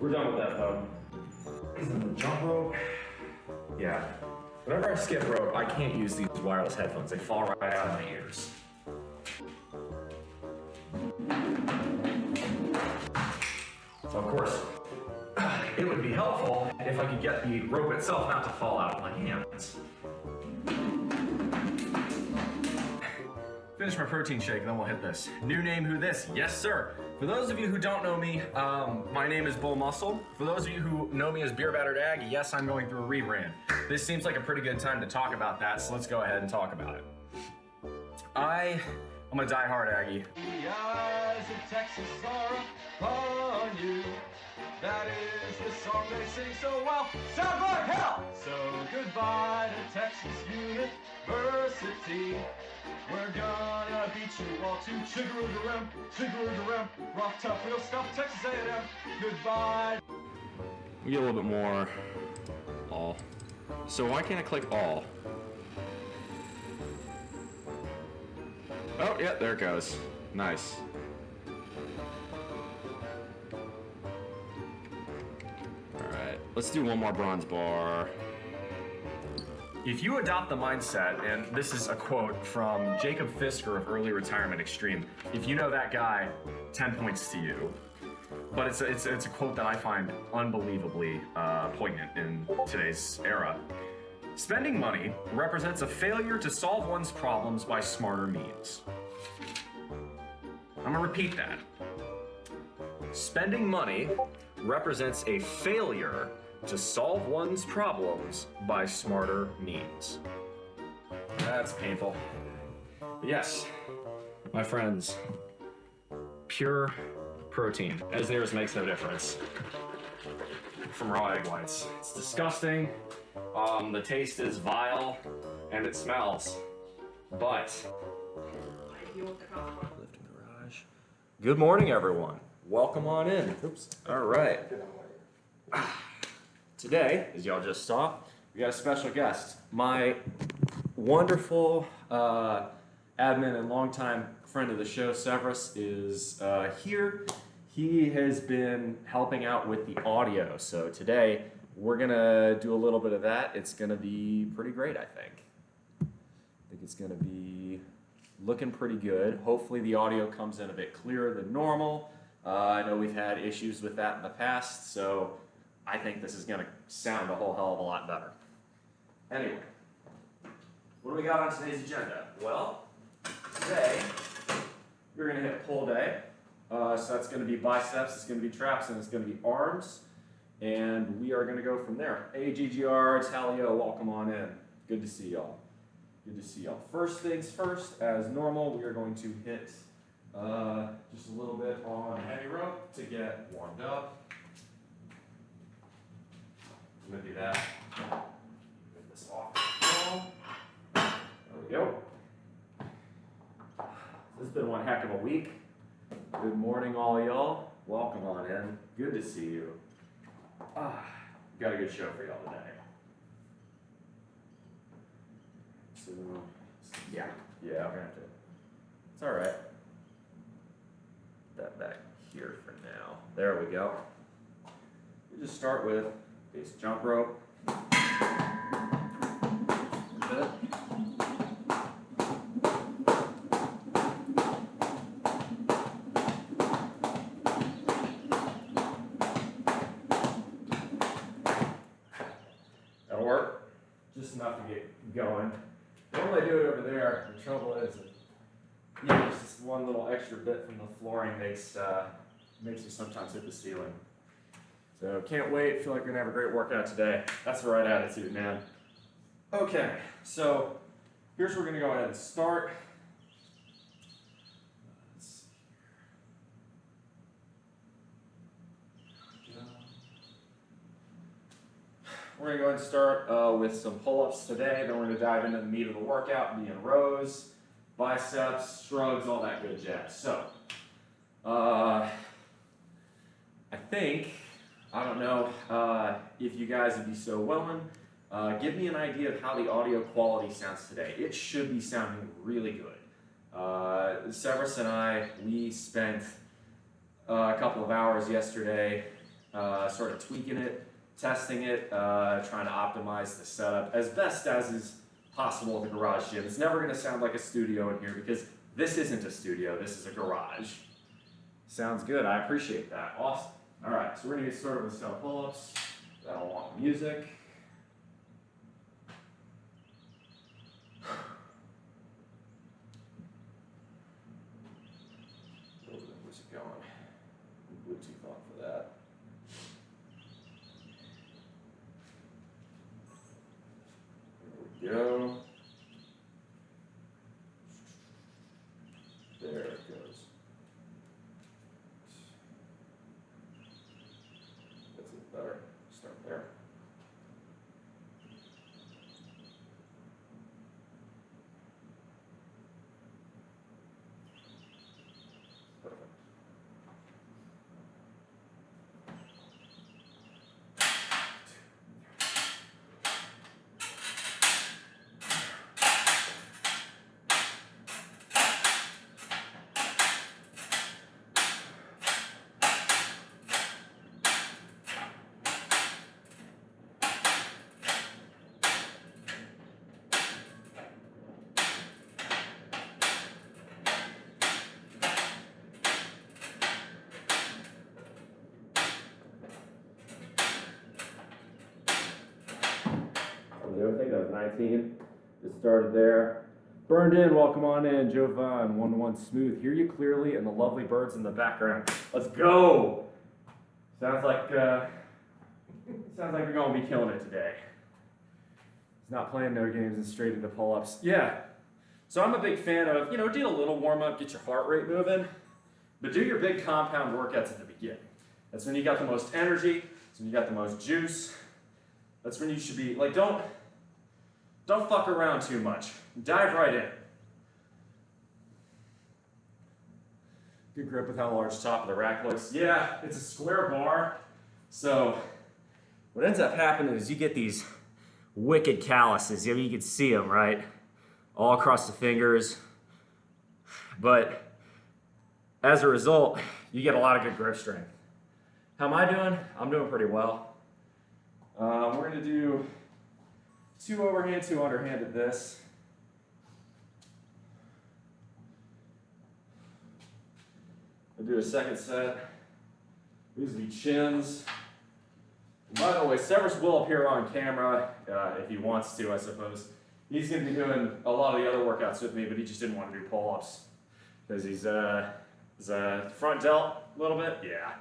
We're done with that though. Jump rope. Yeah. Whenever I skip rope, I can't use these wireless headphones. They fall right out of my ears. So of course, it would be helpful if I could get the rope itself not to fall out of my hands. Finish my protein shake and then we'll hit this. New name, who this? Yes, sir. For those of you who don't know me, my name is BullMuscle. For those of you who know me as Beer Battered Ag, yes, I'm going through a rebrand. This seems like a pretty good time to talk about that, so let's go ahead and talk about it. I'm a diehard Aggie. The eyes of Texas are upon you. That is the song they sing so well. Sounds like hell! So goodbye to Texas University. We're gonna beat you all to chigger-a-ram, rock tough, real stuff, Texas A&M. Goodbye. We get a little bit more all. So why can't I click all? Oh, yeah, there it goes. Nice. Alright, let's do one more bronze bar. If you adopt the mindset, and this is a quote from Jacob Fisker of Early Retirement Extreme, if you know that guy, 10 points to you. But it's a quote that I find unbelievably poignant in today's era. Spending money represents a failure to solve one's problems by smarter means. I'm gonna repeat that. Spending money represents a failure to solve one's problems by smarter means. That's painful. But yes, my friends, pure protein, as theirs makes no difference, from raw egg whites. It's disgusting, the taste is vile, and it smells, but lifting garage. Good morning, everyone. Welcome on in. Oops. All right. Today, as y'all just saw, we got a special guest. My wonderful admin and longtime friend of the show, Severus, is here. He has been helping out with the audio, so today we're gonna do a little bit of that. It's gonna be pretty great, I think. I think it's gonna be looking pretty good. Hopefully the audio comes in a bit clearer than normal. I know we've had issues with that in the past, so I think this is going to sound a whole hell of a lot better. Anyway, what do we got on today's agenda? Well, today we're going to hit pull day. So that's going to be biceps, it's going to be traps, and it's going to be arms. And we are going to go from there. AGGR, Talio, welcome on in. Good to see y'all. Good to see y'all. First things first, as normal, we are going to hit just a little bit on heavy rope to get warmed up. I'm going to do that. Get this off. There we go. This has been one heck of a week. Good morning, all y'all. Welcome on in. Good to see you. Got a good show for y'all today. So, yeah, we're going to have to. It's all right. That back here for now. There we go. We just start with base jump rope. That'll work. Just enough to get going. Normally I do it over there. The trouble is, it's just one little extra bit from the flooring makes you sometimes hit the ceiling. So can't wait, feel like we're gonna have a great workout today. That's the right attitude, man. Okay, so here's where we're gonna go ahead and start. We're gonna go ahead and start with some pull-ups today, then we're gonna dive into the meat of the workout, being rows, biceps, shrugs, all that good jazz. So, I think, I don't know if you guys would be so willing, give me an idea of how the audio quality sounds today. It should be sounding really good. Severus and I, we spent a couple of hours yesterday sort of tweaking it, testing it, trying to optimize the setup as best as is possible at the garage gym. It's never going to sound like a studio in here because this isn't a studio, this is a garage. Sounds good, I appreciate that. Awesome. All right, so we're going to get started with some pull-ups. That'll want music. Where's it going? Bluetooth on for that. There we go. There it goes. That's it better. Start there. Perfect. I think that was 19. Just started there. Burned in, welcome on in. Jovan, 1-1 smooth. Hear you clearly and the lovely birds in the background. Let's go! Sounds like you're going to be killing it today. He's not playing no games and straight into pull-ups. Yeah. So I'm a big fan of, do a little warm-up, get your heart rate moving, but do your big compound workouts at the beginning. That's when you got the most energy, that's when you got the most juice. That's when you should be, don't fuck around too much. Dive right in. Good grip with how large the top of the rack looks. Yeah, it's a square bar. So what ends up happening is you get these wicked calluses. You can see them, right? All across the fingers. But as a result, you get a lot of good grip strength. How am I doing? I'm doing pretty well. We're going to do 2 overhand, 2 underhand at this. We'll do a second set. These will be chins. And by the way, Severus will appear on camera if he wants to, I suppose. He's going to be doing a lot of the other workouts with me, but he just didn't want to do pull-ups because he's front delt a little bit. Yeah.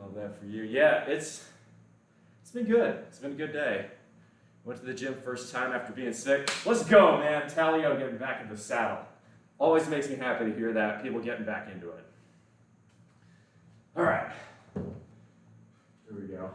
Love that for you. Yeah, it's been good. It's been a good day. Went to the gym first time after being sick. Let's go, man. Talio getting back in the saddle. Always makes me happy to hear that. People getting back into it. All right. Here we go.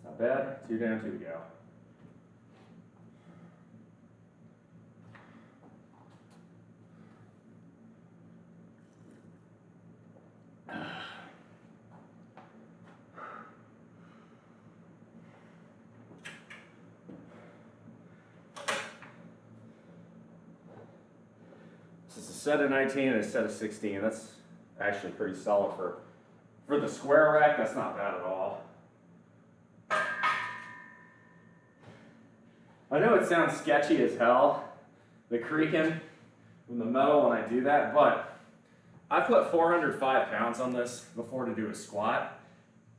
Not bad. 2 down, 2 to go. This is a set of 19 and a set of 16. That's actually pretty solid for the square rack. That's not bad at all. I know it sounds sketchy as hell, the creaking from the metal when I do that, but I put 405 pounds on this before to do a squat,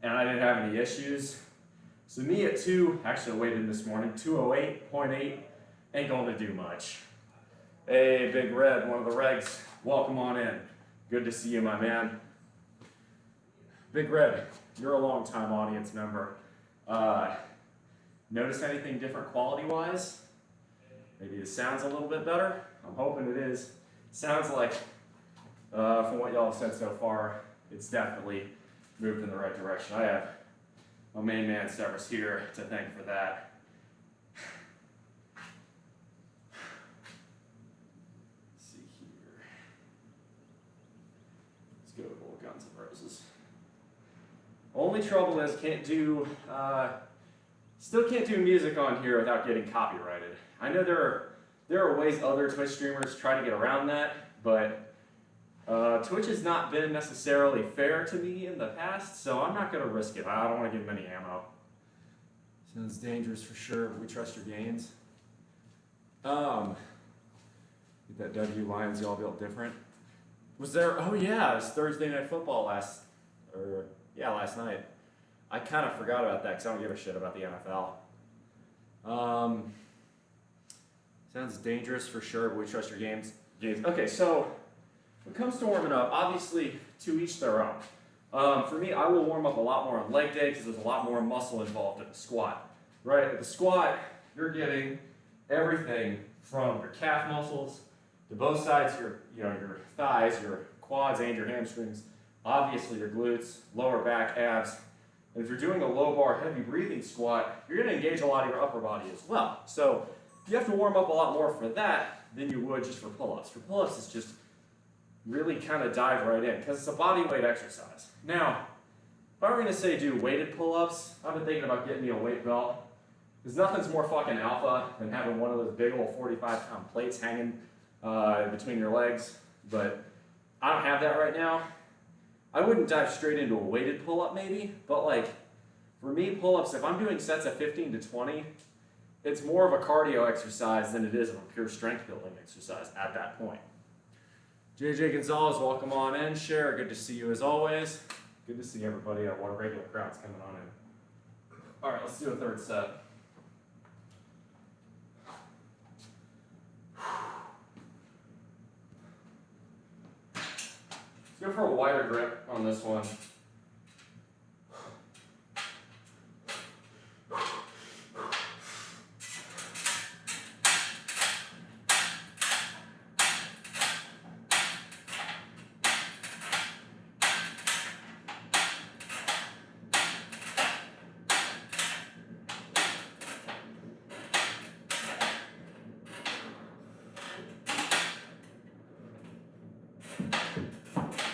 and I didn't have any issues. So me at actually I weighed in this morning, 208.8, ain't going to do much. Hey, Big Red, one of the regs, welcome on in. Good to see you, my man. Big Red, you're a long-time audience member. Notice anything different quality-wise? Maybe the sound's a little bit better? I'm hoping it is. Sounds like From what y'all have said so far, it's definitely moved in the right direction. I have my main man Severus here to thank for that. Let's see here. Let's go with Bull Guns and Roses. Only trouble is still can't do music on here without getting copyrighted. I know there are ways other Twitch streamers try to get around that, but Twitch has not been necessarily fair to me in the past, so I'm not going to risk it. I don't want to give them any ammo. Sounds dangerous for sure, but we trust your gains. Get that W Lions y'all built different. Was there, oh yeah, it was Thursday Night Football last night. I kind of forgot about that because I don't give a shit about the NFL. Sounds dangerous for sure, but we trust your games. Okay, so when it comes to warming up, obviously to each their own. For me, I will warm up a lot more on leg day because there's a lot more muscle involved in the squat. Right, at the squat, you're getting everything from your calf muscles to both sides, your thighs, your quads, and your hamstrings. Obviously, your glutes, lower back, abs. And if you're doing a low bar, heavy breathing squat, you're going to engage a lot of your upper body as well. So you have to warm up a lot more for that than you would just for pull-ups. For pull-ups, it's just really kind of dive right in because it's a body weight exercise. Now, if I were going to say do weighted pull-ups, I've been thinking about getting me a weight belt. Because nothing's more fucking alpha than having one of those big old 45-pound plates hanging between your legs. But I don't have that right now. I wouldn't dive straight into a weighted pull-up maybe, but like for me, pull-ups, if I'm doing sets of 15 to 20, it's more of a cardio exercise than it is of a pure strength building exercise at that point. JJ Gonzalez, welcome on in. Cher, good to see you as always. Good to see everybody. What regular crowd's coming on in. All right, let's do a third set. Let's go for a wider grip on this one.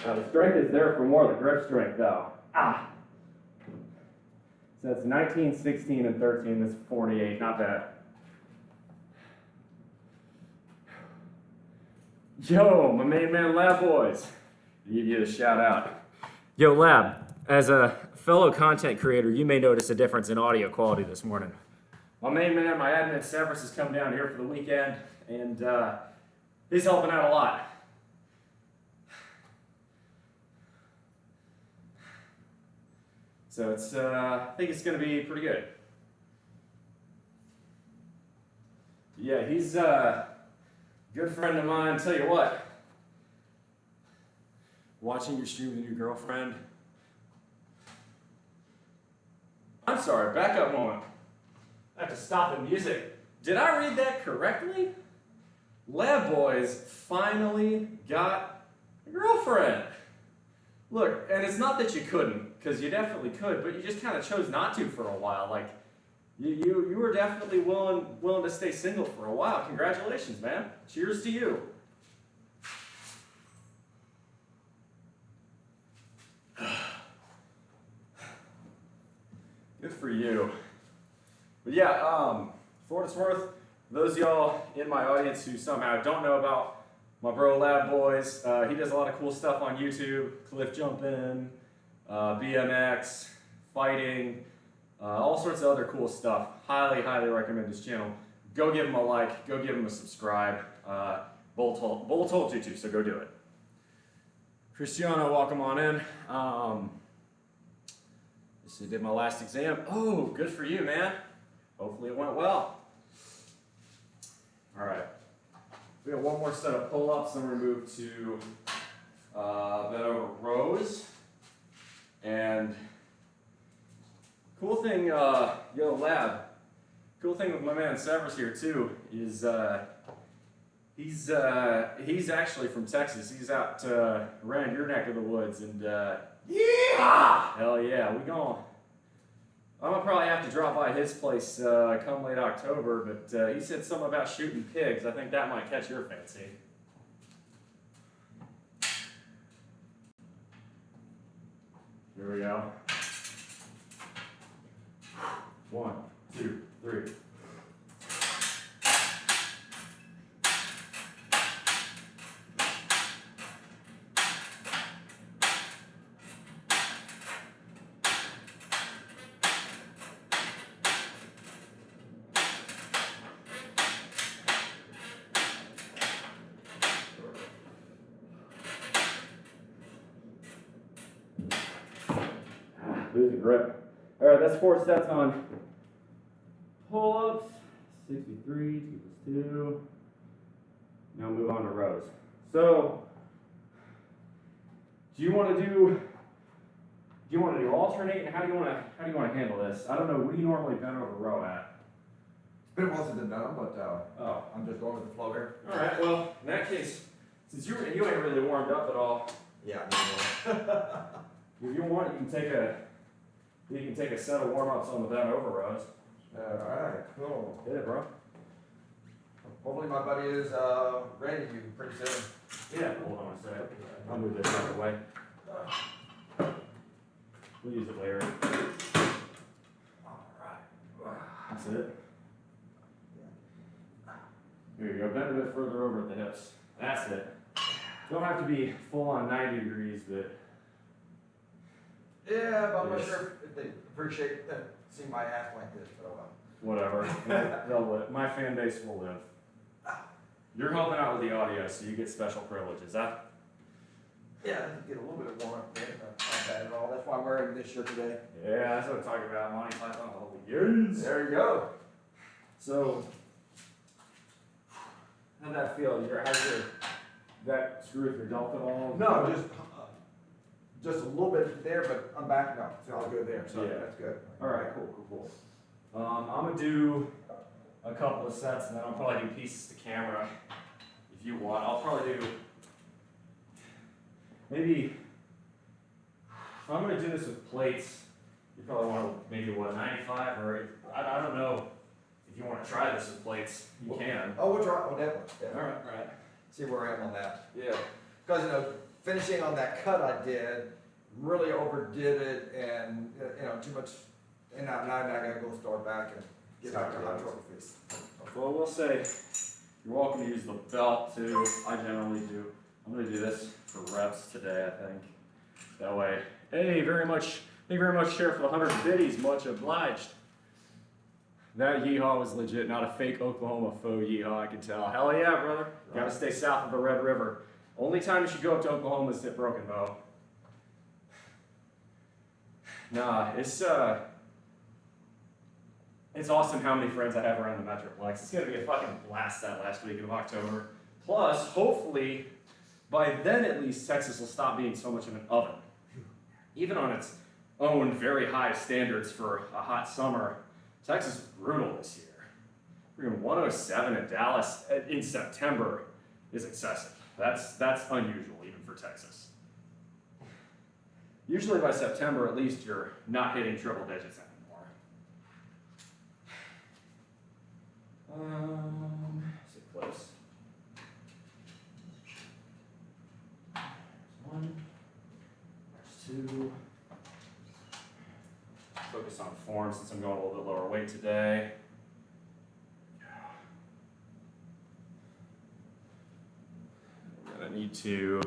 The strength is there for more of the grip strength, though. So that's 19, 16, and 13. That's 48. Not bad. Yo, my main man, Lab Boys. I'll give you a shout out. Yo, Lab, as a fellow content creator, you may notice a difference in audio quality this morning. My main man, my admin, Severus, has come down here for the weekend, and he's helping out a lot. So it's, I think it's going to be pretty good. Yeah, he's a good friend of mine. Tell you what, watching your stream with your girlfriend. I'm sorry, back up moment. I have to stop the music. Did I read that correctly? Lab Boys finally got a girlfriend. Look, and it's not that you couldn't, because you definitely could, but you just kind of chose not to for a while. Like, you were definitely willing to stay single for a while. Congratulations, man. Cheers to you. Good for you. But yeah, for what it's worth, those of y'all in my audience who somehow don't know about my bro Lab Boys, he does a lot of cool stuff on YouTube, cliff jumping, BMX, fighting, all sorts of other cool stuff. Highly, highly recommend his channel. Go give him a like, go give him a subscribe. Bull told you to, so go do it. Cristiano, welcome on in. Just did my last exam. Oh, good for you, man. Hopefully it went well. All right. We got one more set of pull-ups, then we're going to move to bent over rows. And cool thing, yo Lab, cool thing with my man Severus here too is He's actually from Texas. He's out around your neck of the woods, and Yeah! hell yeah, I'm gonna probably have to drop by his place come late October. But he said something about shooting pigs. I think that might catch your fancy. Here we go. 1, 2, 3. Losing grip. All right, that's 4 sets on pull-ups. 63, 2 plus 2. Now move on to rows. So, do you want to do alternate? And how do you want to handle this? I don't know. What do you normally bend over row at? It's been a while since I've done them, but Oh, I'm just going with the flow here. all right. Well, in that case, since you ain't really warmed up at all, Yeah. if you want, you can take a set of warm-ups on the bent over rows. Alright, cool. Hit it, bro. Hopefully my buddy is ready to you pretty soon. Yeah. Hold on a second. I'll move this out of the way. We'll use it later. Alright. That's it. Here you go. Bend a bit further over at the hips. That's it. Don't have to be full on 90 degrees, but Yeah, but I'm not Yes. sure if they appreciate seeing my ass like this, but oh well. whatever. They'll live. My fan base will live. You're helping out with the audio, so you get special privileges. Yeah, I get a little bit of warm up there, but not bad at all. That's why I'm wearing this shirt today. Yeah, that's what I'm talking about. Monty Python, holy years. There you go. So, how'd that feel? That screw with your delta at all? No, just a little bit there, but I'm backing up. It's all good there, so Yeah. that's good. All right, cool. I'm gonna do a couple of sets, and then I'll probably do pieces to camera if you want. I'll probably do maybe if I'm gonna do this with plates. You probably want maybe 95 or I don't know if you want to try this with plates. You can. Oh, we'll try. Oh, definitely. All right. See where I am on that. Yeah. Because, finishing on that cut I did, really overdid it and, too much. And now I gotta go start back and get back to hot trophies. Well, we'll say you're welcome to use the belt too. I generally do. I'm gonna do this for reps today, I think. That way. Hey, thank you very much, Sheriff, for the 100 biddies. Much obliged. That yeehaw was legit, not a fake Oklahoma faux yeehaw, I can tell. Hell yeah, brother. Gotta stay south of the Red River. Only time you should go up to Oklahoma is to hit Broken Bow. Nah, it's awesome how many friends I have around the Metroplex. It's gonna be a fucking blast that last week of October. Plus, hopefully, by then at least, Texas will stop being so much of an oven. Even on its own very high standards for a hot summer, Texas is brutal this year. Freaking 107 in Dallas in September is excessive. That's unusual even for Texas. Usually by September, at least, you're not hitting triple digits anymore. Is it close? There's 1. There's 2. Focus on form since I'm going a little bit lower weight today. I'm gonna need to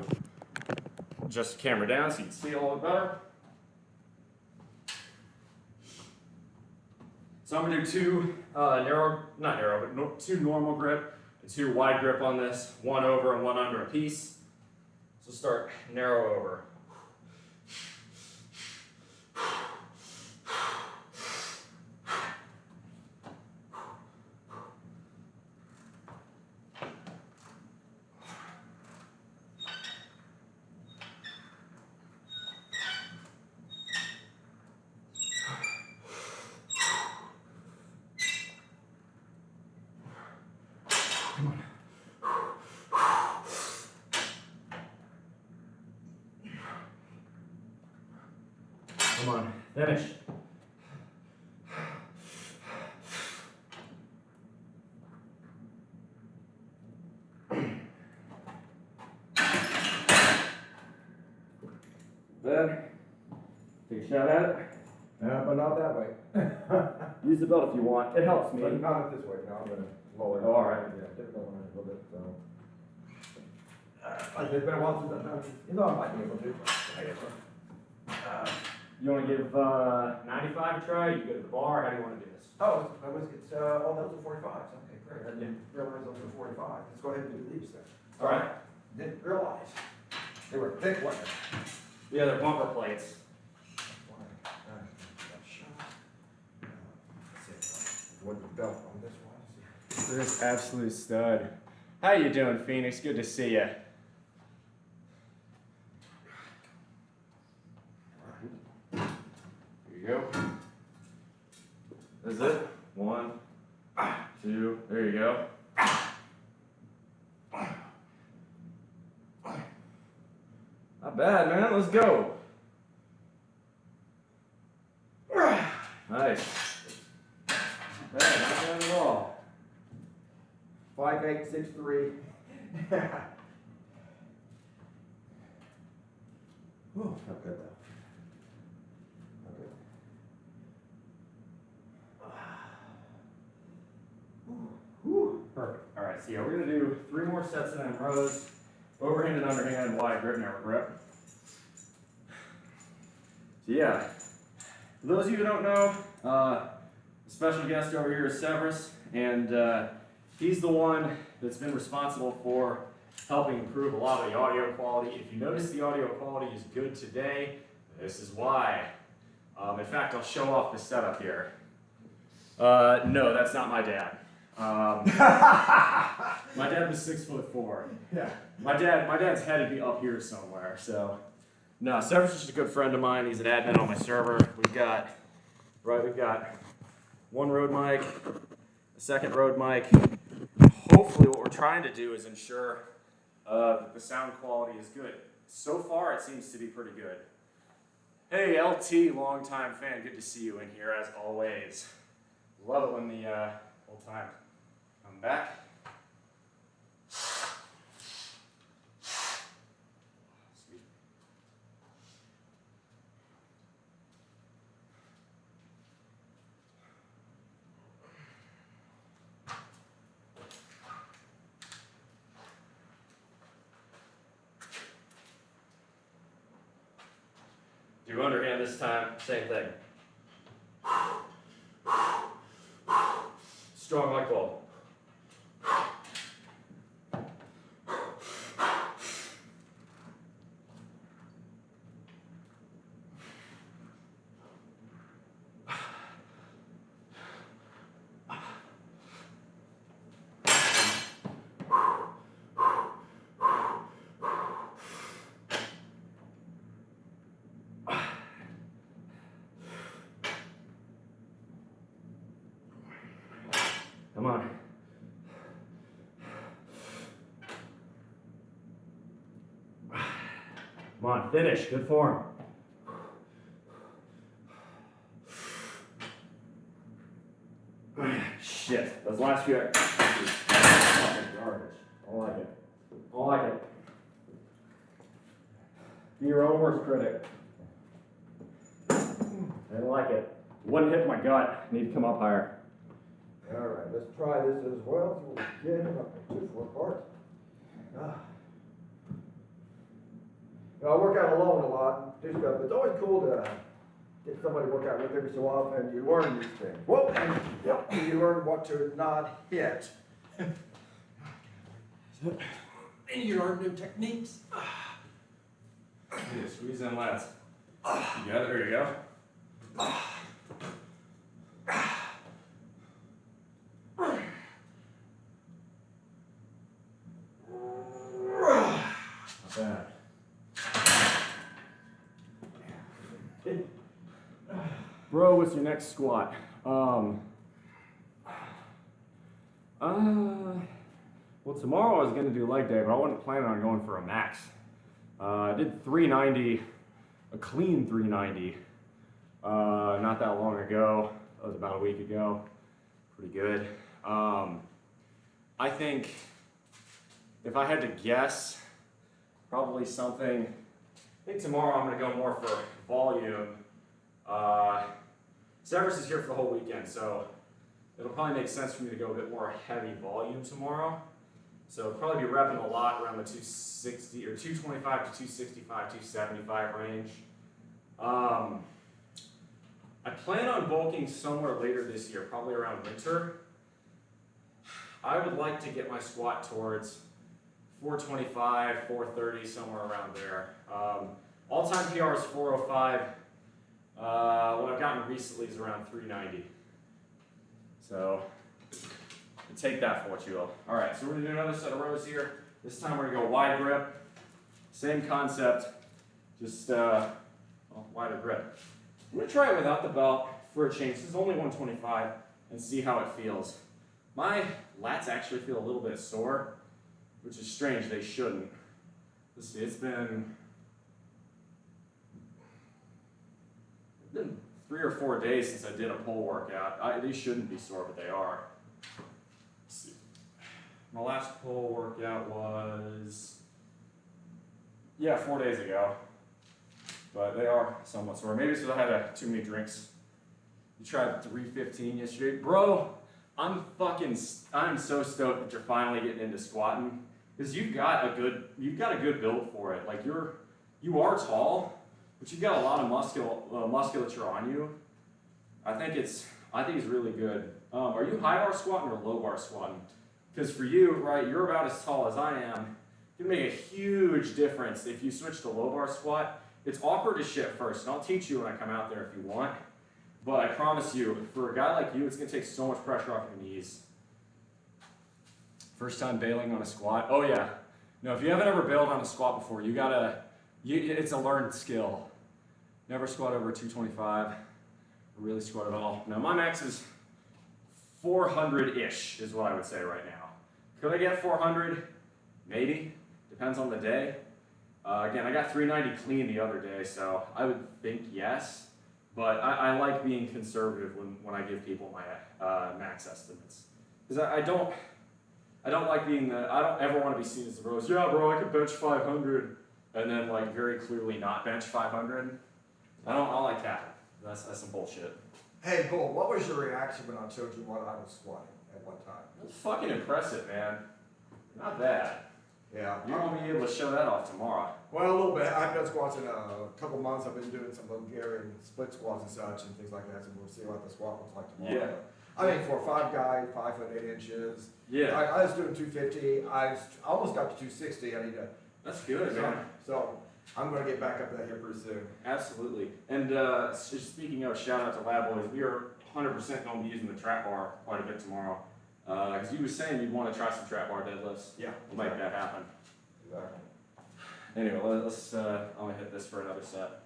adjust the camera down so you can see a little bit better. So I'm gonna do 2 two normal grip and 2 wide grip on this, 1 over and 1 under a piece. So start narrow over. Come on. Come on, finish. Then, take a shot at it. But not that way. Use the belt if you want. It helps me. But not this way. No, I'm gonna lower it. Oh, all right. Yeah, difficult one a little bit, so. It's been a while since I've done it. You know, I might be able to. You want to give 95 a try? You go to the bar. How do you want to do this? Oh, it's, all those are 45s. Okay, great. I didn't realize those were 45. Let's go ahead and do these then. All right. Didn't realize. They were thick, wasn't they? Yeah, they're bumper plates. What the belt on this one? This absolute stud. How you doing, Phoenix? Good to see you. Here you go. That's it. 1, 2. There you go. Not bad, man. Let's go. Nice. Not bad at all. 5'8", 6'3". Whew, not good though. Not good. Whew. Perfect. All right, so yeah, we're gonna do 3 more sets of them rows, overhand and underhand, wide grip, narrow grip. So yeah, for those of you who don't know, the special guest over here is Severus, and he's the one that's been responsible for helping improve a lot of the audio quality. If you notice the audio quality is good today, this is why. In fact, I'll show off the setup here. No, that's not my dad. My dad was 6'4". Yeah. My dad's had to be up here somewhere. So, no, Severus is just a good friend of mine. He's an admin on my server. We've got one Rode mic, a second Rode mic. Hopefully, what we're trying to do is ensure that the sound quality is good. So far, it seems to be pretty good. Hey, LT, longtime fan. Good to see you in here as always. Love it when the old time come back. Excuse me. Do underhand this time, same thing. Strong like ball. Come on. Come on, finish. Good form. Shit, those last few exercises are fucking garbage. I don't like it. I don't like it. Be your own worst critic. I didn't like it. Wouldn't hit my gut. Need to come up higher. All right, let's try this as well. So we get him up in 2-4 parts. You know, I work out alone a lot, do stuff. It's always cool to get somebody to work out with every so often. You learn these things. Whoa, and yep, you learn what to not hit. And you learn new techniques. Yeah, squeeze in last. You got it, there you go. Not bad. Bro, what's your next squat? Well, tomorrow I was going to do leg day, but I wasn't planning on going for a max. I did 390, a clean 390 not that long ago. That was about a week ago. Pretty good. I think if I had to guess, probably something, I think tomorrow I'm going to go more for volume. Severus is here for the whole weekend, so it'll probably make sense for me to go a bit more heavy volume tomorrow. So it'll probably be repping a lot around the 260 or 225 to 265, 275 range. I plan on bulking somewhere later this year, probably around winter. I would like to get my squat towards 425, 430, somewhere around there. All-time PR is 405. What I've gotten recently is around 390. So take that for what you will. All right, so we're gonna do another set of rows here. This time we're gonna go wide grip. Same concept, just wider grip. I'm gonna try it without the belt for a change. This is only 125 and see how it feels. My lats actually feel a little bit sore, which is strange, they shouldn't. Let's see, it's been 3 or 4 days since I did a pull workout. These shouldn't be sore, but they are. Let's see. My last pull workout was, 4 days ago. But they are somewhat sore. Maybe it's because I had too many drinks. You tried 315 yesterday. Bro, I'm so stoked that you're finally getting into squatting. Because you've got a good build for it. Like you are tall, but you've got a lot of musculature on you. I think it's really good. Are you high bar squatting or low bar squatting? Because for you, right, you're about as tall as I am. It can make a huge difference if you switch to low bar squat. It's awkward to shit first, and I'll teach you when I come out there if you want. But I promise you, for a guy like you, it's gonna take so much pressure off your knees. First time bailing on a squat. Oh yeah. No, if you haven't ever bailed on a squat before, it's a learned skill. Never squat over 225, or really squat at all. Now my max is 400-ish is what I would say right now. Could I get 400? Maybe, depends on the day. Again, I got 390 clean the other day, so I would think yes. But I like being conservative when I give people my max estimates. Because I don't like being I don't ever want to be seen as the bros. Yeah, bro, I could bench 500, and then like very clearly not bench 500. I don't like that. That's some bullshit. Hey, Bull, what was your reaction when I showed you what I was squatting at one time? That's fucking impressive, man. Not bad. Yeah. You're gonna be able to show that off tomorrow. Well, a little bit. I've done squats in a couple months. I've been doing some Bulgarian split squats and such and things like that, so we'll see what the squat looks like tomorrow. Yeah. I mean, for a 5 guy, 5 foot 8 inches. Yeah. I was doing 250. I almost got to 260. I need to. That's good, man. So I'm going to get back up that here pretty soon. Absolutely. And speaking of, shout out to Lab Boys. We are 100% going to be using the trap bar quite a bit tomorrow. Because you were saying you'd want to try some trap bar deadlifts. Yeah. We'll make that happen. Exactly. Anyway, let's only hit this for another set.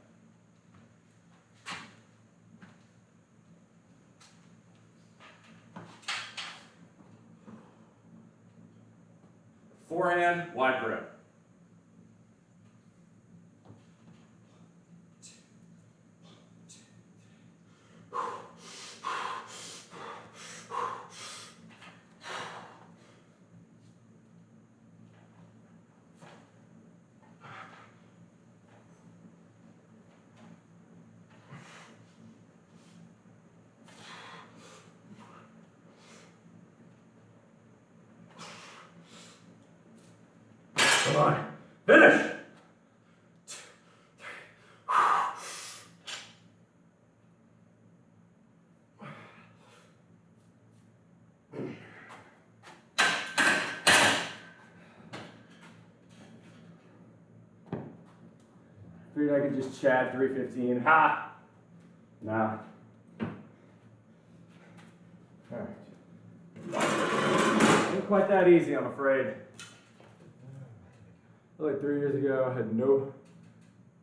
Forehand, wide grip. Come on, finish! Figured I could just Chad 315. Ha! Nah. Ain't quite that easy, I'm afraid. Like 3 years ago, I had no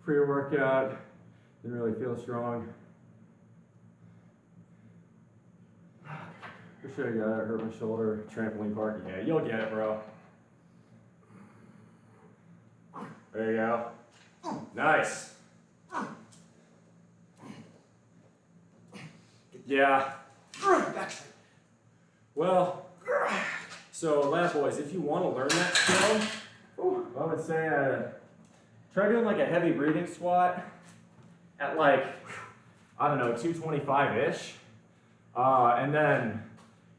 pre-workout, didn't really feel strong. For sure, I got hurt my shoulder, trampoline park. Yeah, you'll get it, bro. There you go. Nice. Yeah. Back straight. Well, so lab boys, if you want to learn that skill, I would say try doing like a heavy breathing squat at like, I don't know, 225-ish. And then,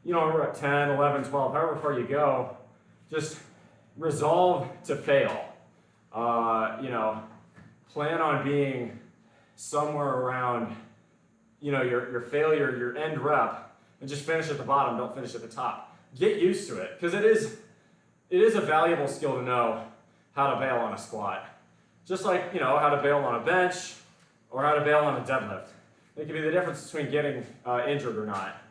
you know, we're at 10, 11, 12, however far you go, just resolve to fail. You know, plan on being somewhere around, you know, your failure, your end rep, and just finish at the bottom, don't finish at the top. Get used to it, because it is a valuable skill to know how to bail on a squat. Just like, you know, how to bail on a bench or how to bail on a deadlift. It can be the difference between getting injured or not.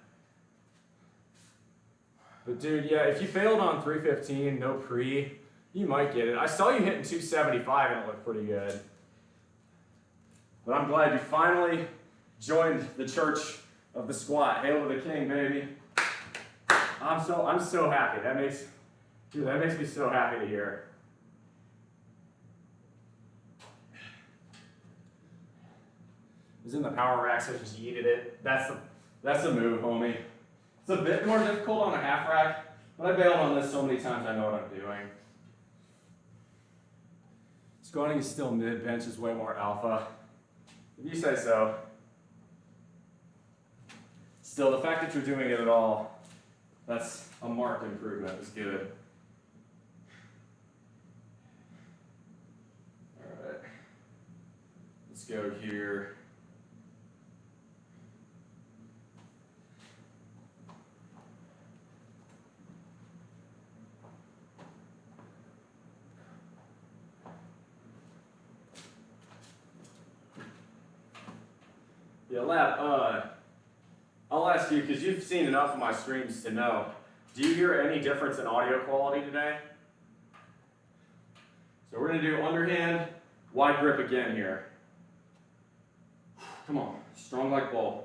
But dude, yeah, if you failed on 315, no pre, you might get it. I saw you hitting 275 and it looked pretty good. But I'm glad you finally joined the church of the squat. Hail to the king, baby. I'm so happy. That makes me so happy to hear. It was in the power rack, so just yeeted it. That's the move, homie. It's a bit more difficult on a half rack, but I bailed on this so many times I know what I'm doing. Squatting is still mid, bench is way more alpha. If you say so. Still, the fact that you're doing it at all, that's a marked improvement. It's good. All right. Let's go here. Yeah, lab, I'll ask you, because you've seen enough of my streams to know, do you hear any difference in audio quality today? So we're going to do underhand, wide grip again here. Come on, strong like bull.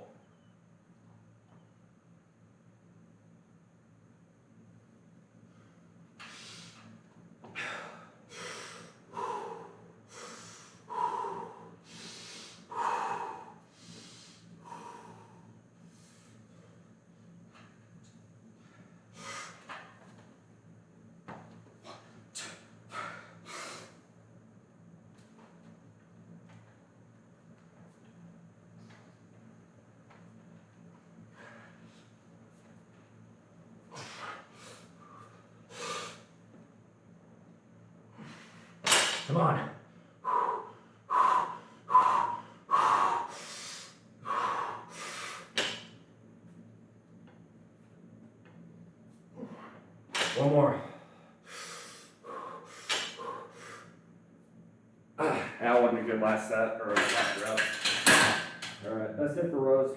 Come on. One more. That wasn't a good last set, or last rep. All right, that's it for rows.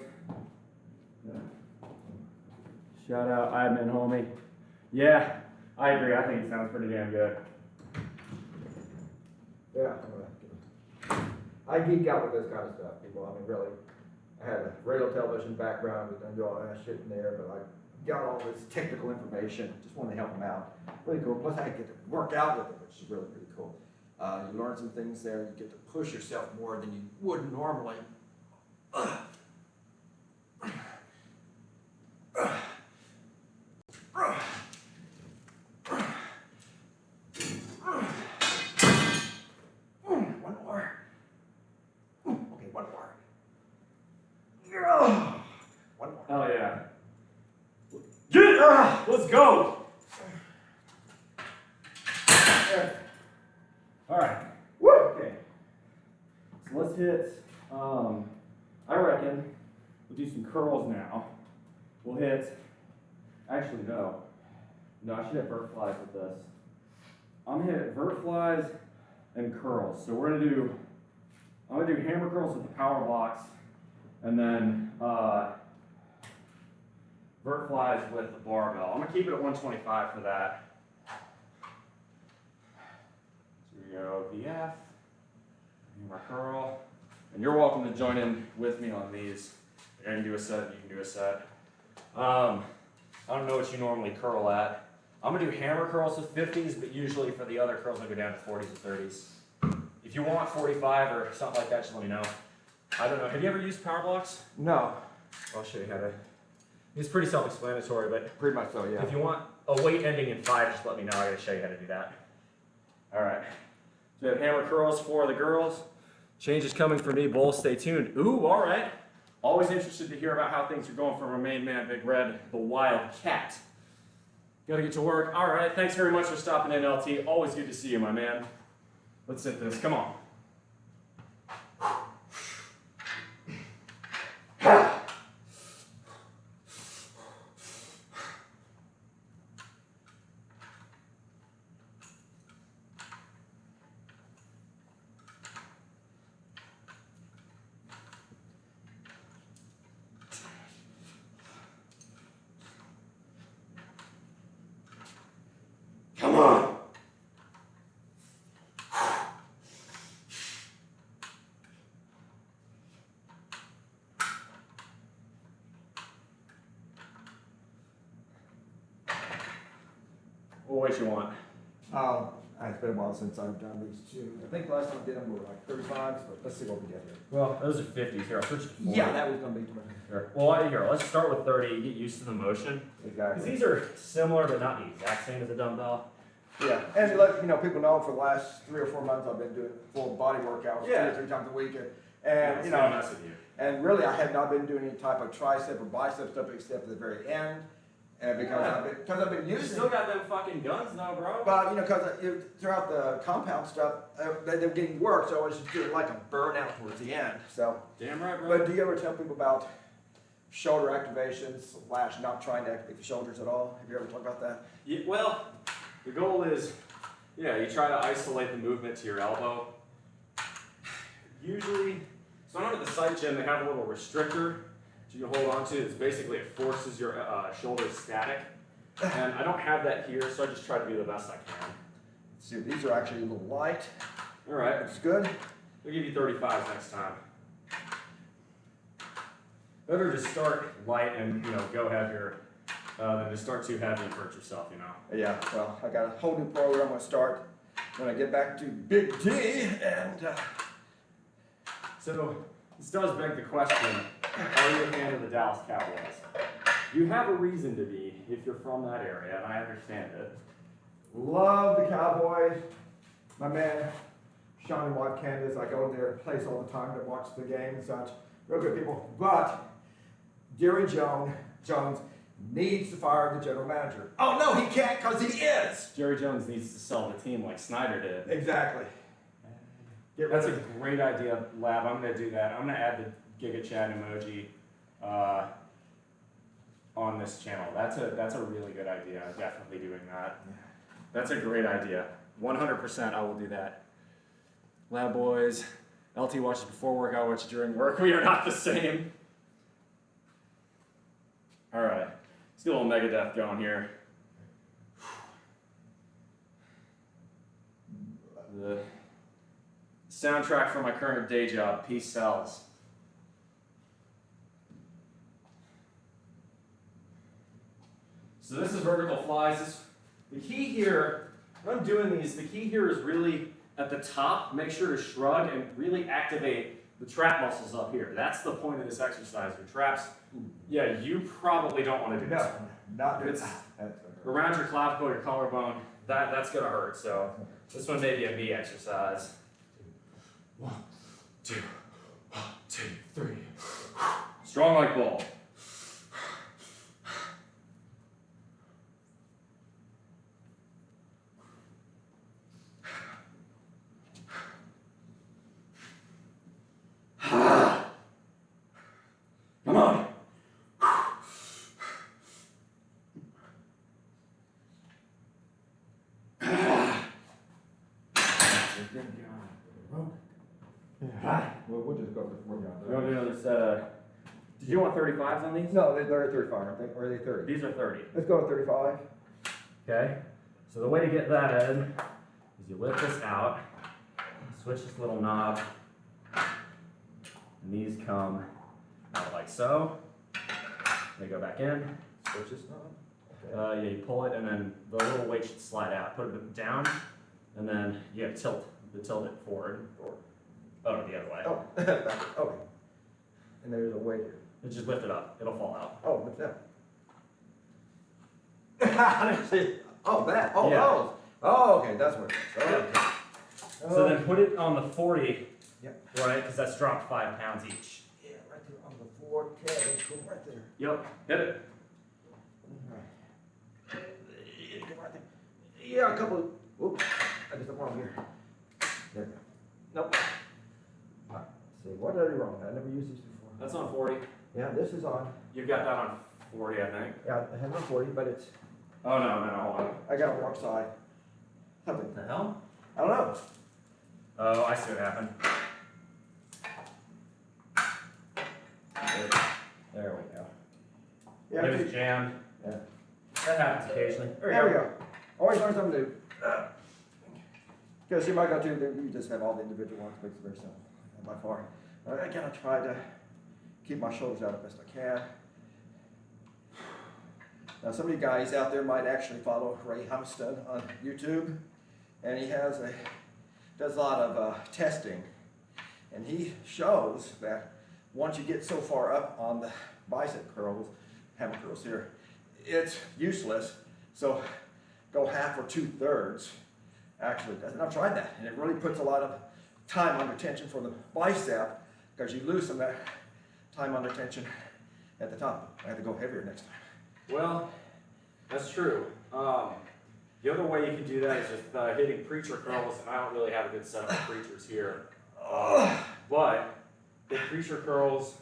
Shout out admin homie. Yeah, I agree. I think it sounds pretty damn good. Yeah, I geek out with this kind of stuff, people. I mean, really, I had a radio television background, but don't do all that shit in there, but I got all this technical information. Just wanted to help them out. Really cool. Plus, I get to work out with them, which is really, really cool. You learn some things there. You get to push yourself more than you would normally. Hell yeah. Get it! Let's go! Alright. Woo! Okay. So let's hit, I reckon, we'll do some curls now. We'll hit, actually no. No, I should have vert flies with this. I'm gonna hit vert flies and curls. So I'm gonna do hammer curls with the power blocks, and then vert flies with the barbell. I'm gonna keep it at 125 for that. So we go VF, hammer curl, and you're welcome to join in with me on these. I can do a set, you can do a set. I don't know what you normally curl at. I'm gonna do hammer curls with 50s, but usually for the other curls I go down to 40s or 30s. If you want 45 or something like that, just let me know. I don't know. Have you ever used power blocks? No. I'll show you how to. It's pretty self-explanatory, but Pretty much so, yeah. if you want a weight ending in 5, just let me know. I gotta show you how to do that. All right. So we have hammer curls for the girls. Change is coming for me. Bull, stay tuned. Ooh, all right. Always interested to hear about how things are going for our main man, Big Red, the wild cat. Gotta get to work. All right. Thanks very much for stopping in, LT. Always good to see you, my man. Let's hit this. Come on. Come on. What weight you want? It's been a while since I've done these two. I think the last time I did them were like 35s, but let's see what we get here. Well, those are 50s. Here, I'll switch to 40. Yeah, that was gonna be too much. Here. Well, here, let's start with 30. Get used to the motion. Because Exactly. these are similar, but not the exact same as a dumbbell. Yeah, and to let people know, for the last 3 or 4 months, I've been doing full body workouts Yeah. 2 or 3 times a week, and It's gonna mess with you. and really, I have not been doing any type of tricep or bicep stuff except at the very end, and because I've been You using. still got them fucking guns though, bro. But because throughout the compound stuff, they're getting work, so I was just doing like a burnout towards the end. So, Damn right, bro. but do you ever tell people about shoulder activations / not trying to activate the shoulders at all? Have you ever talked about that? Yeah, well, the goal is, you try to isolate the movement to your elbow. Usually, so I'm at the site gym, they have a little restrictor that you can hold on to. It's basically, it forces your shoulders static. And I don't have that here, so I just try to do the best I can. Let's see, these are actually a little light. All right, It's good. I'll give you 35s next time. Better just start light and, go heavier than to start too heavy and hurt yourself, Yeah, well, I got a whole new program I'm going to start when I get back to Big D, and So, this does beg the question, are you a fan of the Dallas Cowboys? You have a reason to be if you're from that area, and I understand it. love the Cowboys. My man, Sean and wife Candace, I go to their place all the time to watch the game and such. Real good people. But Jerry Jones needs to fire the general manager. Oh, no, he can't because he is. Jerry Jones needs to sell the team like Snyder did. Exactly. That's a great idea, Lab. I'm going to do that. I'm going to add the Giga Chat emoji on this channel. That's a really good idea. I'm definitely doing that. That's a great idea. 100% I will do that. Lab boys, LT watches before work, I watch during work. We are not the same. All right, let's get a little Megadeth going here. The soundtrack for my current day job, Peace Sells. So this is vertical flies. The key here, when I'm doing these, the key here is really at the top, make sure to shrug and really activate the trap muscles up here. That's the point of this exercise. Your traps, you probably don't want to do this. No, not good. It's around your clavicle, your collarbone, that's gonna hurt. So this one may be a me exercise. 1, 2, 1, 2, 3. Strong like bull. Come on. We'll just go for 40 You want to do another set of, did you want 35s on these? No, they're 35, aren't they? Or are they 30? These are 30. Let's go with 35. Okay, so the way to get that in is you lift this out, switch this little knob, and these come out like so. They go back in. Switch this knob. You pull it, and then the little weight should slide out. Put it down, and then you have tilt it forward. Oh, the other way. Oh, okay. And there's a weight here. Just lift it up. It'll fall out. Oh, what's that? I didn't see it. Oh, that. Oh, Yeah. those. Oh, okay, that's what it is. Oh, okay. So then put it on the 40, Yep. right? Because that's dropped 5 pounds each. Yeah, right there on the floor. Okay, let's go right there. Yep. Hit it. All right. Yeah, a couple. Whoops. I just don't want here. There we go. Nope. All right. Let's see. What did I do wrong? I never used these before. That's on 40. Yeah, this is on. You've got that on 40, I think. Yeah, I have it on 40, but it's. Oh, no, hold on. I got it wrong side. Something. The hell? I don't know. Oh, I see what happened. There we go. Yeah, It was jammed. Yeah. That happens occasionally. There we go. Always learn something new. Because you might go to, you just have all the individual ones, makes it very simple, by far. Again, I try to keep my shoulders out as best I can. Now, some of you guys out there might actually follow Ray Humstead on YouTube, and he does a lot of testing, and he shows that once you get so far up on the bicep curls, hammer curls here, it's useless. So go half or 2/3. Actually, and I've tried that, and it really puts a lot of time under tension for the bicep because you lose some of that time under tension at the top. I have to go heavier next time. Well, that's true. The other way you can do that is just hitting preacher curls, and I don't really have a good setup of preachers here. But the preacher curls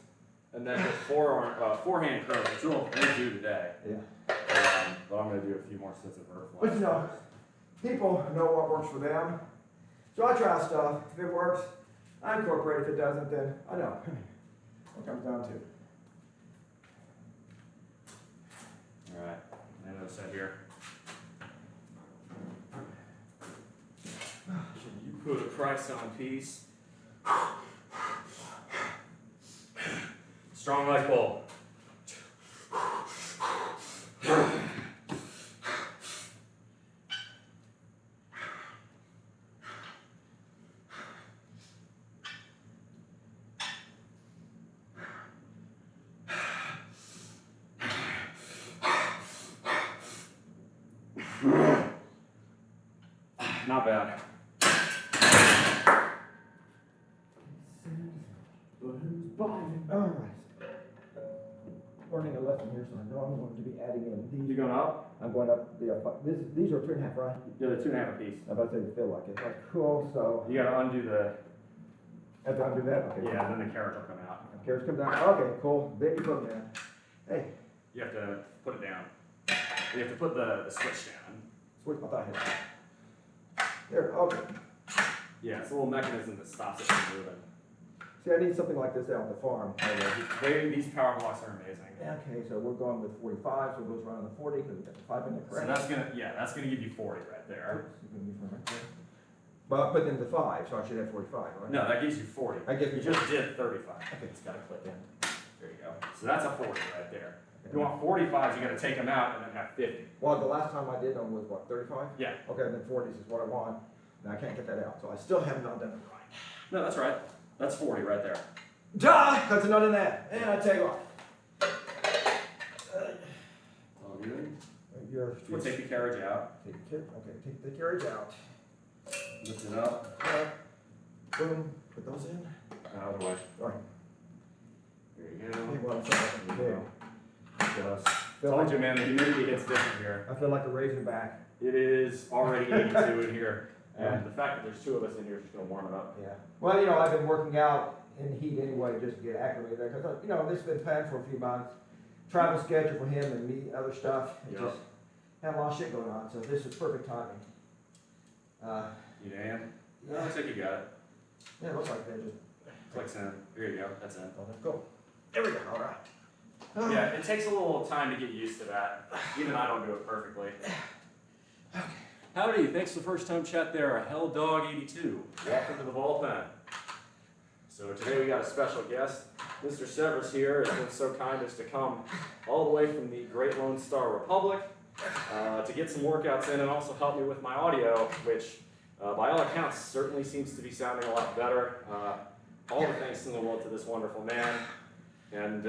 and then the forehand curls, which we'll do today. Yeah. But I'm going to do a few more sets of vertical. But you know, people know what works for them. So I try stuff. If it works, I incorporate it. If it doesn't, then I know. What comes down to. All right, another set here. You put a price on peace. Strong like bull. Not bad. All right. Learning a lesson here, so I know I'm going to be adding in these. You going up? I'm going up the these are 3.5, right? Yeah, the 2.5 apiece. I'm about to say they feel like it. Like, cool, so You gotta undo the, I have to undo that. Okay. yeah, then the carrot will come out. Carrots come down. Okay, cool. Then you put them down. Hey, You have to put it down. You have to put the switch down. switch my thigh head. There. Okay. Yeah, it's a little mechanism that stops it from moving. See, I need something like this out on the farm. These power blocks are amazing. Okay, so we're going with 45, so it goes right on the 40 because we got the 5-minute So crank. that's gonna give you 40 right there. Oops, you can use one right there. But then the 5, so I should have 45, right? No, that gives you 40. I give You you just did 35. Okay. It's gotta click in. There you go. So that's a 40 right there. If you want 45s, you gotta take them out and then have 50. Well, the last time I did them was what, 35? Yeah. Okay, then 40s is what I want. Now I can't get that out, so I still have not done it right. No, that's right. That's 40 right there. Duh! That's another that. And I take off. All good. Your We'll take the carriage out. take the carriage out. Lift it up. Boom. Put those in. Out of the way. All right. There you Hey, go. well, I'm sorry. There you go. Just Feel told like, you, man, the humidity hits different here. I feel like a raisin back. It is already 82 in here. And the fact that there's 2 of us in here is just gonna warm it up. Yeah. Well, you know, I've been working out in the heat anyway, just to get acclimated there, because, you know, this has been planned for a few months. Travel schedule for him and me, other stuff. It Yep. just had a lot of shit going on, so this is perfect timing. You Dan? No, looks like you got it. Yeah, it looks like they just, Clicks in. There you go. That's in. oh, let's go. There we go, all right. Yeah, it takes a little time to get used to that. Even I don't do it perfectly. Howdy, thanks for the first time chat there, Hell Dog 82. Welcome to the bullpen. So today we got a special guest. Mr. Severs here has been so kind as to come all the way from the Great Lone Star Republic to get some workouts in and also help me with my audio, which by all accounts certainly seems to be sounding a lot better. All the thanks in the world to this wonderful man. And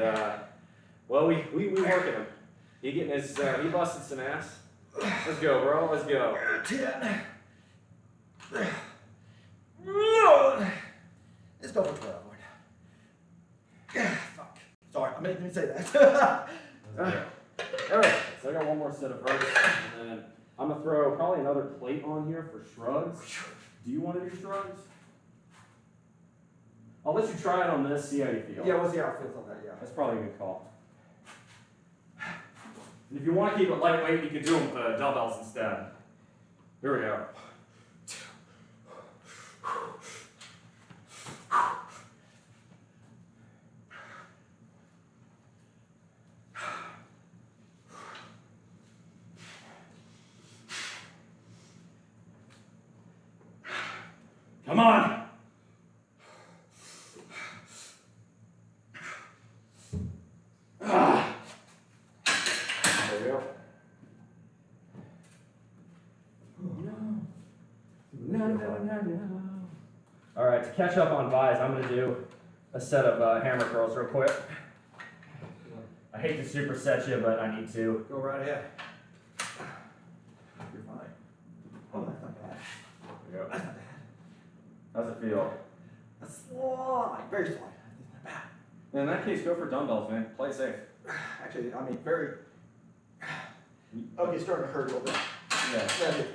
well, we working him. He getting his he busted some ass. Let's go, bro. Let's go. 10. Let's go for 12. Fuck. Sorry, I made me say that. All right, so I got one more set of verts, and then I'm gonna throw probably another plate on here for shrugs. Do you want to do shrugs? I'll let you try it on this, see how you feel. Yeah, we'll see how it feels on that, yeah. That's probably a good call. And if you want to keep it lightweight, you can do them with dumbbells instead. Here we go. Come on! Ah. There we go. No. All right, to catch up on buys, I'm going to do a set of hammer curls real quick. I hate to superset you, but I need to. Go right ahead. You're fine. Oh, that's not bad. There we go. That's not bad. How's it feel? That's slight, very slight. That's not bad. In that case, go for dumbbells, man. Play safe. Actually, I mean, very. Okay, it's starting to hurt a little bit. Yeah. That's it.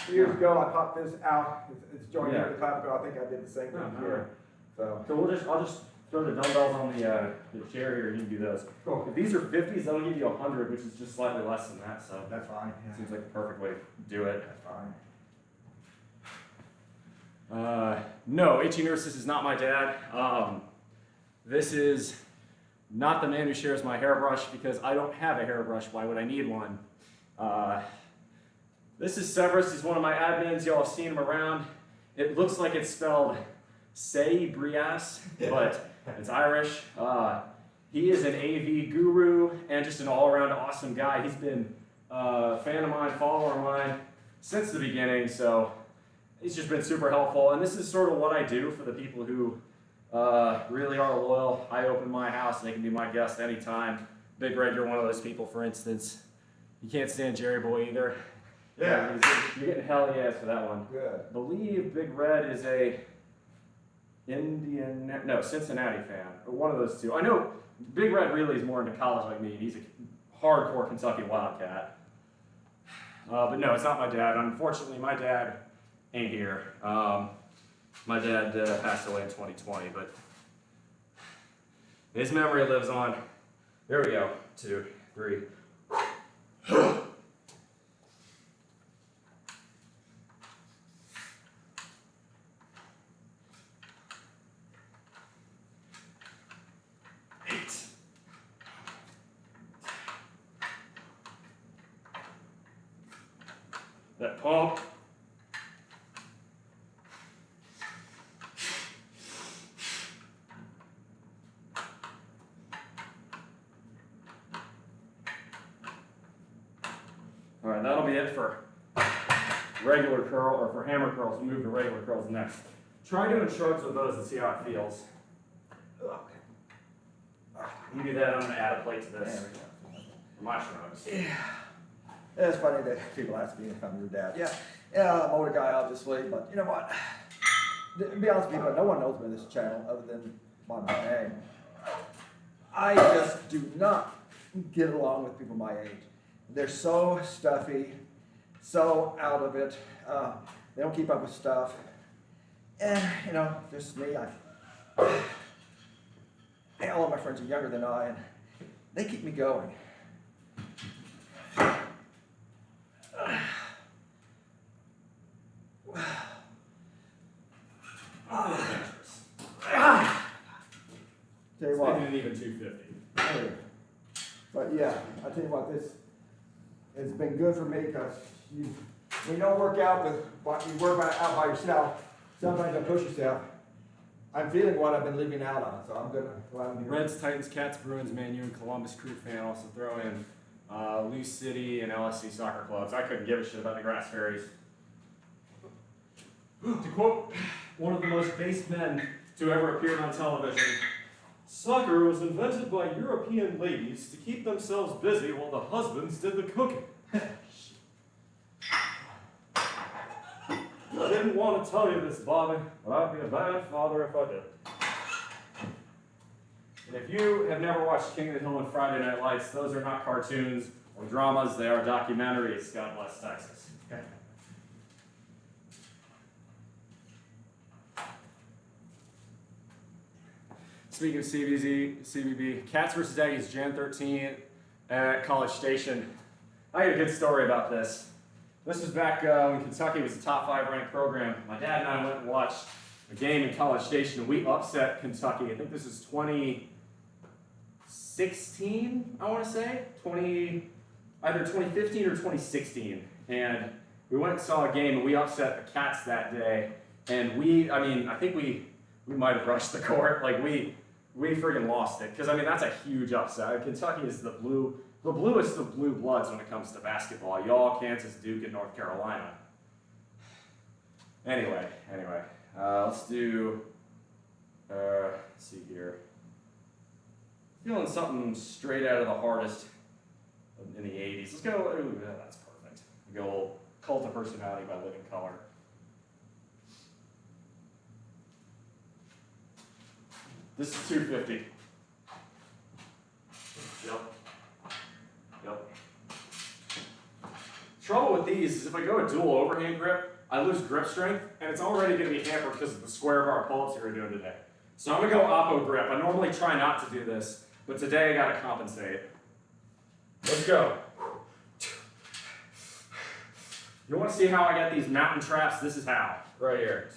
2 years ago, I popped this out. It's joined Yeah. here the time ago. I think I did the same thing Oh, here. So, So I'll just throw the dumbbells on the chair here, and you can do those. cool. If these are 50s, that'll give you 100, which is just slightly less than that. So That's fine. Yeah. seems like the perfect way to do it. That's fine. No, Itchy Nurse, this is not my dad. This is not the man who shares my hairbrush because I don't have a hairbrush. Why would I need one? This is Severus. He's one of my admins. Y'all have seen him around. It looks like it's spelled Say Brias, but it's Irish. He is an AV guru and just an all-around awesome guy. He's been a fan of mine, follower of mine since the beginning, so he's just been super helpful. And this is sort of what I do for the people who really are loyal. I open my house, they can be my guest anytime. Big Red, you're one of those people, for instance. You can't stand Jerry Boy either. Yeah. You're getting hell yes for that one. Good. I believe Big Red is a Cincinnati fan, or one of those two. I know Big Red really is more into college like me. He's a hardcore Kentucky Wildcat. But no, it's not my dad. Unfortunately, my dad ain't here. My dad passed away in 2020, but his memory lives on. There we go. 2, 3. That pump. All right, that'll be it for regular curl, or for hammer curls. We'll move to regular curls next. Try doing shrugs with those and see how it feels. Okay. You do that, I'm gonna add a plate to this. There we go. For my shrugs. Yeah. It's funny that people ask me if I'm your dad. Yeah, I'm an older guy, obviously, but you know what? To be honest with you, no one knows me on this channel other than my name. I just do not get along with people my age. They're so stuffy, so out of it. They don't keep up with stuff. And, you know, just me. All of my friends are younger than I, and they keep me going. Tell you what. Maybe even 250. But yeah, I tell you what, this has been good for me because when you don't work out with what you work out by yourself, sometimes you push yourself. I'm feeling what I've been leaving out on, so I'm gonna go out and do it. Reds, Titans, Cats, Bruins, Man U, and Columbus Crew fan. Also throw in Lee City and LSC soccer clubs. I couldn't give a shit about the Grass Fairies. To quote one of the most based men to ever appear on television, Soccer was invented by European ladies to keep themselves busy while the husbands did the cooking. I didn't want to tell you this, Bobby, but I'd be a bad father if I did. And if you have never watched King of the Hill and Friday Night Lights, those are not cartoons or dramas, they are documentaries. God bless Texas. Speaking of CCCVI, Cats vs. Aggies, Jan 13 at College Station. I got a good story about this. This was back when Kentucky was a top 5 ranked program. My dad and I went and watched a game in College Station, and we upset Kentucky. I think this is 2016, I want to say. Either 2015 or 2016. And we went and saw a game, and we upset the Cats that day. And I think we might have rushed the court. Like, we freaking lost it. Because, that's a huge upset. Kentucky is the bluest of blue bloods when it comes to basketball. Y'all, Kansas, Duke, and North Carolina. Anyway, let's do, let's see here. Feeling something straight out of the hardest in the 80s. Let's go, ooh, that's perfect. We go Cult of Personality by Living Color. This is 250. Yep. Trouble with these is if I go a dual overhand grip, I lose grip strength, and it's already going to be hampered because of the square bar pull-ups we were doing today. So I'm going to go oppo grip. I normally try not to do this, but today I got to compensate. Let's go. You want to see how I get these mountain traps? This is how. Right here.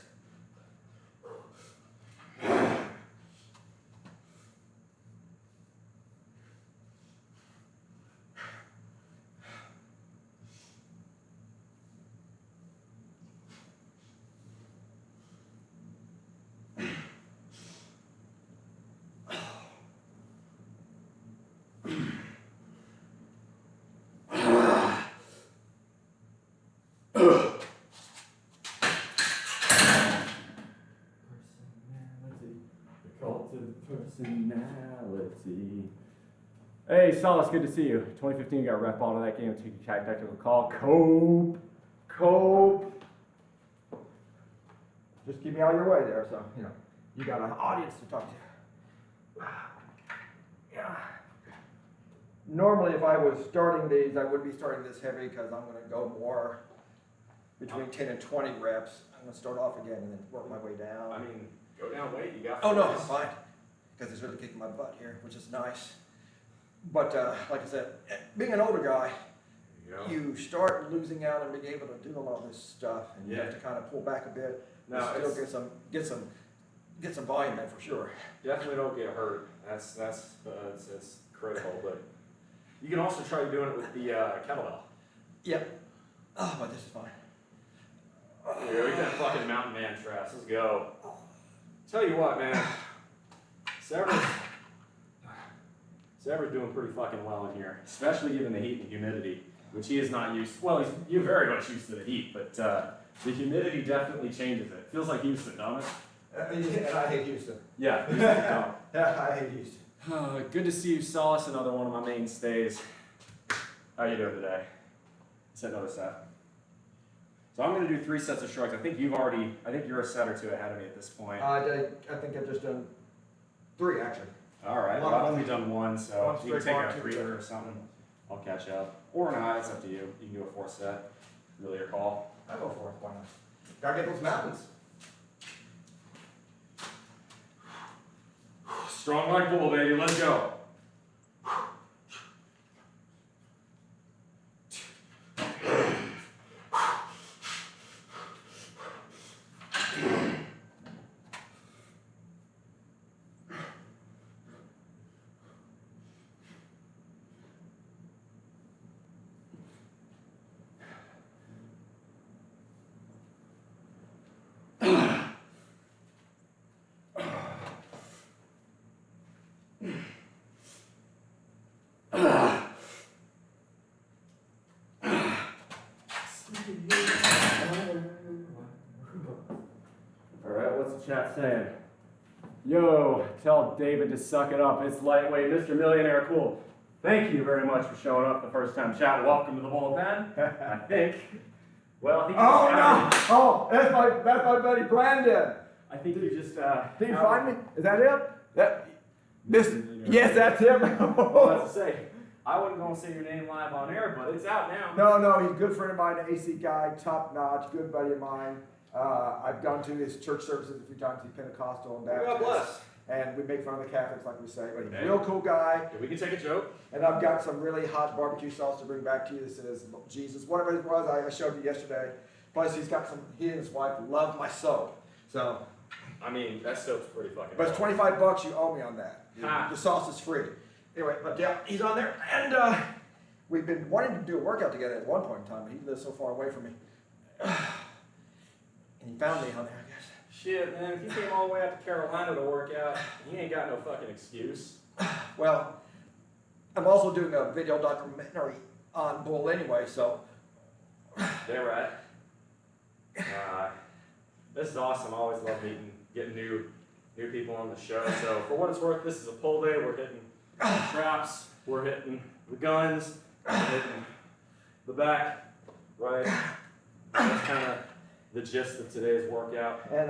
Personality. Hey, Solace, good to see you. 2015 got ref ball to that game. Took a tactical call. Cope. Just keep me out of your way there, so, you got an audience to talk to. Yeah. Normally, if I was starting these, I would be starting this heavy because I'm going to go more between 10 and 20 reps. I'm going to start off again and then work my way down. Go down weight. You got. Oh no, I'm fine. Because it's really kicking my butt here, which is nice. But like I said, being an older guy, you start losing out and being able to do a lot of this stuff, and you have to kind of pull back a bit. No, still get some volume in for sure. Definitely don't get hurt. That's critical. But you can also try doing it with the kettlebell. Yep. Oh, but this is fine. Here, we got fucking mountain man traps. Let's go. Tell you what, man. Sever's doing pretty fucking well in here, especially given the heat and humidity, which he is not used. Well, you're very much used to the heat, but the humidity definitely changes it. Feels like Houston, don't it? And I hate Houston. Yeah, Houston. I hate Houston. Good to see you, Solace, another one of my mainstays. How you doing today? Set another set. So I'm going to do 3 sets of shrugs. I think you're a set or 2 ahead of me at this point. I think I've just done 3 actually. All right, well, I've only done 1, so One you can straight take bar, a 2 breather or something. I'll catch up. Or not, it's up to you. You can do a 4 set. Really your call. I'll go for it. Why not? Gotta get those mountains. Strong like bull, baby. Let's go. Alright, what's the chat saying? Yo, tell David to suck it up. It's lightweight, Mr. Millionaire Cool. Thank you very much for showing up the first time. Chat, welcome to the bullpen. I think. Well, I think. Oh no! Oh, that's my buddy Brandon. I think you just. Did you find me? Is that him? Yes, that's him. Well, as I say, I wasn't going to say your name live on air, but it's out now. No, he's a good friend of mine, an AC guy, top notch, good buddy of mine. I've gone to his church services a few times. He's Pentecostal and Baptist. God bless. And we make fun of the Catholics, like we say. But he's a Okay. real cool guy. Yeah, we can take a joke. And I've got some really hot barbecue sauce to bring back to you that says Jesus. Whatever it was, I showed you yesterday. Plus, he and his wife love my soap. So, I mean, that soap's pretty fucking. but it's $25 you owe me on that. Ha. The sauce is free. Anyway, but yeah, he's on there. And we've been wanting to do a workout together at one point in time, but he lives so far away from me. And he found me on there, I guess. Shit, man, if you came all the way out to Carolina to work out, you ain't got no fucking excuse. Well, I'm also doing a video documentary on Bull anyway, so. Yeah, right. This is awesome. I always love getting new people on the show. So for what it's worth, this is a pull day. We're hitting the traps, we're hitting the guns, we're hitting the back, right? That's kind of the gist of today's workout. And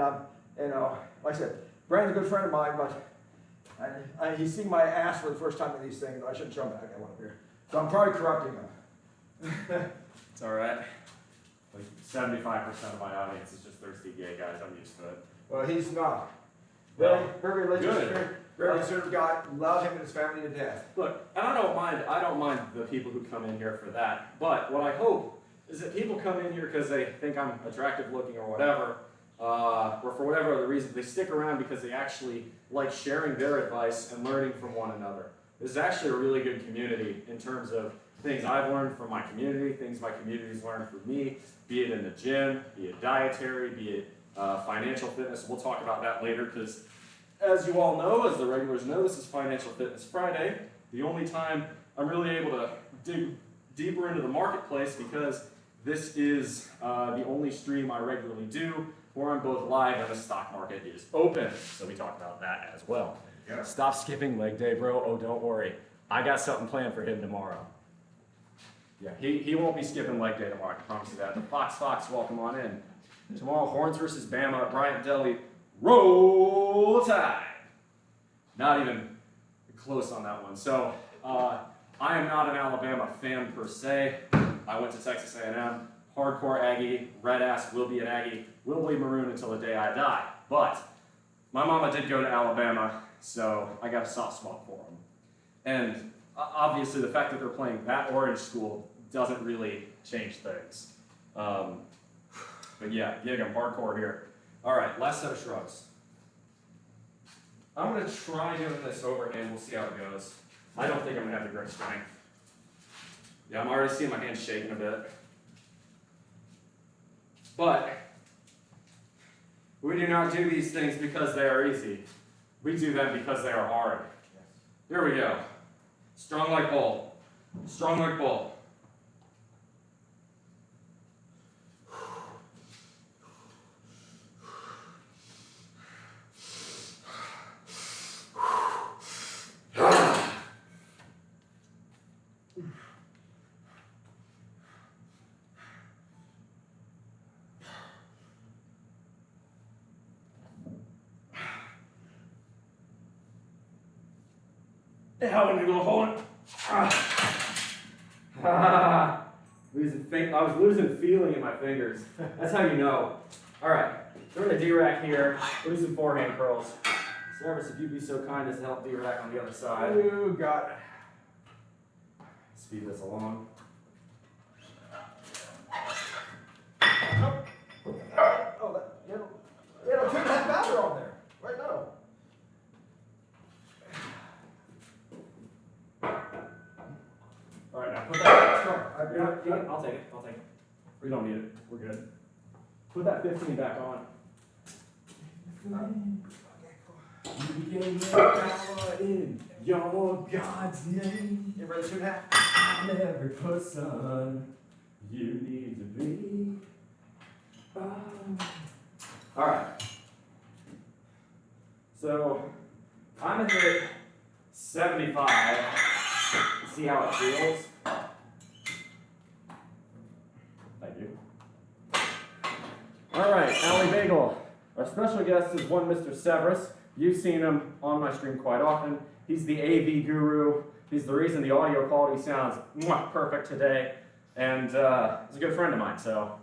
like I said, Brandon's a good friend of mine, but he's seen my ass for the first time in these things. I shouldn't show him that. I got one up here. So I'm probably corrupting him. It's all right. Like 75% of my audience is just thirsty gay guys. I'm used to it. Well, he's not. Well, Very religious, good. very conservative guy. Love him and his family to death. Look, and I don't mind the people who come in here for that. But what I hope is that people come in here because they think I'm attractive looking or whatever, or for whatever other reason, they stick around because they actually like sharing their advice and learning from one another. This is actually a really good community in terms of things I've learned from my community, things my community's learned from me, be it in the gym, be it dietary, be it financial fitness. We'll talk about that later because, as you all know, as the regulars know, this is Financial Fitness Friday. The only time I'm really able to dig deeper into the marketplace because this is the only stream I regularly do where I'm both live and the stock market is open. So we talk about that as well. Yeah. Stop skipping leg day, bro. Oh, don't worry. I got something planned for him tomorrow. Yeah, he won't be skipping leg day tomorrow, I can promise you that. The Fox, welcome on in. Tomorrow, Horns versus Bama at Bryant Deli. Roll Tide. Not even close on that one. So, I am not an Alabama fan per se. I went to Texas A&M. Hardcore Aggie, red ass, will be an Aggie, will be maroon until the day I die. But my mama did go to Alabama, so I got a soft spot for them. And obviously the fact that they're playing that orange school doesn't really change things. But yeah, gig 'em hardcore here. All right, last set of shrugs. I'm gonna try doing this overhand, we'll see how it goes. I don't think I'm gonna have the great strength. Yeah, I'm already seeing my hands shaking a bit. But we do not do these things because they are easy. We do them because they are hard. Here we go. Strong like bull. Strong like bull. Now I'm gonna go hold it. I was losing feeling in my fingers. That's how you know. All right, throw the D-rack here. Do some forehand curls. Service, if you'd be so kind as to help D-rack on the other side. You got it. Speed this along. Oh, you know, 2.5 powder on there. Right now. All right, now put that. Sure. I'll take it. We don't need it. We're good. Put that 15 back on. You gave me power in your God's name. You ready 2.5? I'm every person you need to be. All right. So I'm gonna hit 75. See how it feels. Thank you. All right, Alley Bagel. Our special guest is one Mr. Severus. You've seen him on my stream quite often. He's the AV guru. He's the reason the audio quality sounds perfect today. And he's a good friend of mine. So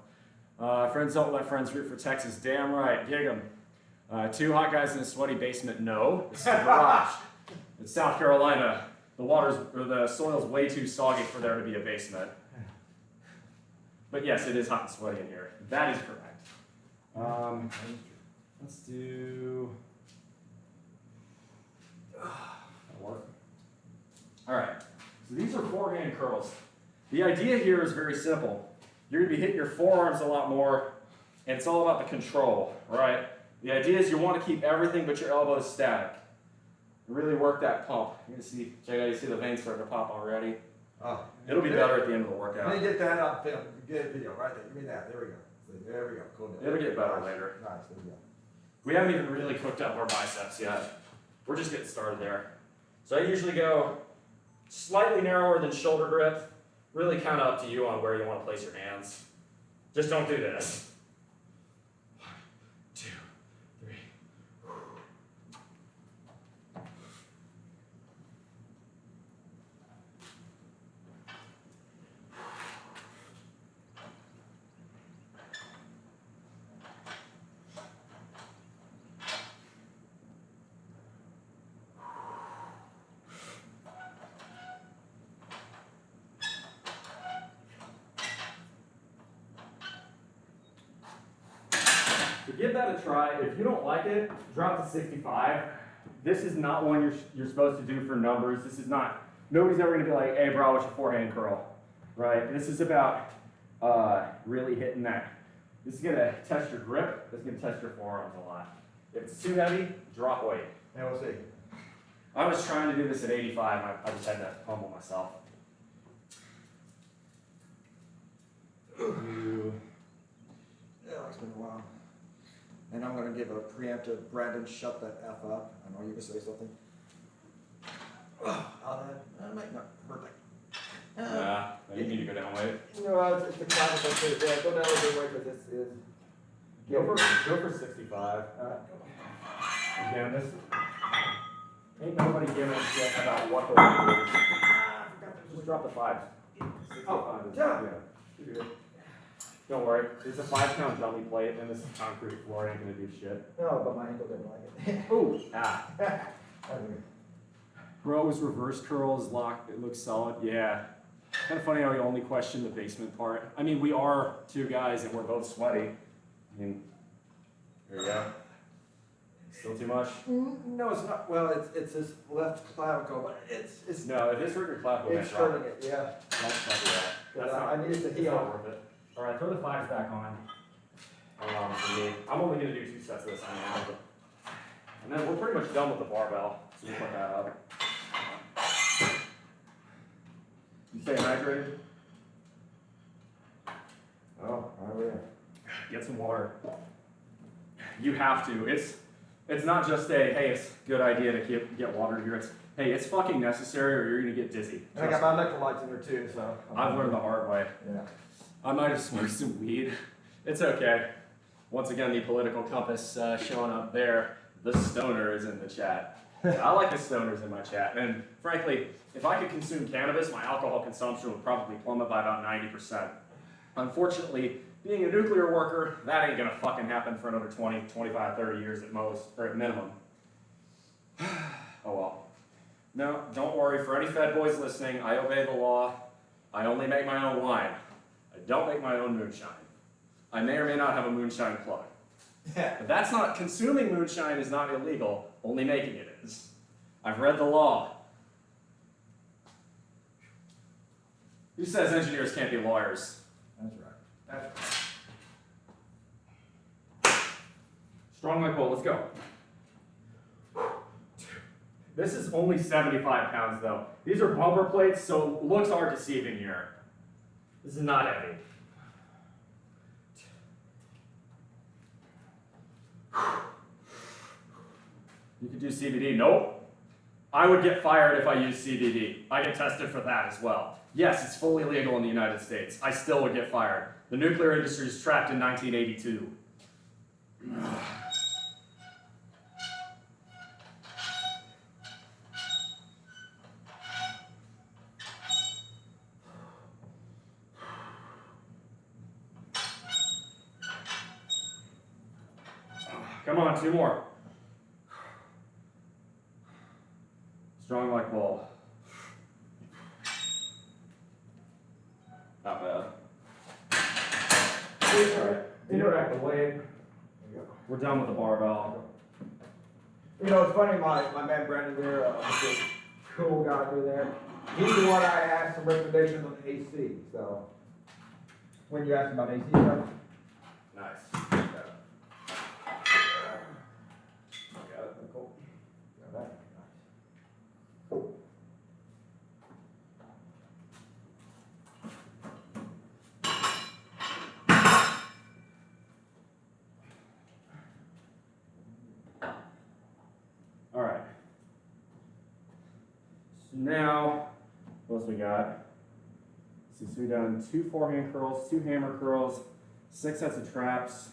friends don't let friends root for Texas. Damn right. Gig 'em. Two hot guys in a sweaty basement. No, this is a garage. In South Carolina, the soil's way too soggy for there to be a basement. But yes, it is hot and sweaty in here. That is correct. Let's do. That'll work. All right. So these are forehand curls. The idea here is very simple. You're going to be hitting your forearms a lot more, and it's all about the control, right? The idea is you want to keep everything but your elbows static. Really work that pump. You're going to see, check out, you see the veins starting to pop already. Oh, It'll be better at the end of the workout. Let me get that on film. Get a video right there. Give me that. There we go. There we go. Cool. It'll get better later. Nice. There we go. We haven't even really cooked up our biceps yet. We're just getting started there. So I usually go slightly narrower than shoulder grip. Really kind of up to you on where you want to place your hands. Just don't do this. 1, 2, 3. So give that a try. If you don't like it, drop to 65. This is not one you're supposed to do for numbers. This is not, nobody's ever gonna be like, hey bro, what's your forehand curl? Right? This is about really hitting that. This is gonna test your grip. This is gonna test your forearms a lot. If it's too heavy, drop weight. And we'll see. I was trying to do this at 85. I just had to humble myself. Yeah, it's been a while. And I'm going to give a preemptive, Brandon, shut that F up. I know you can say something. That might not hurt that. You need to go down weight. No, it's the classical thing. Yeah, go down a bit weight, but this is. Go for 65. Again, this ain't nobody giving a shit about what the weight is. Just drop the 5s. Oh, yeah. You're good. Don't worry, it's a 5-pound dummy plate, and this concrete floor ain't gonna do shit. No, but my ankle didn't like it. Ooh, Bro, it was reverse curls, locked, it looks solid. Yeah. Kind of funny how we only question the basement part. I mean, we are 2 guys, and we're both sweaty. I mean, there you go. Still too much? No, it's not. Well, it's this left clavicle, but it's. No, if it's hurt your clavicle, It's hurting it, yeah. Don't do that. That's not, I need it to it's heal. not worth it. All right, throw the 5s back on. For me, I'm only going to do 2 sets of this on now, and then we're pretty much done with the barbell, so we'll put that up. You stay hydrated? Oh, yeah. Get some water. You have to. It's not just a, hey, it's a good idea to get water here. It's, hey, it's fucking necessary or you're going to get dizzy. And I got my electrolytes in there too, so. I've learned the hard way. Yeah. I might have smoked some weed. It's okay. Once again, the political compass showing up there. The stoner is in the chat. I like the stoners in my chat. And frankly, if I could consume cannabis, my alcohol consumption would probably plummet by about 90%. Unfortunately, being a nuclear worker, that ain't gonna fucking happen for another 20, 25, 30 years at most, or at minimum. Oh well. No, don't worry. For any Fed boys listening, I obey the law. I only make my own wine. I don't make my own moonshine. I may or may not have a moonshine plug. But that's not, consuming moonshine is not illegal, only making it is. I've read the law. Who says engineers can't be lawyers? That's right. That's right. Strong like bull, let's go. This is only 75 pounds though. These are bumper plates, so looks are deceiving here. This is not heavy. You could do CBD. Nope. I would get fired if I used CBD. I get tested for that as well. Yes, it's fully legal in the United States. I still would get fired. The nuclear industry is trapped in 1982. Come on, 2 more. Strong like bull. Not bad. Alright. Interact the weight. We're done with the barbell. You know, it's funny, my man Brandon there, this cool guy over there, he's the one I asked some recommendations on AC, so. When you asked about AC stuff. Nice. Cool. Yeah, that's nice. All right. So now, what else we got? So we've done 2 forehand curls, 2 hammer curls, 6 sets of traps,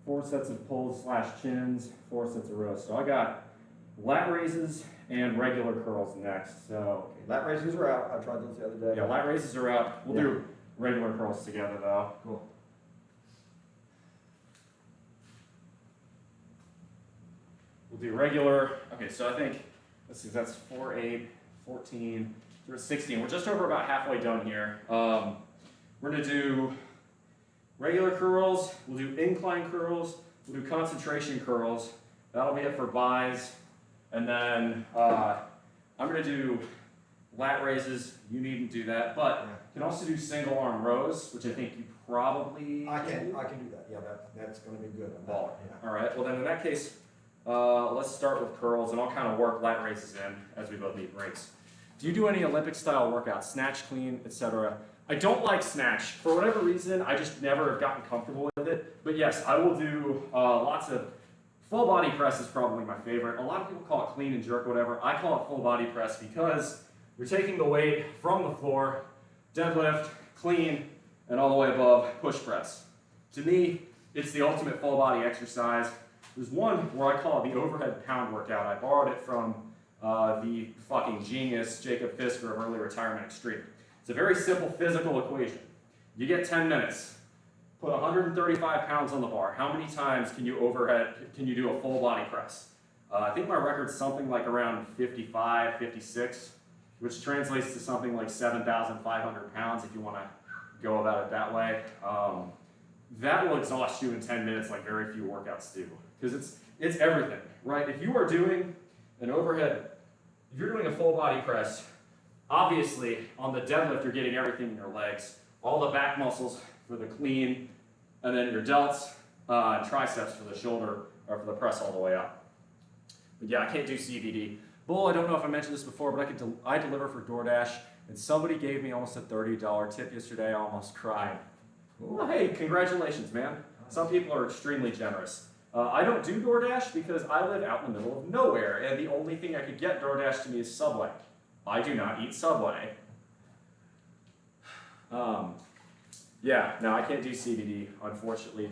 4 sets of pulls / chins, 4 sets of rows. So I got lat raises and regular curls next. So Lat raises are out, I tried those the other day. yeah, lat raises are out. We'll do regular curls together though. Cool. We'll do regular. Okay, so I think, let's see, that's 4, 8, 14, we're at 16. We're just over about halfway done here. We're gonna do regular curls, we'll do incline curls, we'll do concentration curls. That'll be it for buys. And then I'm gonna do lat raises. You needn't do that, but you can also do single arm rows, which I think you probably I can do that, yeah, that's gonna be good. Baller. Yeah. All right, well then in that case, let's start with curls, and I'll kind of work lat raises in as we both need breaks. Do you do any Olympic style workouts, snatch, clean, etc.? I don't like snatch. For whatever reason, I just never have gotten comfortable with it. But yes, I will do lots of full body press is probably my favorite. A lot of people call it clean and jerk, whatever. I call it full body press because you're taking the weight from the floor, deadlift, clean, and all the way above, push press. To me, it's the ultimate full body exercise. There's one where I call it the overhead pound workout. I borrowed it from the fucking genius Jacob Fisker of Early Retirement Extreme. It's a very simple physical equation. You get 10 minutes, put 135 pounds on the bar. How many times can you do a full body press? I think my record's something like around 55, 56, which translates to something like 7,500 pounds if you want to go about it that way. That will exhaust you in 10 minutes like very few workouts do. Because it's everything, right? If you are doing an overhead, if you're doing a full body press, obviously on the deadlift you're getting everything in your legs, all the back muscles for the clean, and then your delts and triceps for the shoulder or for the press all the way up. But yeah, I can't do CBD. Bull, I don't know if I mentioned this before, but I deliver for DoorDash, and somebody gave me almost a $30 tip yesterday. I almost cried. Well, hey, congratulations, man. Some people are extremely generous. I don't do DoorDash because I live out in the middle of nowhere, and the only thing I could get DoorDash to me is Subway. I do not eat Subway. Yeah, no, I can't do CBD. Unfortunately,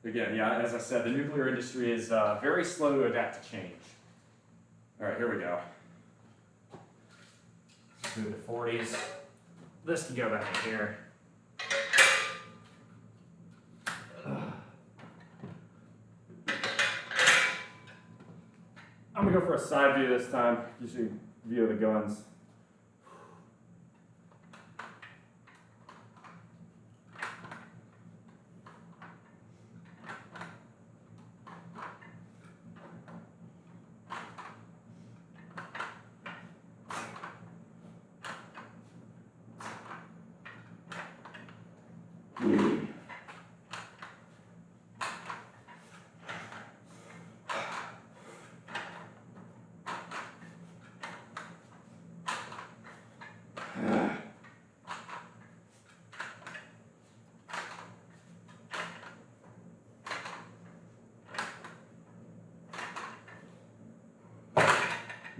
again, yeah, as I said, the nuclear industry is very slow to adapt to change. All right, here we go. Let's move to 40s. This can go back in here. I'm gonna go for a side view this time, just a view of the guns.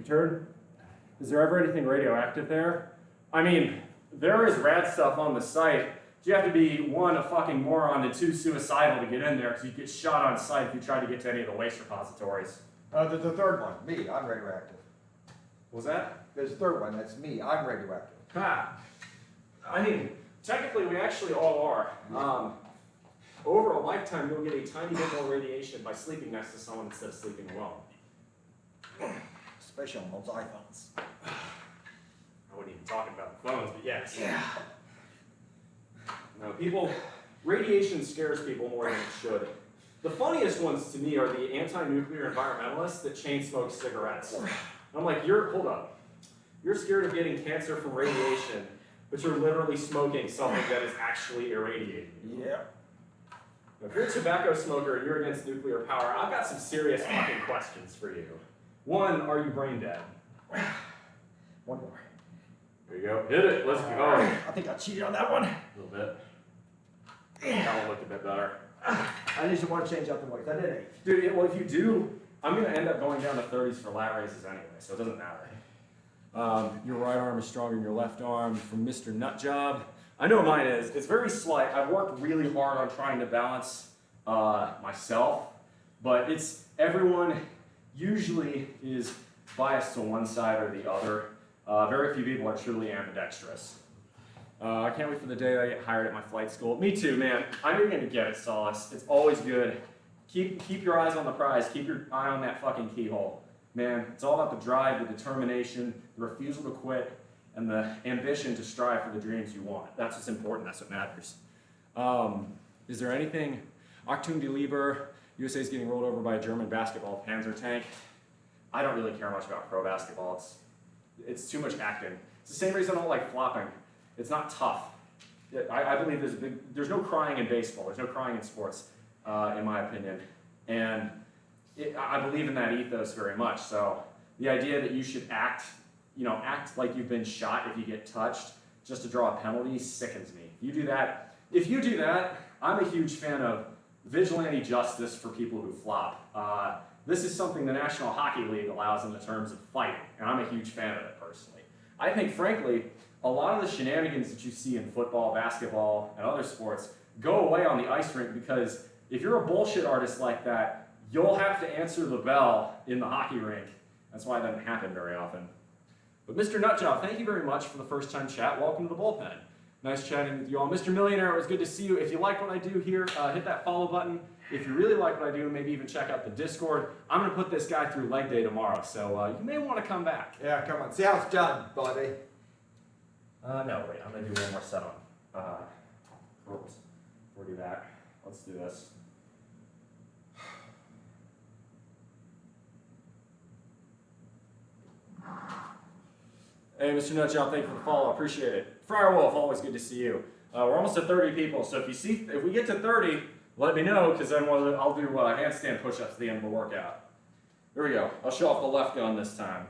turd. Is there ever anything radioactive there? I mean, there is rad stuff on the site. You have to be, one, a fucking moron, and two, suicidal to get in there because you get shot on sight if you try to get to any of the waste repositories. There's a third one, me, I'm radioactive. What was that? There's a third one, that's me, I'm radioactive. Ha! I mean, technically we actually all are. Over a lifetime, you'll get a tiny bit more radiation by sleeping next to someone instead of sleeping alone. Especially on those iPhones. I wouldn't even talk about the phones, but yes. Yeah. No, radiation scares people more than it should. The funniest ones to me are the anti-nuclear environmentalists that chain smoke cigarettes. I'm like, hold up. You're scared of getting cancer from radiation, but you're literally smoking something that is actually irradiating you. Yeah. If you're a tobacco smoker and you're against nuclear power, I've got some serious fucking questions for you. One, are you brain dead? One more. There you go. Hit it. Let's go. I think I cheated on that one. A little bit. That one looked a bit better. I just want to change up the weights. I did 8. Dude, well, if you do, I'm going to end up going down to 30s for lat raises anyway, so it doesn't matter. Your right arm is stronger than your left arm from Mr. Nutjob. I know mine is. It's very slight. I've worked really hard on trying to balance myself, but everyone usually is biased to one side or the other. Very few people are truly ambidextrous. I can't wait for the day I get hired at my flight school. Me too, man. I'm going to get it, Solace. It's always good. Keep your eyes on the prize. Keep your eye on that fucking keyhole. Man, it's all about the drive, the determination, the refusal to quit, and the ambition to strive for the dreams you want. That's what's important. That's what matters. Is there anything? Achtung die Liebe. USA is getting rolled over by a German basketball Panzer tank. I don't really care much about pro basketball. It's too much acting. It's the same reason I don't like flopping. It's not tough. I believe there's no crying in baseball. There's no crying in sports, in my opinion. And I believe in that ethos very much. So the idea that you should act like you've been shot if you get touched just to draw a penalty sickens me. If you do that, I'm a huge fan of vigilante justice for people who flop. This is something the National Hockey League allows in the terms of fighting, and I'm a huge fan of it personally. I think, frankly, a lot of the shenanigans that you see in football, basketball, and other sports go away on the ice rink because if you're a bullshit artist like that, you'll have to answer the bell in the hockey rink. That's why it doesn't happen very often. But Mr. Nutjob, thank you very much for the first time chat. Welcome to the bullpen. Nice chatting with you all. Mr. Millionaire, it was good to see you. If you like what I do here, hit that follow button. If you really like what I do, maybe even check out the Discord. I'm going to put this guy through leg day tomorrow, so you may want to come back. Yeah, come on. See how it's done, buddy. No, wait. I'm going to do one more set on curls. Before we do that, let's do this. Hey, Mr. Nutjob, thank you for the follow. Appreciate it. Firewolf, always good to see you. We're almost at 30 people, so if we get to 30, let me know, because then I'll do handstand push-ups at the end of the workout. Here we go. I'll show off the left gun this time.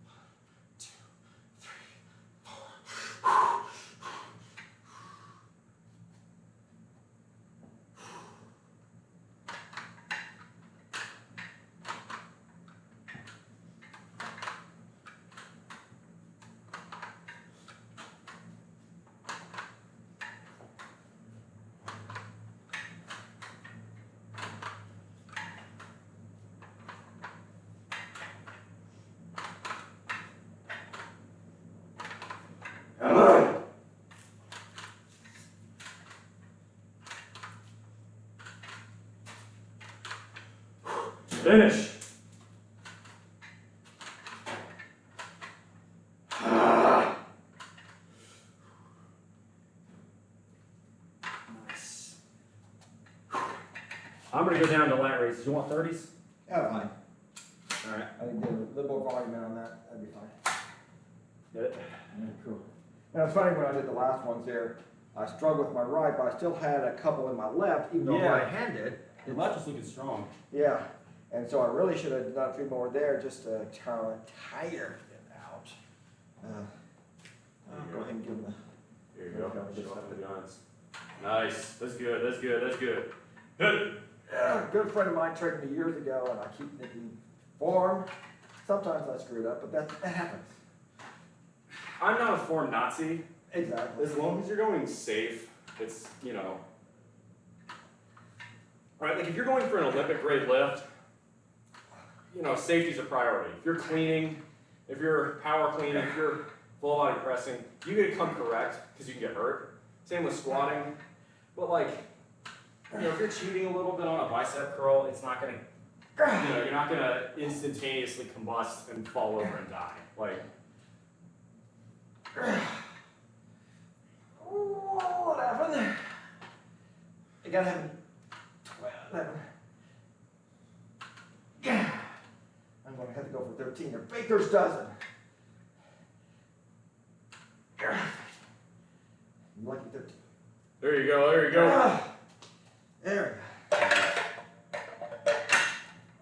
1, 2, 3, 4. Finish. Nice. I'm going to go down to lat raises. You want 30s? Yeah, fine. All right. I think a little more volume on that. That'd be fine. Get it? Yeah, cool. Now, it's funny when I did the last ones there, I struggled with my right, but I still had a couple in my left, even though I'm right-handed. Your left is looking strong. Yeah. And so I really should have done a few more there just to tire it out. I'll go ahead and give them Here you go. Show off the guns. Nice. That's good. That's good. That's good. Good. a good friend of mine trained me years ago, and I keep thinking, form, Sometimes I screw it up, but that happens. I'm not a form Nazi. Exactly. As long as you're going safe, it's, you know. Right, like if you're going for an Olympic grade lift, you know, safety's a priority. If you're cleaning, if you're power cleaning, if you're full body pressing, you gotta come correct because you can get hurt. Same with squatting. But like, you know, if you're cheating a little bit on a bicep curl, it's not gonna, you know, you're not gonna instantaneously combust and fall over and die. Like, what happened? I gotta have 12. I'm gonna have to go for 13 or baker's dozen. Lucky 13. there you go, there you go. There we go.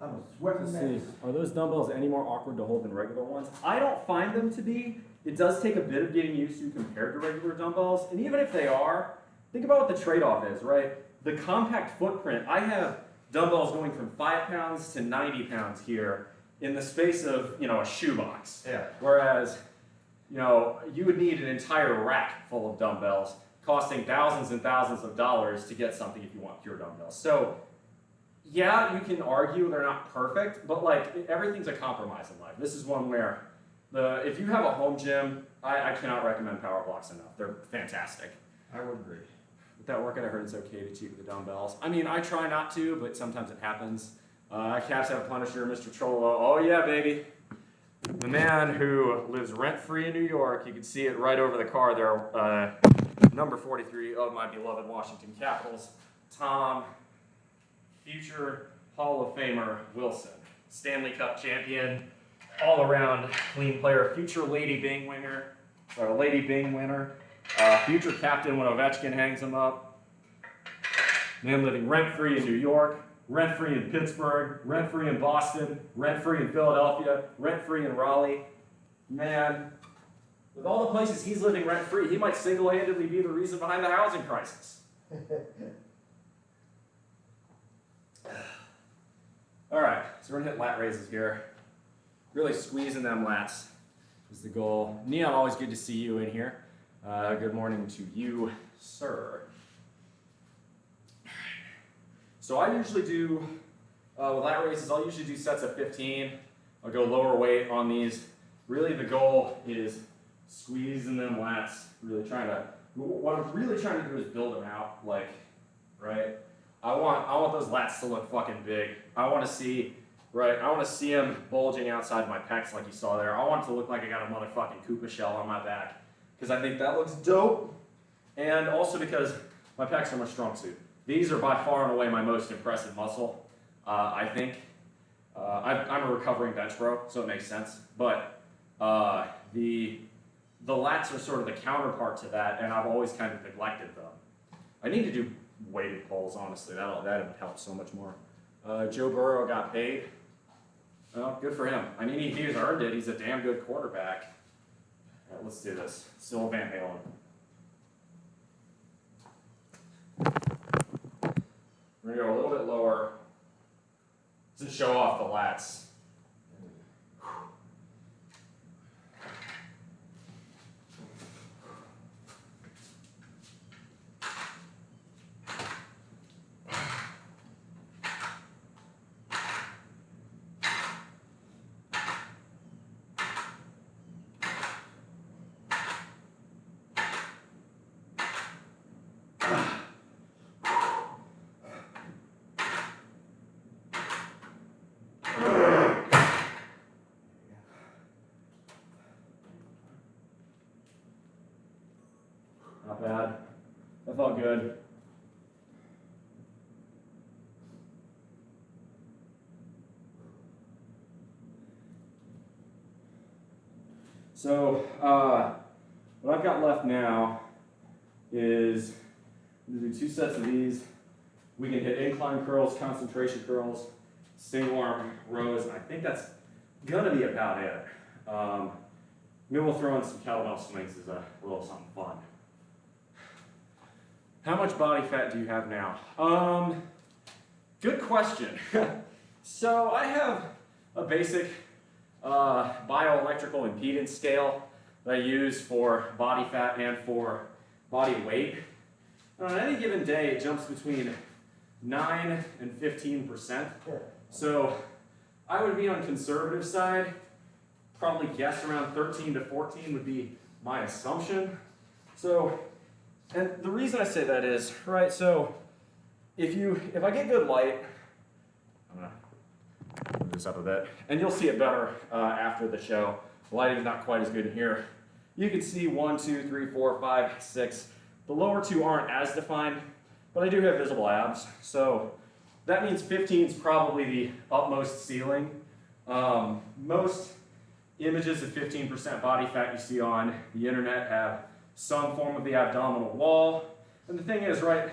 I'm a sweating Let's mess. see, are those dumbbells any more awkward to hold than regular ones? I don't find them to be. It does take a bit of getting used to compared to regular dumbbells, and even if they are, think about what the trade-off is, right? The compact footprint, I have dumbbells going from 5 pounds to 90 pounds here in the space of, you know, a shoebox. Yeah. Whereas, you know, you would need an entire rack full of dumbbells costing thousands and thousands of dollars to get something if you want pure dumbbells. So, yeah, you can argue they're not perfect, but like everything's a compromise in life. This is one where if you have a home gym, I cannot recommend power blocks enough. They're fantastic. I would agree. With that workout, I heard it's okay to cheat with the dumbbells. I mean, I try not to, but sometimes it happens. Caps have a Punisher, Mr. Cholo. Oh yeah, baby. The man who lives rent-free in New York. You can see it right over the car there. Number 43 of my beloved Washington Capitals, Tom, future Hall of Famer Wilson, Stanley Cup champion, all-around clean player, future Lady Bing winner, future captain when Ovechkin hangs him up. Man living rent-free in New York, rent-free in Pittsburgh, rent-free in Boston, rent-free in Philadelphia, rent-free in Raleigh. Man, with all the places he's living rent-free, he might single-handedly be the reason behind the housing crisis. All right, so we're gonna hit lat raises here. Really squeezing them lats is the goal. Neon, always good to see you in here. Good morning to you, sir. So I usually do, with lat raises, I'll usually do sets of 15. I'll go lower weight on these. Really the goal is squeezing them lats, what I'm really trying to do is build them out, like, right? I want those lats to look fucking big. I want to see them bulging outside my pecs like you saw there. I want it to look like I got a motherfucking Koopa shell on my back, because I think that looks dope. And also because my pecs are my strong suit. These are by far and away my most impressive muscle, I think. I'm a recovering bench bro, so it makes sense. But the lats are sort of the counterpart to that, and I've always kind of neglected them. I need to do weighted pulls, honestly. That would help so much more. Joe Burrow got paid. Well, good for him. I mean, he's earned it. He's a damn good quarterback. All right, let's do this. Still Van Halen. We're gonna go a little bit lower to show off the lats. Not bad. That felt good. So, what I've got left now is I'm going to do 2 sets of these. We can hit incline curls, concentration curls, single arm rows, and I think that's going to be about it. Maybe we'll throw in some kettlebell swings as a little something fun. How much body fat do you have now? Good question. So I have a basic bioelectrical impedance scale that I use for body fat and for body weight. On any given day, it jumps between 9 and 15%. So I would be on conservative side, probably guess around 13 to 14 would be my assumption. So, and the reason I say that is, right, so if I get good light, I'm gonna move this up a bit, and you'll see it better after the show. The lighting's not quite as good in here. You can see 1, 2, 3, 4, 5, 6. The lower two aren't as defined, but I do have visible abs. So that means 15 is probably the utmost ceiling. Most images of 15% body fat you see on the internet have some form of the abdominal wall. And the thing is, right,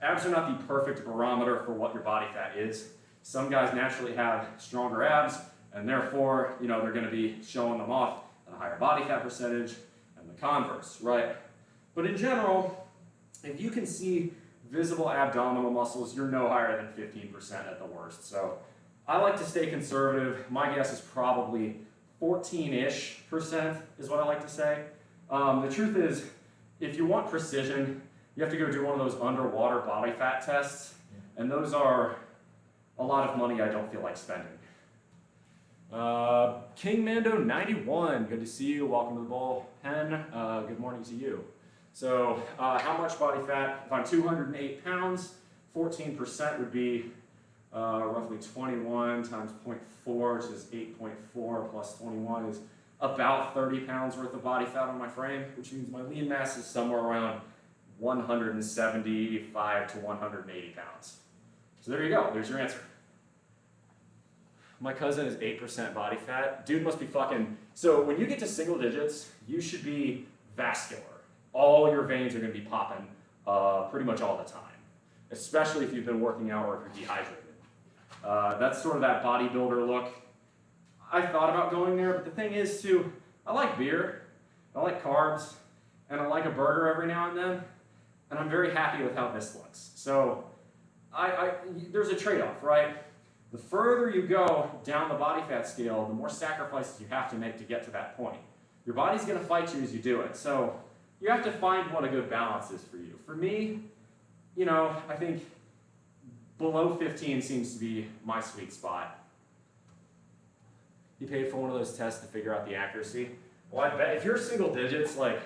abs are not the perfect barometer for what your body fat is. Some guys naturally have stronger abs, and therefore, you know, they're going to be showing them off at a higher body fat percentage, and the converse, right? But in general, if you can see visible abdominal muscles, you're no higher than 15% at the worst. So I like to stay conservative. My guess is probably 14-ish% is what I like to say. The truth is, if you want precision, you have to go do one of those underwater body fat tests, and those are a lot of money I don't feel like spending. King Mando 91, good to see you. Welcome to the bullpen. Good morning to you. So, how much body fat? If I'm 208 pounds, 14% would be roughly 21 times 0.4, which is 8.4 plus 21 is about 30 pounds worth of body fat on my frame, which means my lean mass is somewhere around 175 to 180 pounds. So there you go, there's your answer. My cousin is 8% body fat. Dude must be fucking, so when you get to single digits, you should be vascular. All your veins are gonna be popping pretty much all the time, especially if you've been working out or if you're dehydrated. That's sort of that bodybuilder look. I thought about going there, but the thing is too, I like beer, I like carbs, and I like a burger every now and then, and I'm very happy with how this looks. So there's a trade-off, right? The further you go down the body fat scale, the more sacrifices you have to make to get to that point. Your body's gonna fight you as you do it. So you have to find what a good balance is for you. For me, you know, I think below 15 seems to be my sweet spot. You paid for one of those tests to figure out the accuracy. Well, I bet if you're single digits, like,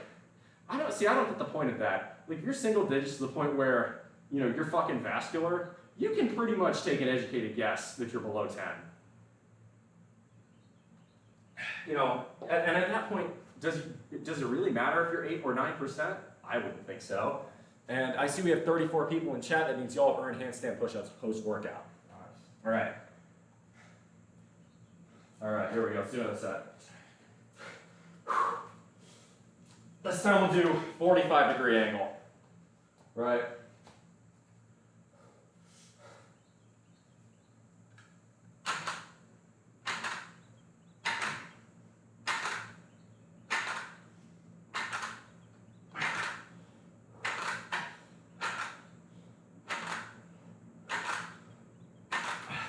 I don't get the point of that. Like, if you're single digits to the point where, you know, you're fucking vascular, you can pretty much take an educated guess that you're below 10. You know, and at that point, does it really matter if you're 8 or 9%? I wouldn't think so. And I see we have 34 people in chat. That means y'all have earned handstand push-ups post-workout. Nice. All right. All right, here we go. Let's do another set. This time we'll do 45-degree angle. Right?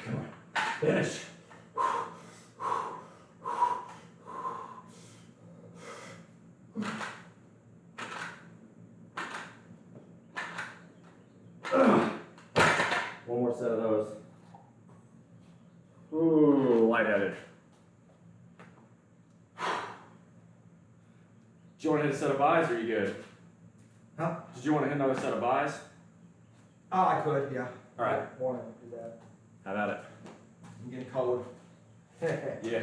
Come on. Finish. One more set of those. Ooh, lightheaded. Do you want to hit a set of buys or are you good? Huh? Did you want to hit another set of buys? Oh, I could, yeah. All right. I want to do that. How about it? I'm getting cold. Yeah,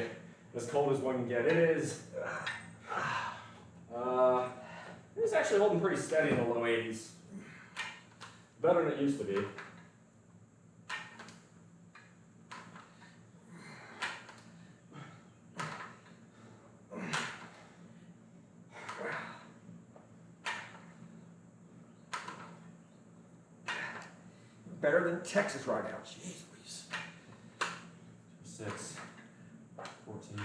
as cold as one can get. It is. It's actually holding pretty steady in the low 80s. Better than it used to be. Better than Texas right now. Jeez Louise. 6, 14,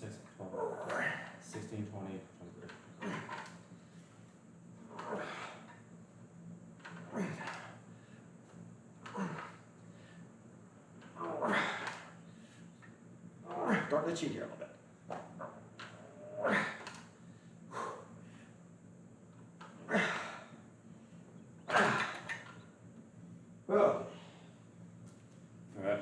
6, 12, 16, 20, 23. starting to cheat here a little bit. Well, All right.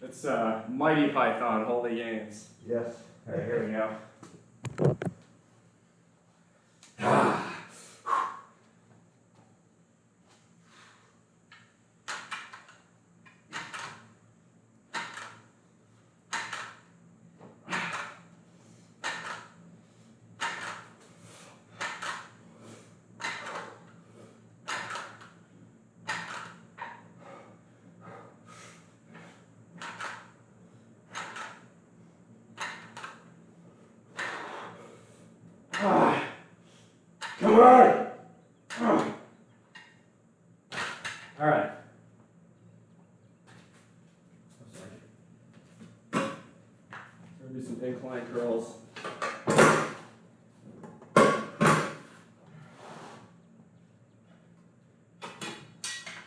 It's Mighty Python Holy Games. yes. All right, here we go. Come on! All right. So we're gonna do some incline curls.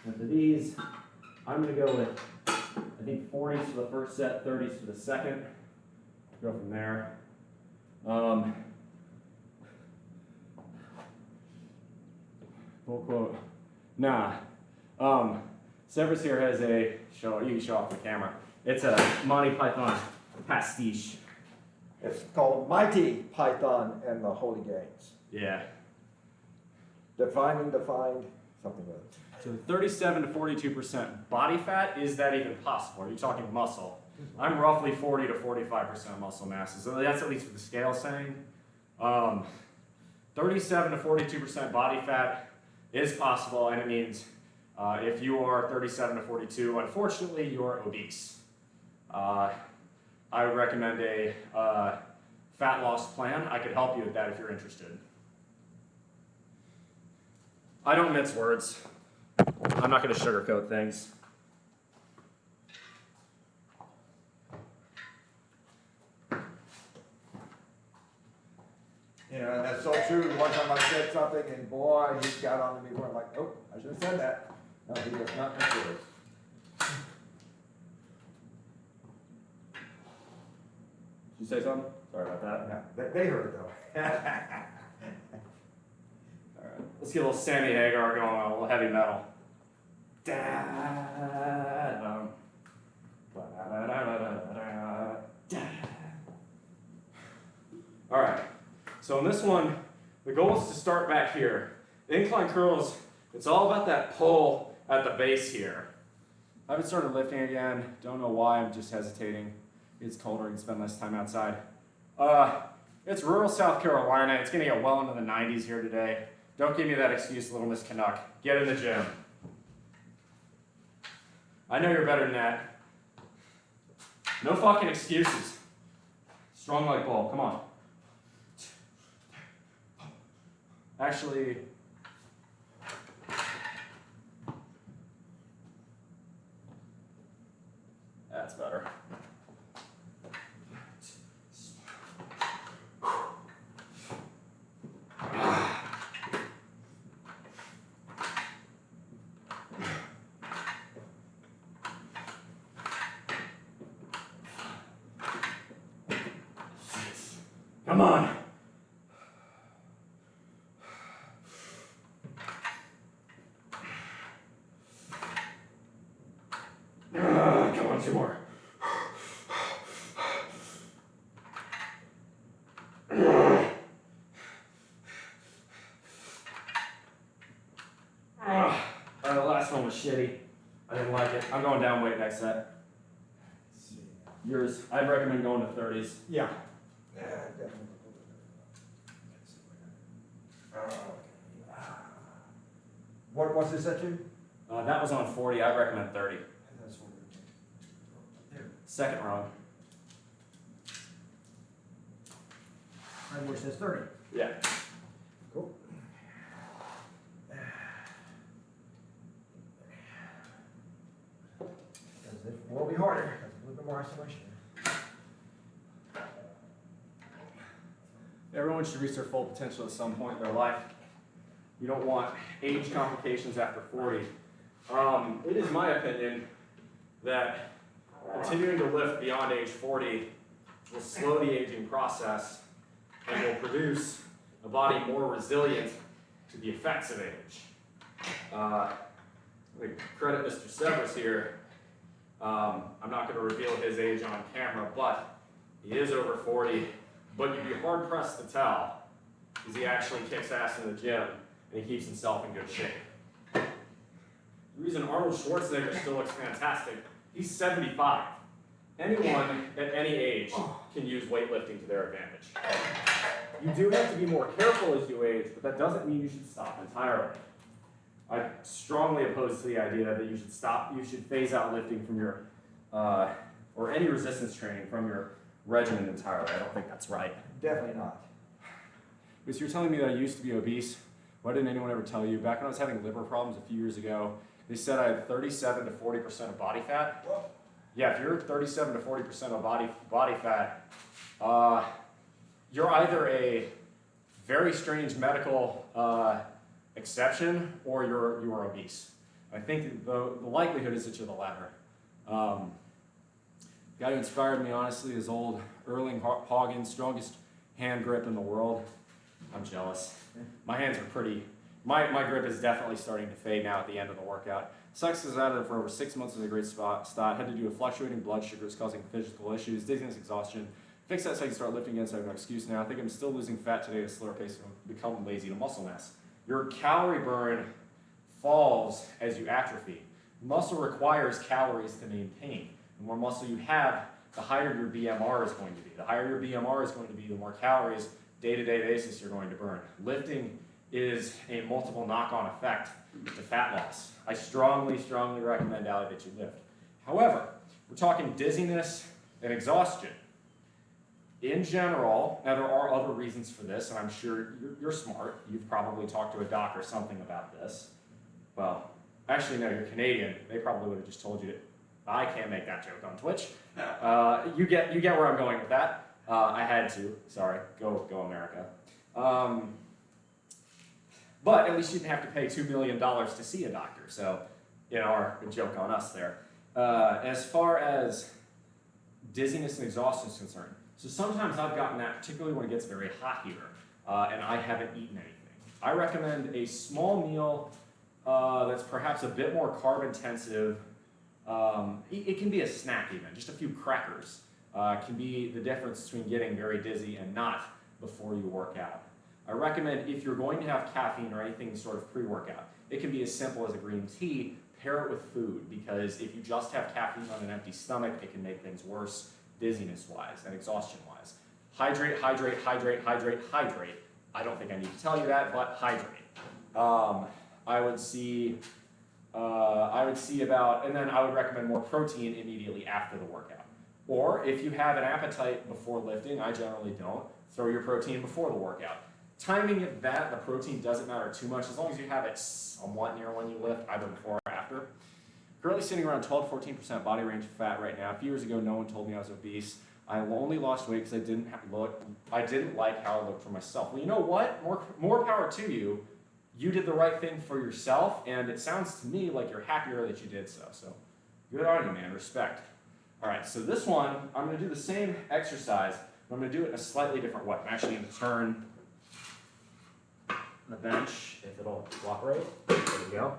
And for these, I'm gonna go with, I think 40s for the first set, 30s for the second. Go from there. Full quote. Nah. Severus here has a show. You can show off the camera. It's a Monty Python pastiche. It's called Mighty Python and the Holy Games. Yeah. Defined, something with it. So 37 to 42% body fat. Is that even possible? Are you talking muscle? I'm roughly 40 to 45% muscle mass. So that's at least what the scale's saying. 37 to 42% body fat is possible, and it means if you are 37 to 42, unfortunately, you're obese. I would recommend a fat loss plan. I could help you with that if you're interested. I don't mince words. I'm not going to sugarcoat things. You know, and that's so true. One time I said something, and boy, he got on to me. We're like, oh, I should have said that. No, he was not confused. Did you say something? Sorry about that. No, they heard it though. All right. Let's get a little Sammy Hagar going on, a little heavy metal. All right. So in this one, the goal is to start back here. Incline curls, it's all about that pull at the base here. I haven't started lifting again. Don't know why, I'm just hesitating. It's colder, I can spend less time outside. It's rural South Carolina. It's gonna get well into the 90s here today. Don't give me that excuse, Little Miss Canuck. Get in the gym. I know you're better than that. No fucking excuses. Strong like bull, come on. Actually, that's better. Come on. Come on, two more. The last one was shitty. I didn't like it. I'm going down weight next set. Yours, I'd recommend going to 30s. Yeah. Yeah, definitely. What's this set to? That was on 40. I'd recommend 30. That's what we're doing. Second round. Framework says 30. Yeah. Cool. It will be harder. A little bit more isolation. Everyone should reach their full potential at some point in their life. You don't want age complications after 40. It is my opinion that continuing to lift beyond age 40 will slow the aging process and will produce a body more resilient to the effects of age. We credit Mr. Severus here. I'm not going to reveal his age on camera, but he is over 40. But you'd be hard pressed to tell, because he actually kicks ass in the gym and he keeps himself in good shape. The reason Arnold Schwarzenegger still looks fantastic, he's 75. Anyone at any age can use weightlifting to their advantage. You do have to be more careful as you age, but that doesn't mean you should stop entirely. I strongly oppose to the idea that you should phase out lifting from your, or any resistance training from your regimen entirely. I don't think that's right. Definitely not. Because you're telling me that I used to be obese. Why didn't anyone ever tell you? Back when I was having liver problems a few years ago, they said I had 37 to 40% of body fat. Well, Yeah, if you're 37 to 40% of body fat, you're either a very strange medical exception or you're obese. I think the likelihood is that you're the latter. Guy who inspired me, honestly, is old Erling Haagen, strongest hand grip in the world. I'm jealous. My hands are pretty, my grip is definitely starting to fade now at the end of the workout. Sucks because I was out of it for over 6 months was a great spot. Had to do with fluctuating blood sugars causing physical issues, dizziness, exhaustion. Fix that so I can start lifting again, so I have no excuse now. I think I'm still losing fat today at a slower pace and become lazy to muscle mass. Your calorie burn falls as you atrophy. Muscle requires calories to maintain. The more muscle you have, the higher your BMR is going to be. The higher your BMR is going to be, the more calories day-to-day basis you're going to burn. Lifting is a multiple knock-on effect to fat loss. I strongly, strongly recommend, Ali, that you lift. However, we're talking dizziness and exhaustion. In general, now there are other reasons for this, and I'm sure you're smart. You've probably talked to a doc or something about this. Well, actually, no, you're Canadian. They probably would have just told you, I can't make that joke on Twitch. You get where I'm going with that. I had to. Sorry. Go America. But at least you didn't have to pay $2 million to see a doctor. So, a joke on us there. As far as dizziness and exhaustion is concerned, so sometimes I've gotten that, particularly when it gets very hot here, and I haven't eaten anything. I recommend a small meal that's perhaps a bit more carb intensive. It can be a snack even, just a few crackers can be the difference between getting very dizzy and not before you work out. I recommend if you're going to have caffeine or anything sort of pre-workout, it can be as simple as a green tea, pair it with food, because if you just have caffeine on an empty stomach, it can make things worse dizziness-wise and exhaustion-wise. Hydrate, hydrate, hydrate, hydrate, hydrate. I don't think I need to tell you that, but hydrate. I would see about, and then I would recommend more protein immediately after the workout. Or if you have an appetite before lifting, I generally don't, throw your protein before the workout. Timing of that, the protein doesn't matter too much as long as you have it somewhat near when you lift, either before or after. Currently sitting around 12 to 14% body range fat right now. A few years ago, no one told me I was obese. I only lost weight because I didn't like how I looked for myself. Well, you know what? More power to you. You did the right thing for yourself, and it sounds to me like you're happier that you did so. So, good on you, man. Respect. All right, so this one, I'm going to do the same exercise, but I'm going to do it in a slightly different way. I'm actually going to turn the bench, if it'll cooperate. There we go.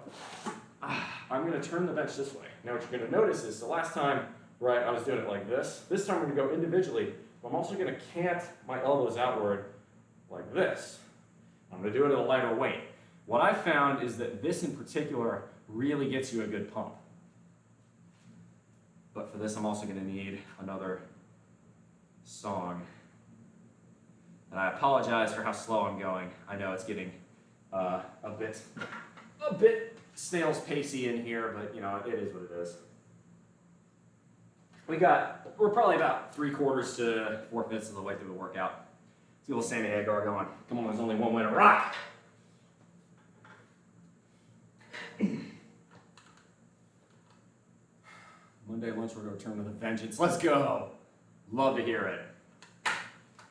I'm going to turn the bench this way. Now, what you're going to notice is the last time, right, I was doing it like this. This time, I'm going to go individually. But I'm also going to cant my elbows outward like this. I'm going to do it at a lighter weight. What I found is that this in particular really gets you a good pump. But for this, I'm also going to need another song. And I apologize for how slow I'm going. I know it's getting a bit snail's pacey in here, but it is what it is. We're probably about 3/4 to 4/5 of the way through the workout. Let's get a little Sammy Hagar going. Come on, there's only one way to rock. Monday lunch, we're going to return to the vengeance. Let's go. Love to hear it.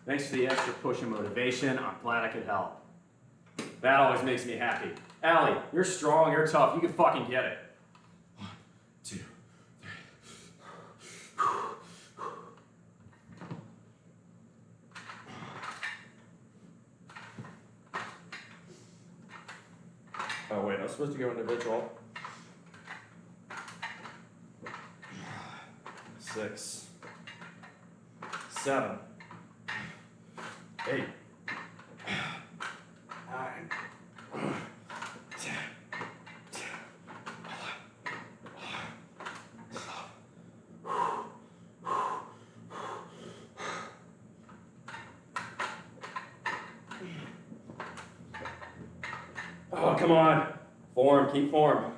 Thanks for the extra push and motivation. I'm glad I could help. That always makes me happy. Allie, you're strong, you're tough, you can fucking get it. 1, 2, 3. Oh wait, I was supposed to go individual. 6, 7, 8, 9, 10. Oh, come on. Form, keep form.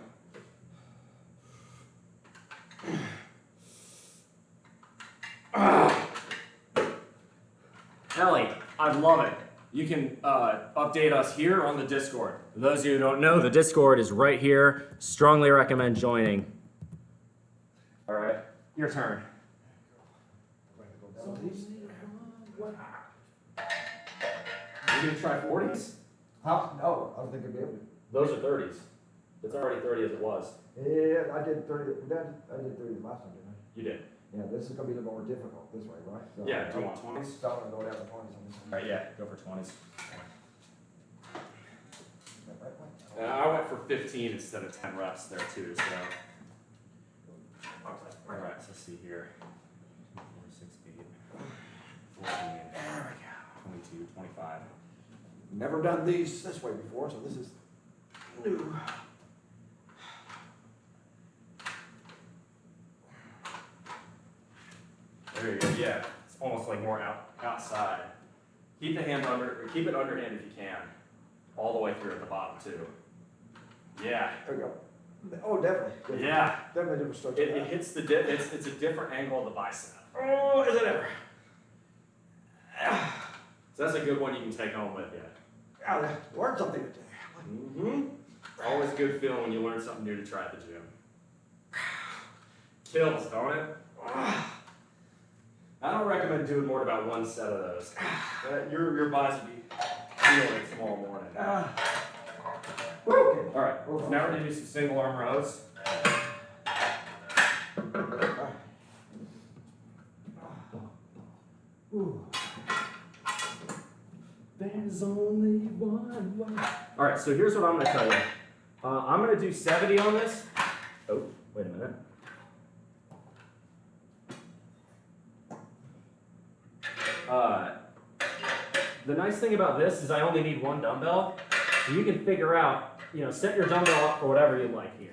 Ellie, I love it. You can update us here on the Discord. For those of you who don't know, the Discord is right here. Strongly recommend joining. All right, your turn. You gonna try 40s? Huh? No, I don't think I'd be able to. Those are 30s. It's already 30 as it was. Yeah, I did 30, I did 30 last time, didn't I? You did. Yeah, this is gonna be a little more difficult this way, right? So, Yeah, do you want 20s? So I'm gonna go down to 20s on this one. All right, yeah, go for 20s. That right one? I went for 15 instead of 10 reps there too, so. All right, so let's see here. 4, 6, 8, 14, 22, 25. Never done these this way before, so this is new. There you go. Yeah, it's almost like more outside. Keep the hand under, keep it underhand if you can, all the way through at the bottom too. Yeah. There we go. Oh, definitely. Yeah. Definitely different structure. It hits the dip. It's a different angle of the bicep. Oh, is it ever? So that's a good one you can take home with you. I learned something today. Mm-hmm. Always a good feeling when you learn something new to try at the gym. Kills, don't it? I don't recommend doing more than about one set of those. Your body's will be feeling it tomorrow morning. Okay. All right, so now we're gonna do some single arm rows. There's only one way. All right, so here's what I'm gonna tell you. I'm gonna do 70 on this. Oh, wait a minute. The nice thing about this is I only need one dumbbell, so you can figure out, set your dumbbell up for whatever you like here.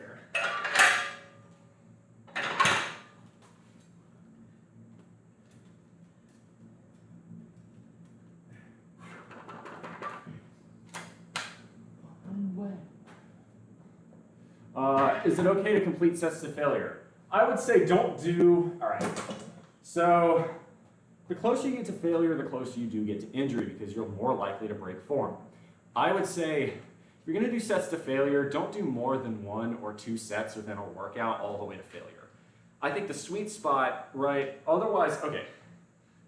Is it okay to complete sets to failure? I would say don't do, all right. So the closer you get to failure, the closer you do get to injury because you're more likely to break form. I would say if you're gonna do sets to failure, don't do more than 1 or 2 sets within a workout all the way to failure. I think the sweet spot, right, otherwise, okay, it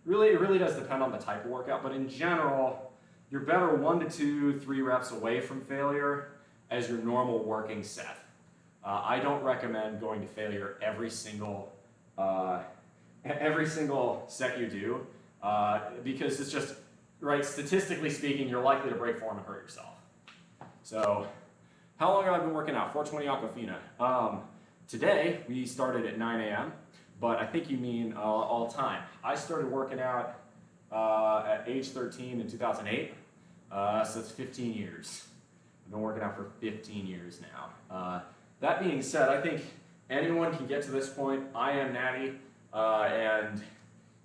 really does depend on the type of workout, but in general, you're better 1 to 2, 3 reps away from failure as your normal working set. I don't recommend going to failure every single set you do because it's just, right, statistically speaking, you're likely to break form and hurt yourself. So, how long have I been working out? 420 Aquafina. Today, we started at 9 a.m., but I think you mean all time. I started working out at age 13 in 2008, so that's 15 years. I've been working out for 15 years now. That being said, I think anyone can get to this point. I am Natty, and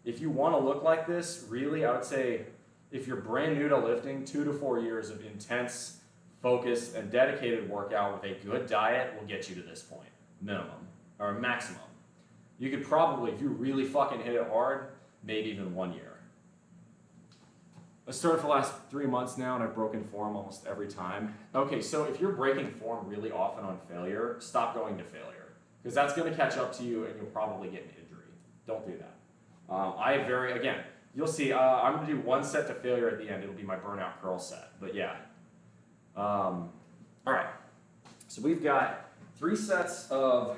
if you want to look like this, really, I would say if you're brand new to lifting, 2 to 4 years of intense, focused, and dedicated workout with a good diet will get you to this point, minimum, or maximum. You could probably, if you really fucking hit it hard, maybe even 1 year. I started for the last 3 months now, and I've broken form almost every time. Okay, so if you're breaking form really often on failure, stop going to failure, because that's going to catch up to you, and you'll probably get an injury. Don't do that. Again, you'll see, I'm going to do 1 set to failure at the end. It'll be my burnout curl set, but yeah. All right, so we've got 3 sets of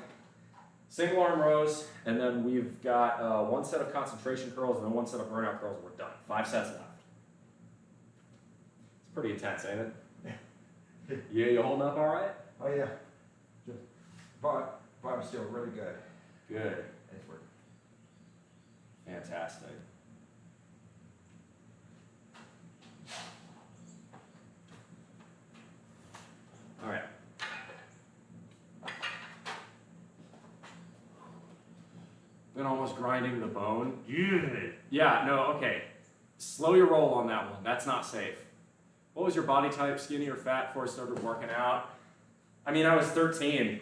single arm rows, and then we've got 1 set of concentration curls, and then 1 set of burnout curls, and we're done. 5 sets left. Pretty intense, ain't it? Yeah, you holding up all right? Oh yeah. Just vibe's still really good. Good. It's working. Fantastic. All right. Been almost grinding the bone. Good. Yeah, no, okay. Slow your roll on that one. That's not safe. What was your body type, skinny or fat, before you started working out? I mean, I was 13.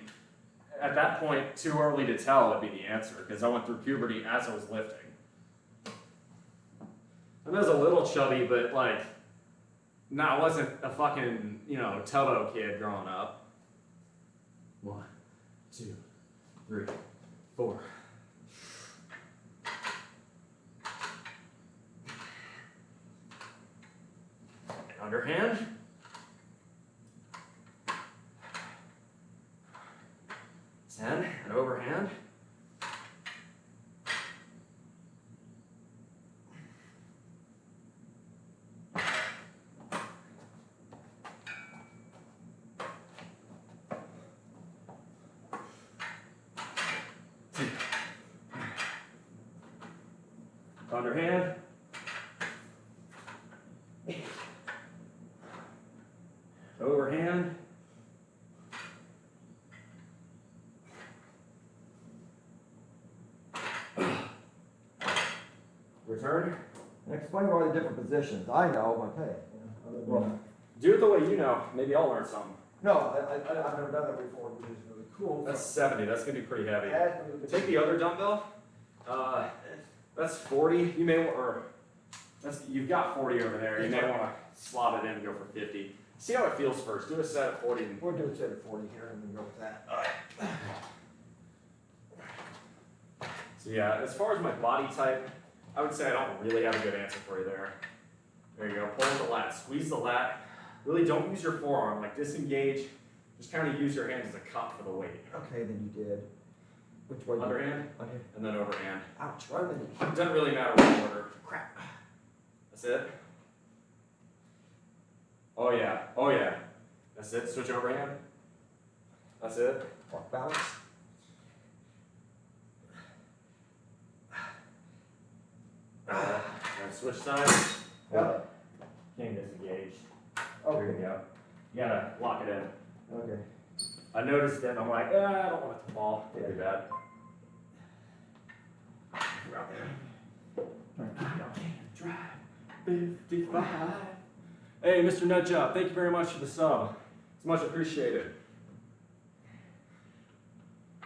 At that point, too early to tell would be the answer, because I went through puberty as I was lifting. I was a little chubby, but like, no, I wasn't a fucking, Toto kid growing up. 1, 2, 3, 4. Underhand. And overhand. Underhand. Overhand. Return. And explain all the different positions. I know, but hey. Well, do it the way you know. Maybe I'll learn something. No, I've never done that before, which is really cool. That's 70. That's going to be pretty heavy. Take Take the other dumbbell. That's 40. You may or you've got 40 over there. You may want to slot it in and go for 50. See how it feels first. Do a set at 40. We'll do a set at 40 here and then go with that. All right. So yeah, as far as my body type, I would say I don't really have a good answer for you there. There you go. Pull the lat. Squeeze the lat. Really don't use your forearm. Like disengage. Just kind of use your hands as a cup for the weight. Okay, then you did. Which way? Underhand. Underhand. And then overhand. Ouch, right in the knee. It doesn't really matter what order. Crap. That's it. Oh yeah. Oh yeah. That's it. Switch overhand. That's it. Off balance. And switch sides. Yeah. Can't disengage. Okay. There you go. You gotta lock it in. Okay. I noticed it and I'm like, I don't want it to fall. Can't do that. Drive 55. Hey, Mr. Nutjob, thank you very much for the sub. It's much appreciated.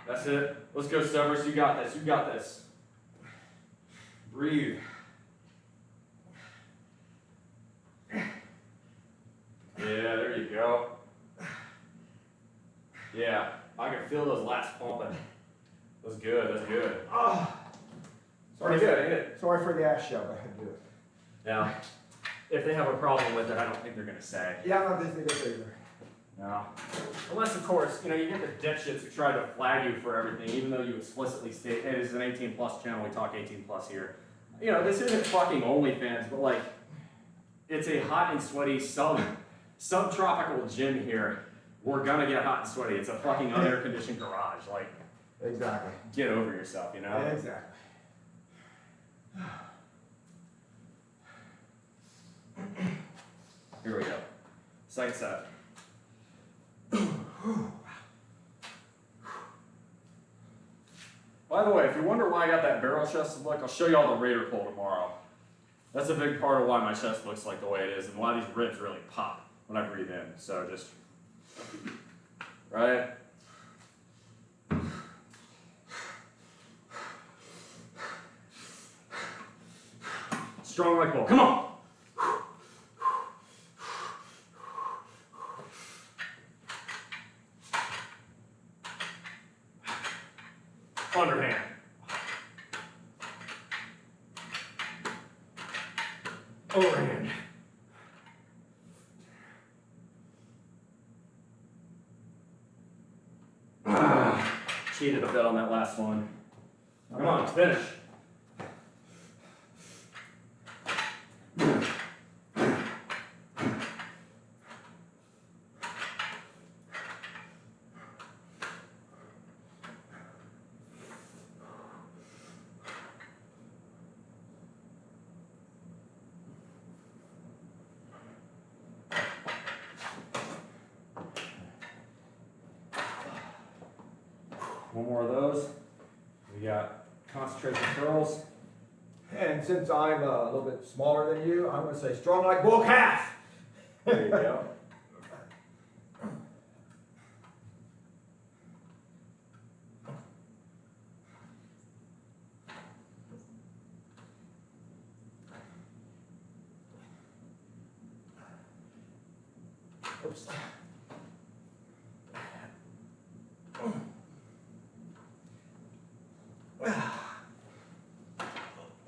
That's it. Let's go, Severus. You got this. You got this. Breathe. Yeah, there you go. Yeah, I can feel those lats pumping. That's good. That's good. Oh. Pretty good, ain't it? Sorry for the ass shove. I had to do it. Now, if they have a problem with it, I don't think they're going to say. Yeah, I'm not listening to this either. No. Unless, of course, you get the dipshits who try to flag you for everything, even though you explicitly state, hey, this is an 18-plus channel, we talk 18-plus here. This isn't fucking OnlyFans, but, like, it's a hot and sweaty subtropical gym here. We're going to get hot and sweaty. It's a fucking unair-conditioned garage. Like, Exactly. get over yourself, Exactly. Here we go. Sight set. By the way, if you wonder why I got that barrel chest look, I'll show you all the Raider pull tomorrow. That's a big part of why my chest looks like the way it is and why these ribs really pop when I breathe in. So just, right? Strong leg pull. Come on. Underhand. Overhand. Cheated a bit on that last one. Come on, finish. One more of those. We got concentration curls. And since I'm a little bit smaller than you, I'm going to say strong like bull calf. There you go. Oops.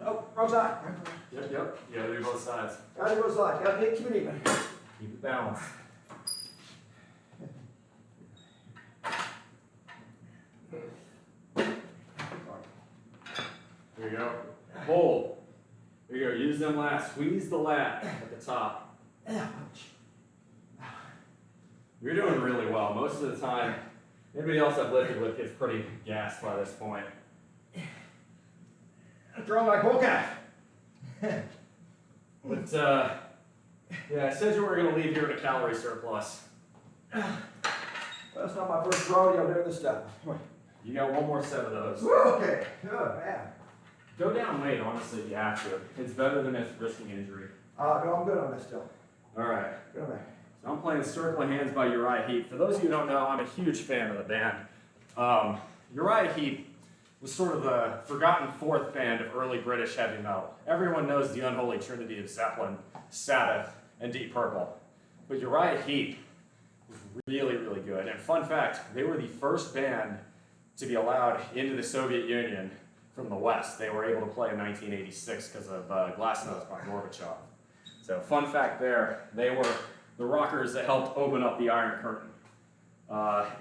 Oh, wrong side. Yep. You gotta do both sides. Gotta go side. Gotta keep it even. Keep it balanced. There you go. Hold. There you go. Use them lats. Squeeze the lat at the top. You're doing really well. Most of the time, anybody else I've lifted with gets pretty gassed by this point. Strong like bull calf. But, yeah, I said you were going to leave here in a calorie surplus. Well, that's not my first rodeo doing this stuff. You got one more set of those. Okay, good, man. Go down weight, honestly, if you have to. It's better than risking injury. No, I'm good on this still. All right. Good on that. So I'm playing Circle of Hands by Uriah Heep. For those of you who don't know, I'm a huge fan of the band. Uriah Heep was sort of the forgotten fourth band of early British heavy metal. Everyone knows the unholy trinity of Zeppelin, Sabbath, and Deep Purple. But Uriah Heep was really, really good. And fun fact, they were the first band to be allowed into the Soviet Union from the West. They were able to play in 1986 because of Glasnost by Gorbachev. So fun fact there, they were the rockers that helped open up the Iron Curtain.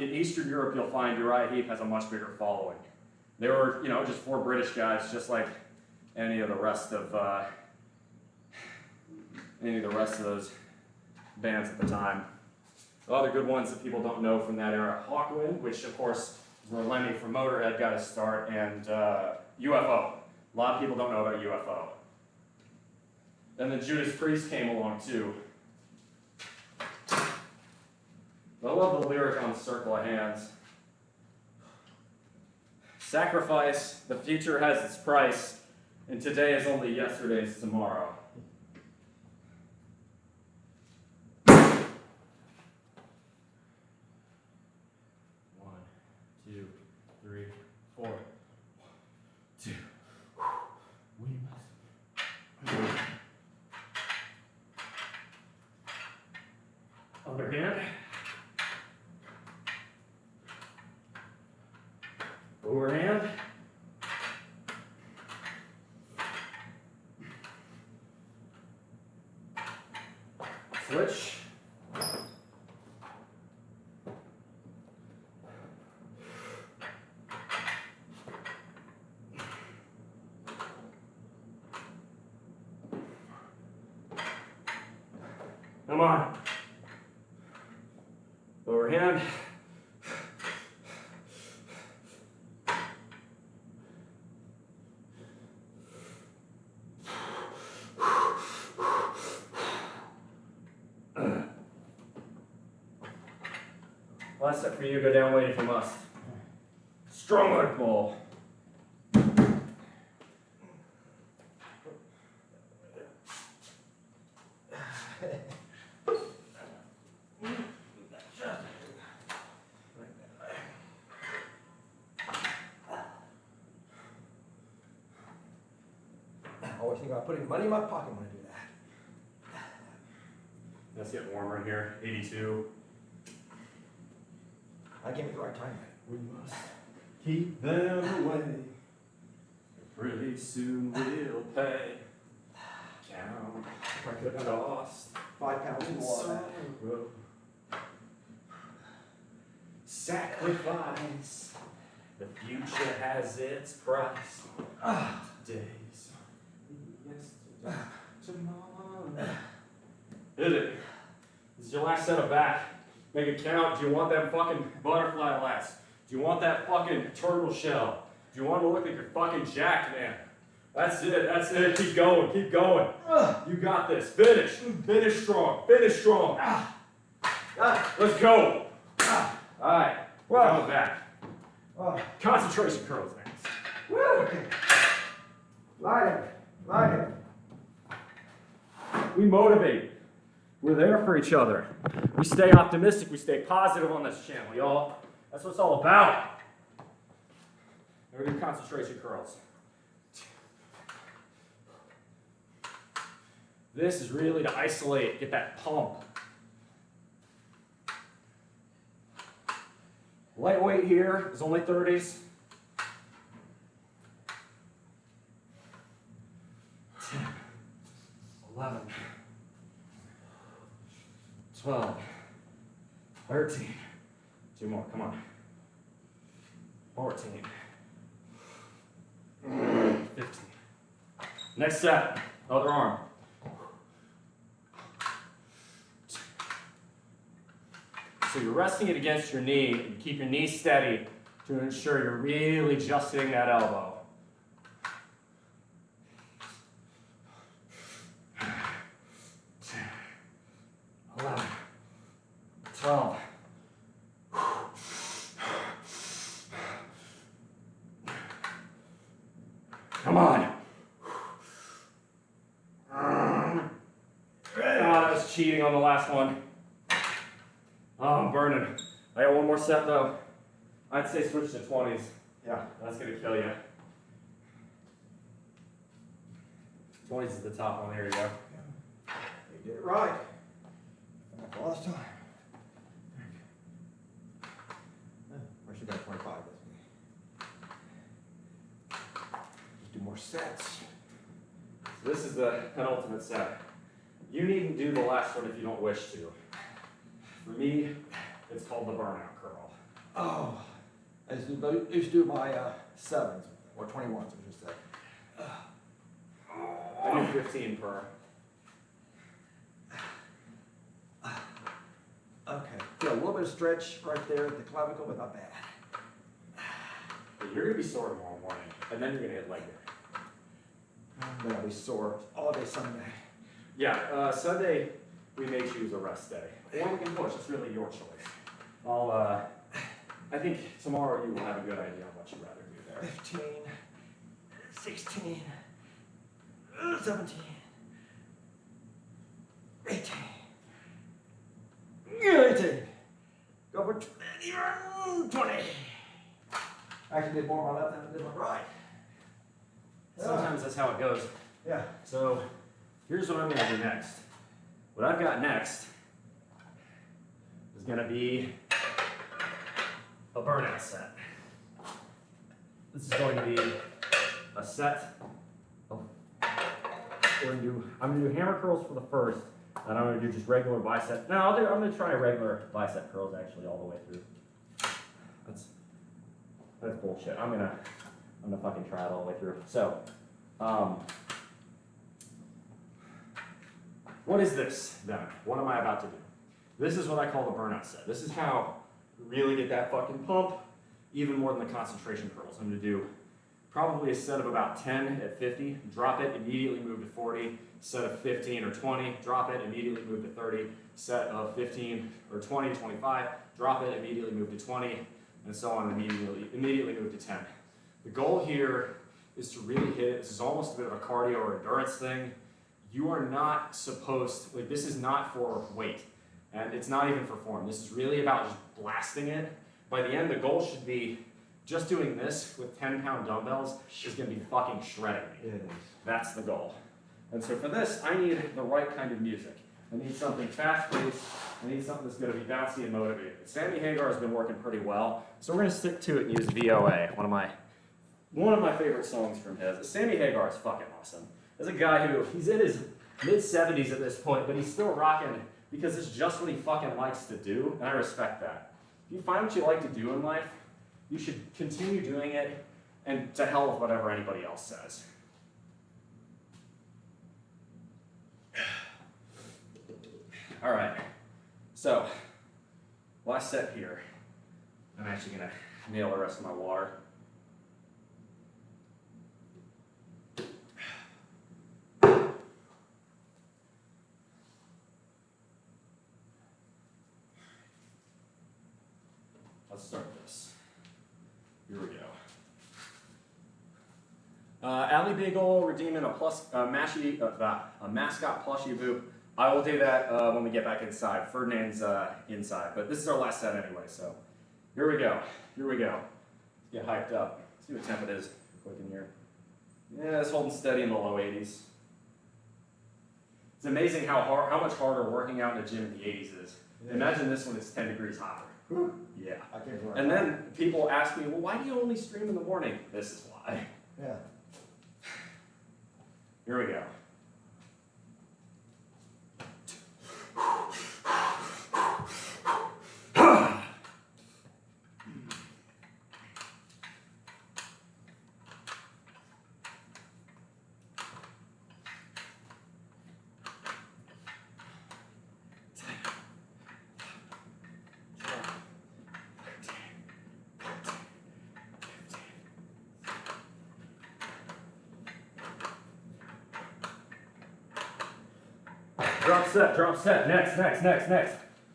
In Eastern Europe, you'll find Uriah Heep has a much bigger following. They were, just four British guys, just like any of the rest of those bands at the time. The other good ones that people don't know from that era, Hawkwind, which of course is where Lemmy from Motorhead got his start, and UFO. A lot of people don't know about UFO. Then the Judas Priest came along too. I love the lyric on Circle of Hands. Sacrifice, the future has its price, and today is only yesterday's tomorrow. One, two, three, four. 1, 2. We must. Other hand. Overhand. Switch. Come on. Overhand. Last step for you, go down weight if you must. Strong leg pull. I always think about putting money in my pocket when I do that. Let's get warmer in here. 82. I gave it the right time. We must keep them away. Pretty soon we'll pay. Count If I the could cost 5 pounds and more on that. sorrow. Sacrifice. The future has its price. Today's yesterday. Tomorrow. Hit it. This is your last set of back. Make it count. Do you want that fucking butterfly lats? Do you want that fucking turtle shell? Do you want to look like you're fucking jacked, man? That's it. That's it. Keep going. Keep going. You got this. Finish. Finish strong. Finish strong. Let's go. All right. Well, Coming back. Oh, Concentration curls next. woo! Okay. Light it. We motivate. We're there for each other. We stay optimistic. We stay positive on this channel, y'all. That's what it's all about. We're gonna do concentration curls. This is really to isolate, get that pump. Lightweight here is only 30s. 10, 11, 12, 13. Two more, come on. 14, 15. Next set, other arm. So you're resting it against your knee, and keep your knee steady to ensure you're really just hitting that elbow. 11, 12. Come on. Oh, that was cheating on the last one. Oh, I'm burning. I got one more set though. I'd say switch to 20s. Yeah. That's gonna kill you. 20s is the top one. There you go. You did it right. That's the last time. Where should that 25 with me? Let's do more sets. So this is the penultimate set. You needn't do the last one if you don't wish to. For me, it's called the burnout curl. Oh, I used to do my 7s or 21s, I should say. I do 15 per. Okay, feel a little bit of stretch right there at the clavicle, but not bad. But you're gonna be sore tomorrow morning, and then you're gonna hit leg day. I'm gonna be sore all day Sunday. Yeah, Sunday we may choose a rest day, or we can push. It's really your choice. I think tomorrow you will have a good idea on what you'd rather do there. 15, 16, 17, 18. 18. Go for 20. I actually did more on my left than I did on my right. Sometimes that's how it goes. Yeah. So here's what I'm gonna do next. What I've got next is gonna be a burnout set. This is going to be a set of, I'm gonna do hammer curls for the first, and I'm gonna do just regular bicep. No, I'm gonna try regular bicep curls actually all the way through. That's bullshit. I'm gonna fucking try it all the way through. So, what is this then? What am I about to do? This is what I call the burnout set. This is how you really get that fucking pump, even more than the concentration curls. I'm gonna do probably a set of about 10 at 50, drop it, immediately move to 40, set of 15 or 20, drop it, immediately move to 30, set of 15 or 20, 25, drop it, immediately move to 20, and so on, immediately move to 10. The goal here is to really hit it. This is almost a bit of a cardio or endurance thing. You are not supposed, like, this is not for weight, and it's not even for form. This is really about just blasting it. By the end, the goal should be just doing this with 10-pound dumbbells is gonna be fucking shredding me. It is. That's the goal. And so for this, I need the right kind of music. I need something fast-paced. I need something that's gonna be bouncy and motivated. Sammy Hagar has been working pretty well, so we're gonna stick to it and use VOA, one of my favorite songs from his. Sammy Hagar is fucking awesome. There's a guy who, he's in his mid-70s at this point, but he's still rocking because it's just what he fucking likes to do, and I respect that. If you find what you like to do in life, you should continue doing it, and to hell with whatever anybody else says. All right, so last set here. I'm actually gonna nail the rest of my water. Let's start this. Allie Beagle redeeming a mascot plushie boop. I will do that when we get back inside. Ferdinand's inside, but this is our last set anyway, so here we go. Here we go. Let's get hyped up. See what temp it is quick in here. Yeah, it's holding steady in the low 80s. It's amazing how much harder working out in the gym in the 80s is. Yeah. Imagine this one is 10 degrees hotter. Whew. Yeah. I can't run. And then people ask me, well, why do you only stream in the morning? This is why. Yeah. Here we go. Drop set, next.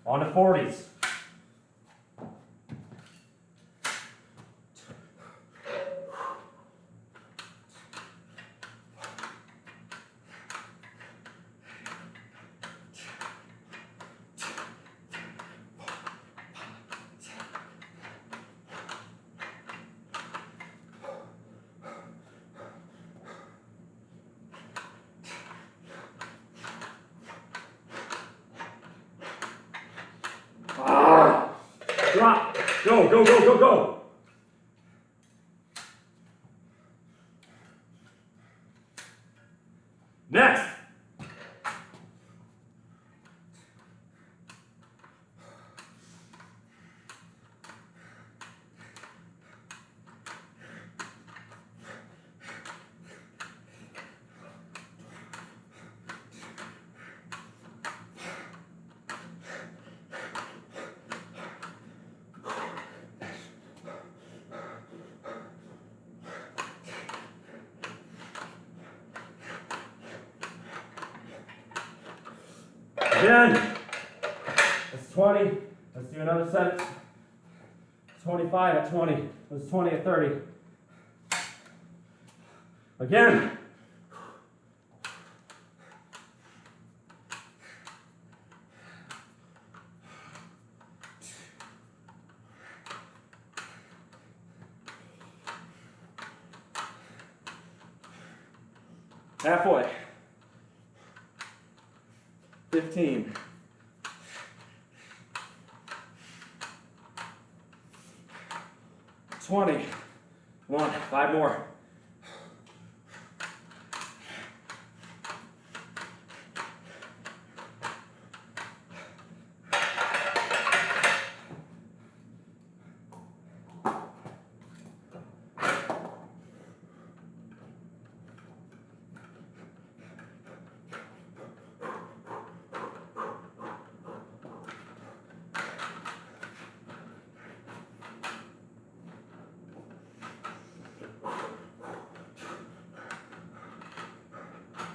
On to 40s. Drop. Go. Next. Again. That's 20. Let's do another set. 25 at 20. That's 20 at 30. Again. Halfway. 15. 20. Come on, 5 more.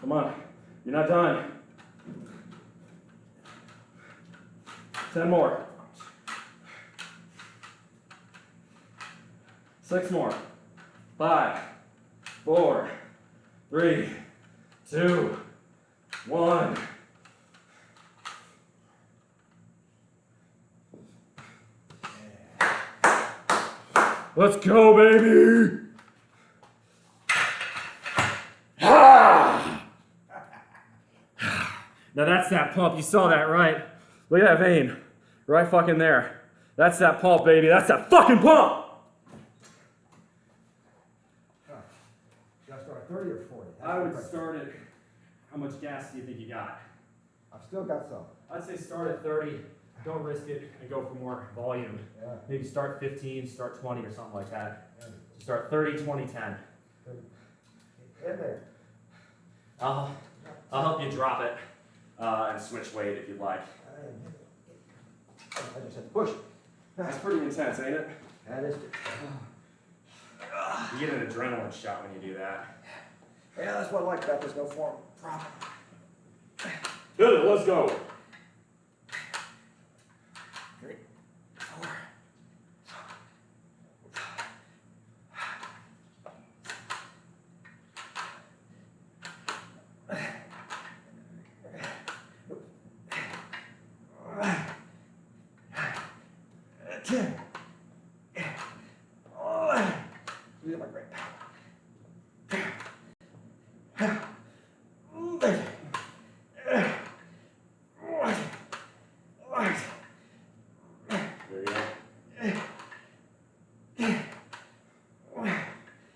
Come on, you're not done. 10 more. 6 more. 5, 4, 3, 2, 1. Let's go, baby! Now that's that pump. You saw that, right? Look at that vein. Right fucking there. That's that pump, baby. That's that fucking pump! Should I start at 30 or 40? I would start at, how much gas do you think you got? I've still got some. I'd say start at 30. Don't risk it and go for more volume. Yeah. Maybe start 15, start 20 or something like that. Yeah. Start 30, 20, 10. In there. I'll help you drop it and switch weight if you'd like. I just had to push it. That's pretty intense, ain't it? That is. You get an adrenaline shot when you do that. Yeah, that's what I like about this no form problem. Good, let's go. 3, 4. Use my grip. There you go.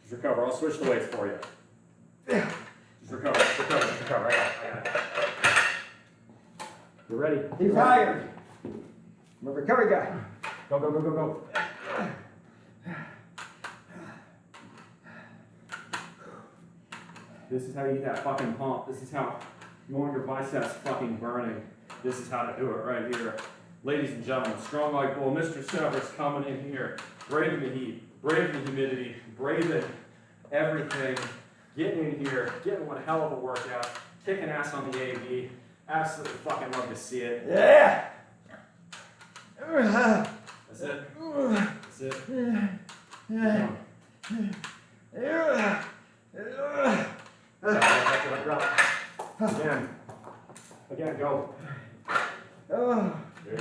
Just recover. I'll switch the weights for you. Just recover. Just recover. I got it. You ready? He's tired. I'm a recovery guy. Go, go, go, go, go. This is how you eat that fucking pump. This is how you want your biceps fucking burning. This is how to do it right here. Ladies and gentlemen, Strong Like Bull, Mr. Severus coming in here, braving the heat, braving the humidity, braving everything, getting in here, getting one hell of a workout, kicking ass on the AB. Absolutely fucking love to see it. Yeah. That's it. That's it. Yeah. Again. Again, go. There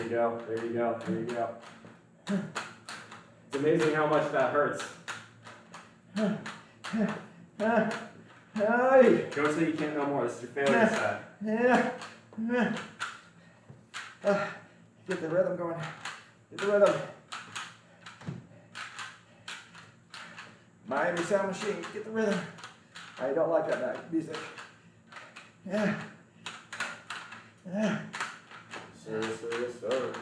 you go. There you go. There you go. It's amazing how much that hurts. Go till you can't no more. This is your failure set. Get the rhythm going. Get the rhythm. Miami Sound Machine. Get the rhythm. I don't like that music. Yeah. Sir, sir, sir.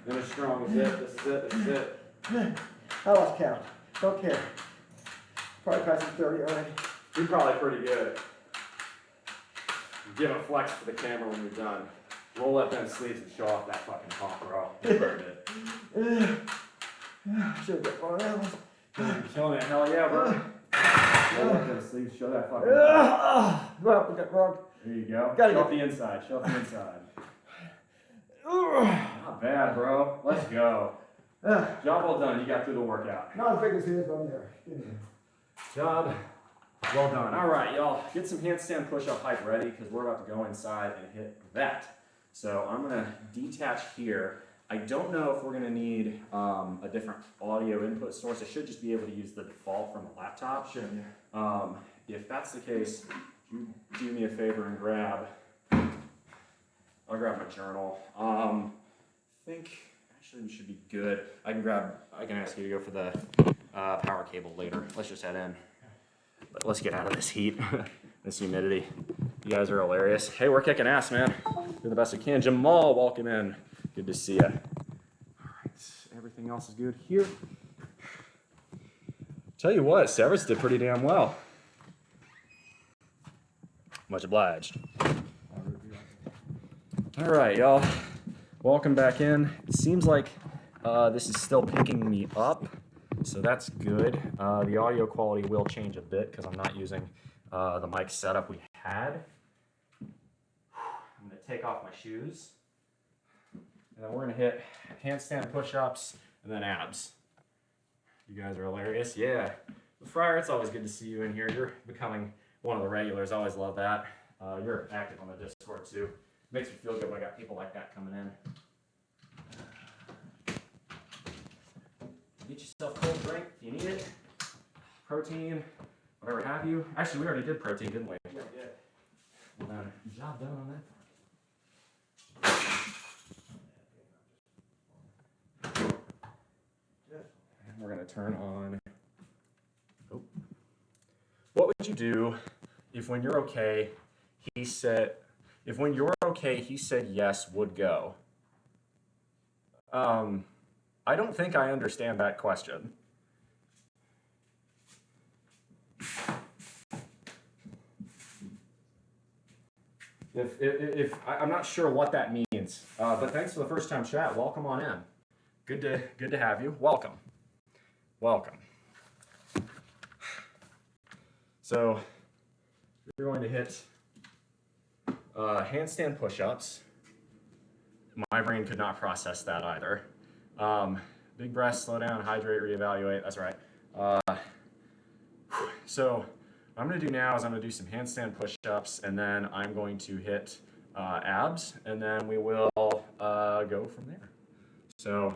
Finish strong. This is it. This is it. This is it. I lost count. Don't care. Probably passing 30 already. You're probably pretty good. Give a flex for the camera when you're done. Roll up them sleeves and show off that fucking pump, bro. You burned it. Should get one of those. You're killing it. Hell yeah, bro. Roll up them sleeves. Show that fucking Well, we got wrong. There you go. Gotta Show get- off the inside. Show off the inside. Not bad, bro. Let's go. Job well done. You got through the workout. Not as big as his, but I'm there. Job well done. All right, y'all. Get some handstand push-up hype ready because we're about to go inside and hit that. So I'm going to detach here. I don't know if we're going to need a different audio input source. I should just be able to use the default from the laptop. Sure, yeah. If that's the case, you do me a favor and grab. I'll grab my journal. I think actually we should be good. I can ask you to go for the power cable later. Let's just head in. But let's get out of this heat, this humidity. You guys are hilarious. Hey, we're kicking ass, man. Doing the best we can. Jamal, welcome in. Good to see you. All right, everything else is good here. Tell you what, Severus did pretty damn well. Much obliged. All right, y'all. Welcome back in. It seems like this is still picking me up, so that's good. The audio quality will change a bit because I'm not using the mic setup we had. I'm going to take off my shoes, and then we're going to hit handstand push-ups and then abs. You guys are hilarious. Yeah. Fryer, it's always good to see you in here. You're becoming one of the regulars. I always love that. You're active on the Discord, too. Makes me feel good when I got people like that coming in. Get yourself a cold drink if you need it. Protein, whatever have you. Actually, we already did protein, didn't we? Yeah, we did. Well done. Job done on that. And we're going to turn on. Oh. What would you do if when you're okay, he said, if when you're okay, he said yes, would go? I don't think I understand that question. If I'm not sure what that means, but thanks for the first time chat. Welcome on in. Good to have you. Welcome. Welcome. So we're going to hit handstand push-ups. My brain could not process that either. Big breath, slow down, hydrate, reevaluate. That's right. So what I'm going to do now is I'm going to do some handstand push-ups, and then I'm going to hit abs, and then we will go from there. So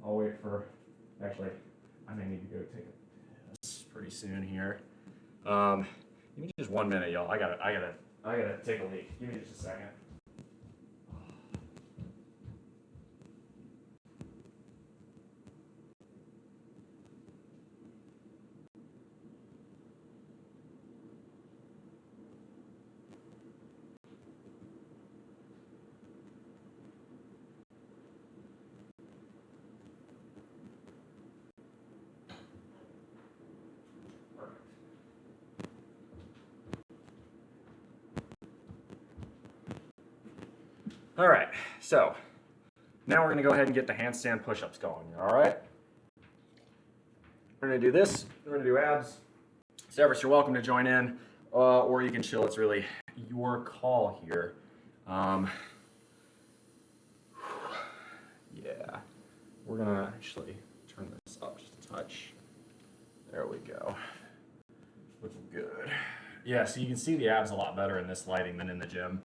I'll wait for, actually, I may need to go take a piss pretty soon here. Give me just 1 minute, y'all. I gotta take a leak. Give me just a second. All right, so now we're gonna go ahead and get the handstand push-ups going, all right? We're gonna do this, we're gonna do abs. Severus, you're welcome to join in, or you can chill, it's really your call here. Yeah, we're gonna actually turn this up just a touch. There we go, looking good. Yeah, so you can see the abs a lot better in this lighting than in the gym.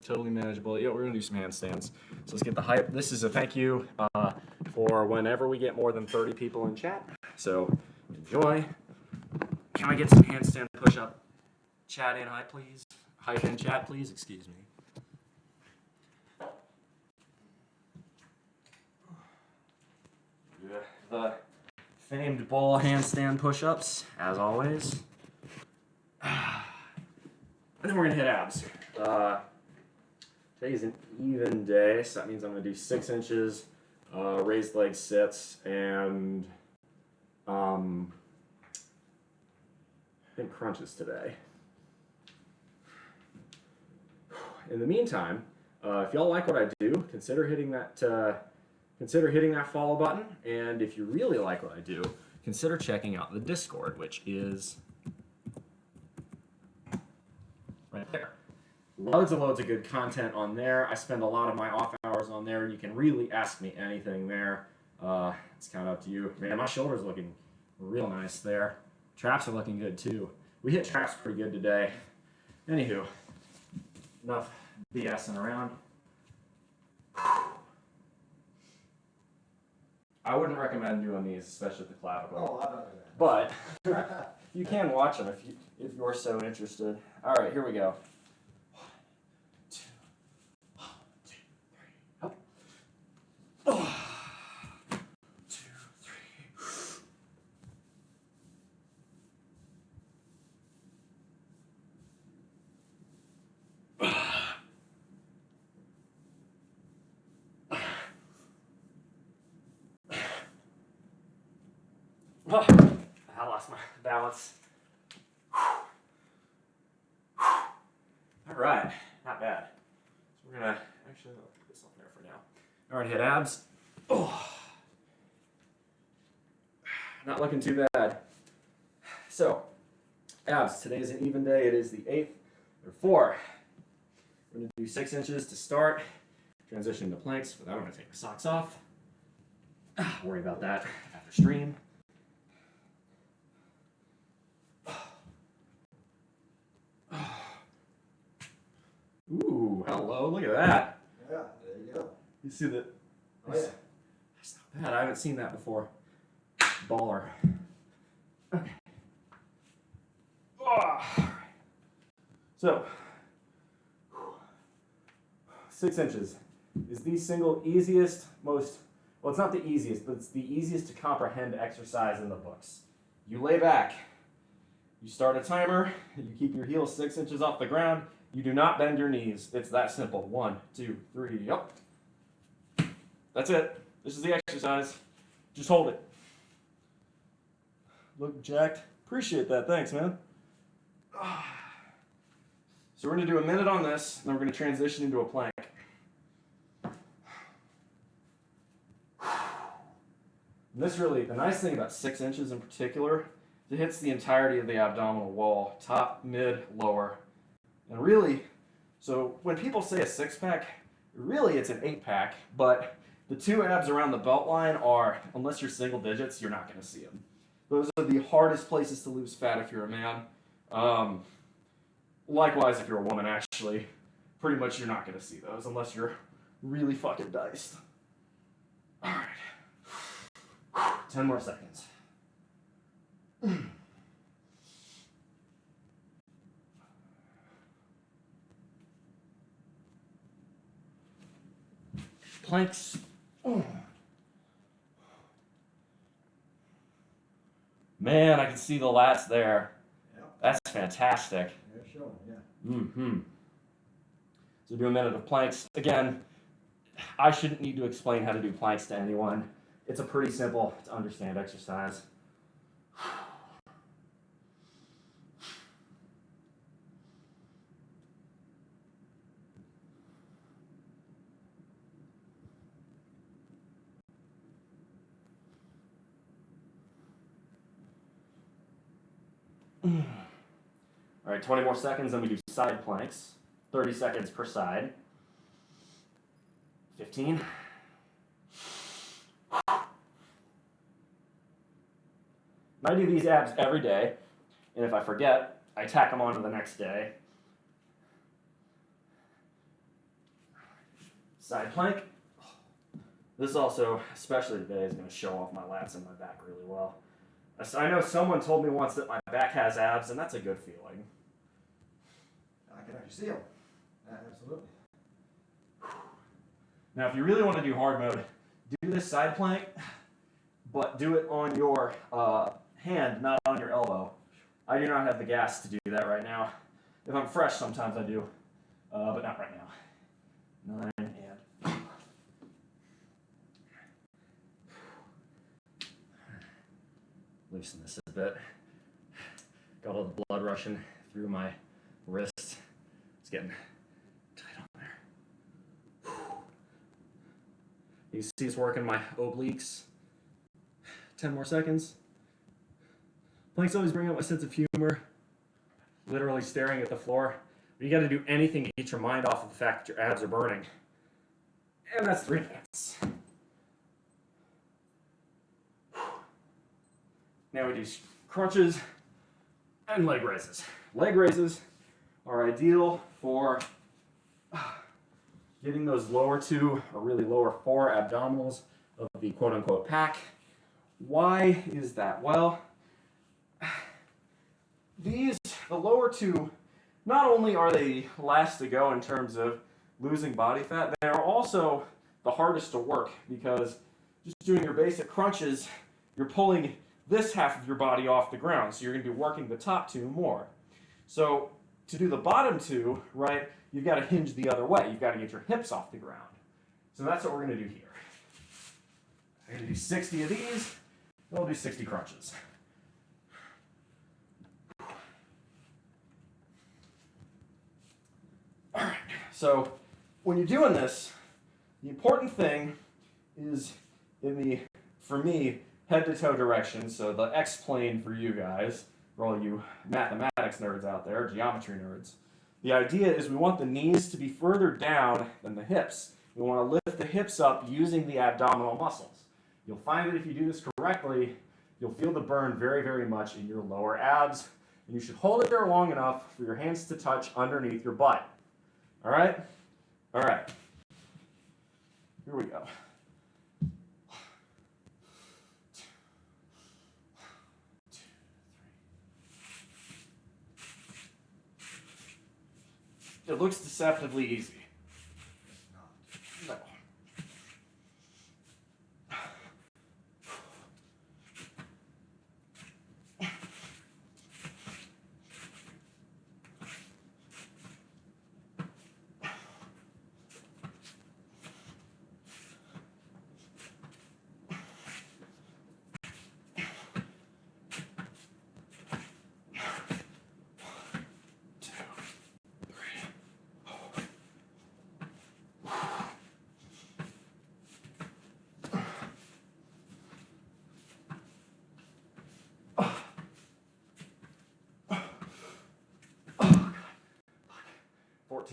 Totally manageable. Yeah, we're gonna do some handstands. So let's get the hype. This is a thank you for whenever we get more than 30 people in chat. So enjoy. Can I get some handstand push-up chat in, hype, please? Hype in chat, please. Excuse me. Yeah, the famed ball handstand push-ups, as always. And then we're gonna hit abs. Today's an even day, so that means I'm going to do 6 inches, raised leg sits, and I think crunches today. In the meantime, if y'all like what I do, consider hitting that follow button, and if you really like what I do, consider checking out the Discord, which is right there. Loads and loads of good content on there. I spend a lot of my off hours on there. You can really ask me anything there. It's kind of up to you. Man, my shoulder's looking real nice there. Traps are looking good too. We hit traps pretty good today. Anywho, enough BSing around. I wouldn't recommend doing these, especially the clavicle. Oh, I don't know that. But you can watch them if you're so interested. All right, here we go. 1, 2, 3. I lost my balance. All right, not bad. So we're gonna actually I'll put this on there for now. All right, hit abs. Oh, not looking too bad. So, abs. Today is an even day. It is the 8th. There are 4. We're gonna do 6 inches to start. Transition to planks. For that, I'm gonna take my socks off. Worry about that after stream. Ooh, hello, look at that. Yeah, there you go. You see that? Oh, yeah. That's not bad. I haven't seen that before. Baller. Okay. Oh. So, 6 inches is the single easiest, most, well, it's not the easiest, but it's the easiest to comprehend exercise in the books. You lay back. You start a timer. You keep your heels 6 inches off the ground. You do not bend your knees. It's that simple. 1, 2, 3, yep. That's it. This is the exercise. Just hold it. Look jacked. Appreciate that. Thanks, man. So we're going to do a minute on this, and then we're going to transition into a plank. And this really, the nice thing about 6 inches in particular, it hits the entirety of the abdominal wall, top, mid, lower. And really, so when people say a 6-pack, really it's an 8-pack, but The two abs around the belt line are, unless you're single digits, you're not going to see them. Those are the hardest places to lose fat if you're a man. Likewise, if you're a woman, actually, pretty much you're not going to see those unless you're really fucking diced. All right. 10 more seconds. Planks. Man, I can see the lats there. Yep. That's fantastic. They're showing, yeah. Mm-hmm. So do a minute of planks. Again, I shouldn't need to explain how to do planks to anyone. It's a pretty simple to understand exercise. All right, 20 more seconds, then we do side planks. 30 seconds per side. 15. And I do these abs every day, and if I forget, I tack them on to the next day. Side plank. This also, especially today, is going to show off my lats and my back really well. I know someone told me once that my back has abs, and that's a good feeling. I can actually see them. Absolutely. Now, if you really want to do hard mode, do this side plank, but do it on your hand, not on your elbow. I do not have the gas to do that right now. If I'm fresh, sometimes I do, but not right now. 9 and... Loosen this a bit. Got all the blood rushing through my wrist. It's getting tight on there. You see it's working my obliques. 10 more seconds. Planks always bring out my sense of humor. Literally staring at the floor. But you got to do anything to get your mind off of the fact that your abs are burning. And that's 3 minutes. Now we do crunches and leg raises. Leg raises are ideal for getting those lower 2 or really lower 4 abdominals of the quote-unquote pack. Why is that? Well, the lower 2, not only are they last to go in terms of losing body fat, they are also the hardest to work because just doing your basic crunches, you're pulling this half of your body off the ground, so you're going to be working the top 2 more. So to do the bottom 2, right, you've got to hinge the other way. You've got to get your hips off the ground. So that's what we're going to do here. I'm going to do 60 of these, and we'll do 60 crunches. All right, so when you're doing this, the important thing is in the, for me, head to toe direction, so the X-plane for you guys, for all you mathematics nerds out there, geometry nerds. The idea is we want the knees to be further down than the hips. We want to lift the hips up using the abdominal muscles. You'll find that if you do this correctly, you'll feel the burn very, very much in your lower abs, and you should hold it there long enough for your hands to touch underneath your butt. All right? All right. Here we go. It looks deceptively easy. No.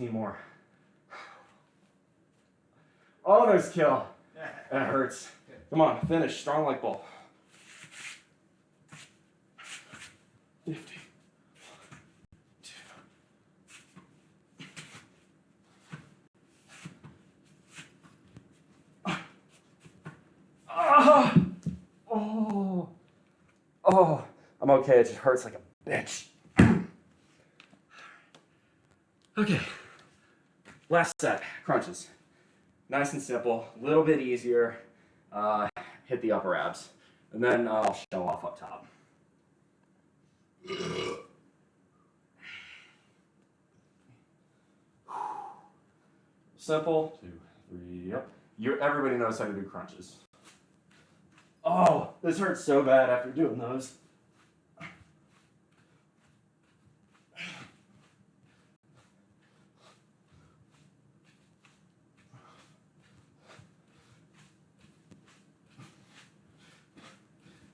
More. All those kill. That hurts. Come on, finish. Strong like bull. 50. 2. Oh, I'm okay. It just hurts like a bitch. Okay. Last set, crunches. Nice and simple, a little bit easier. Hit the upper abs. And then I'll show off up top. Simple, 2, 3, yep. Everybody knows how to do crunches. Oh, this hurts so bad after doing those.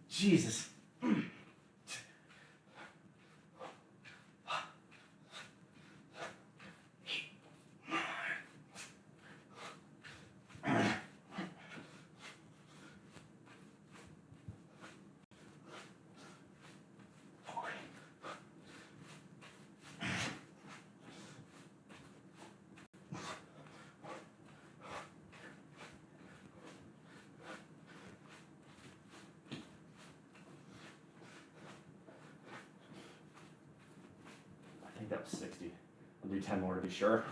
Jesus. I think that was 60. I'll do 10 more to be sure.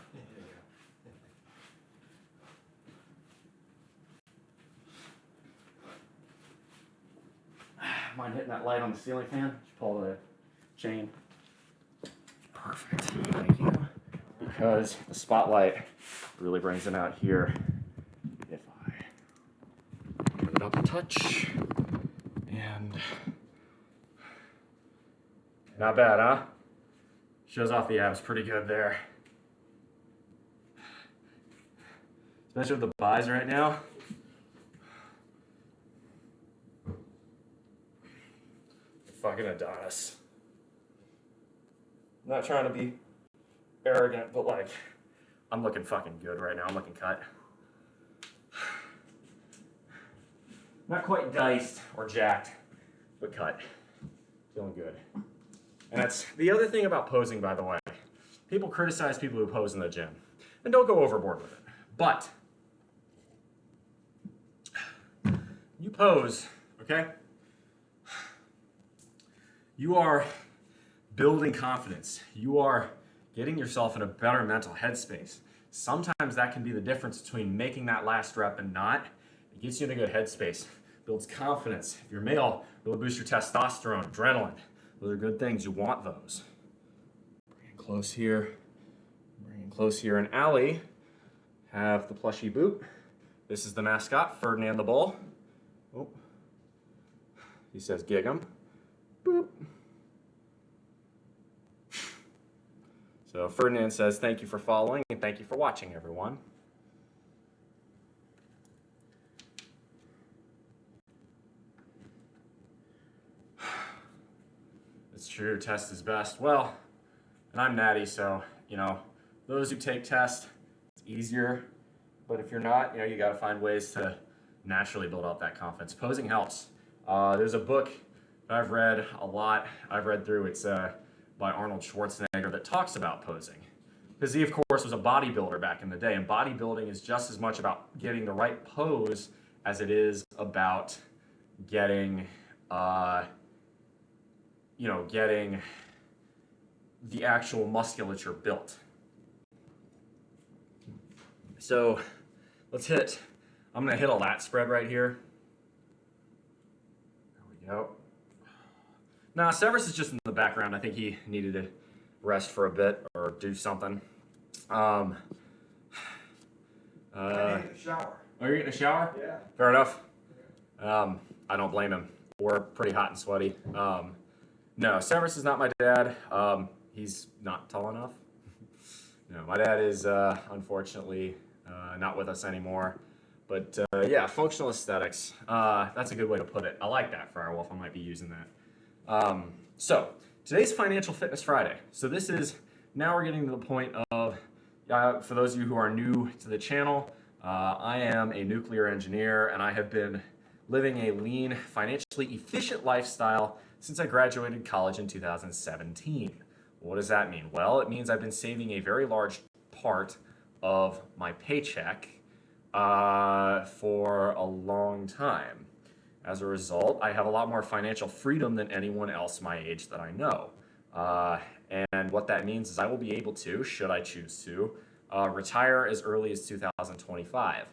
Mind hitting that light on the ceiling fan? Just pull the chain. Perfect. Thank you. Because the spotlight really brings it out here. If I put it up a touch. And not bad, huh? Shows off the abs pretty good there. Especially with the buys right now. Fucking Adonis. I'm not trying to be arrogant, but like, I'm looking fucking good right now. I'm looking cut. Not quite diced or jacked, but cut. Feeling good. And that's the other thing about posing, by the way. People criticize people who pose in the gym. And don't go overboard with it. But you pose, okay? You are building confidence. You are getting yourself in a better mental headspace. Sometimes that can be the difference between making that last rep and not. It gets you in a good headspace, builds confidence. If you're male, it'll boost your testosterone, adrenaline. Those are good things. You want those. Bring it close here. Bring it close here. And Allie have the plushie boot. This is the mascot, Ferdinand the Bull. Oh. He says, gig him. Boop. So Ferdinand says, thank you for following and thank you for watching, everyone. It's true, test is best. Well, and I'm natty, so, you know, those who take test, it's easier. But if you're not, you know, you got to find ways to naturally build up that confidence. Posing helps. There's a book that I've read a lot. I've read through. It's by Arnold Schwarzenegger that talks about posing. Because he, of course, was a bodybuilder back in the day. And bodybuilding is just as much about getting the right pose as it is about getting, getting the actual musculature built. So let's hit, I'm going to hit a lat spread right here. There we go. Now, Severus is just in the background. I think he needed to rest for a bit or do something. I need a shower. Are you getting a shower? Yeah. Fair enough. I don't blame him. We're pretty hot and sweaty. No, Severus is not my dad. He's not tall enough. No, my dad is unfortunately not with us anymore. But yeah, functional aesthetics. That's a good way to put it. I like that for our wolf. I might be using that. So today's Financial Fitness Friday. So this is, now we're getting to the point of, for those of you who are new to the channel, I am a nuclear engineer, and I have been living a lean, financially efficient lifestyle since I graduated college in 2017. What does that mean? Well, it means I've been saving a very large part of my paycheck for a long time. As a result, I have a lot more financial freedom than anyone else my age that I know. Uh, and what that means is I will be able to, should I choose to, retire as early as 2025.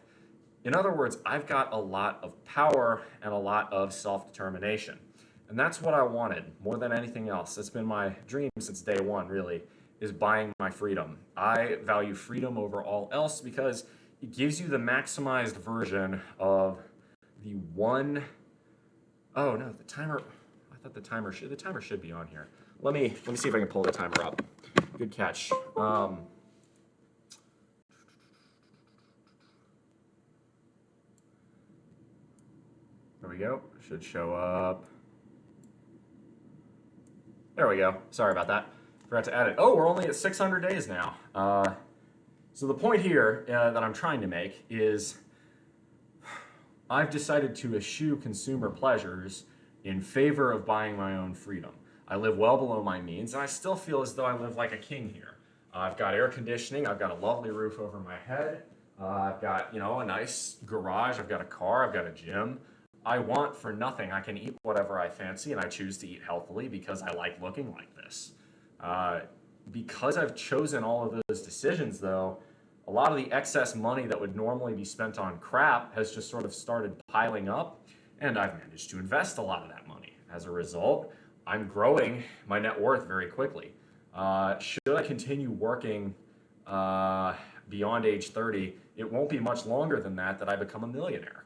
In other words, I've got a lot of power and a lot of self-determination. And that's what I wanted more than anything else. It's been my dream since day one, really, is buying my freedom. I value freedom over all else because it gives you the maximized version of the one. Oh no, the timer. I thought the timer should be on here. Let me see if I can pull the timer up. Good catch. There we go. Should show up. There we go. Sorry about that. Forgot to add it. Oh, we're only at 600 days now. So the point here that I'm trying to make is I've decided to eschew consumer pleasures in favor of buying my own freedom. I live well below my means, and I still feel as though I live like a king here. I've got air conditioning. I've got a lovely roof over my head. I've got, a nice garage. I've got a car. I've got a gym. I want for nothing. I can eat whatever I fancy, and I choose to eat healthily because I like looking like this. Because I've chosen all of those decisions, though, a lot of the excess money that would normally be spent on crap has just sort of started piling up, and I've managed to invest a lot of that money. As a result, I'm growing my net worth very quickly. Should I continue working beyond age 30, it won't be much longer than that I become a millionaire.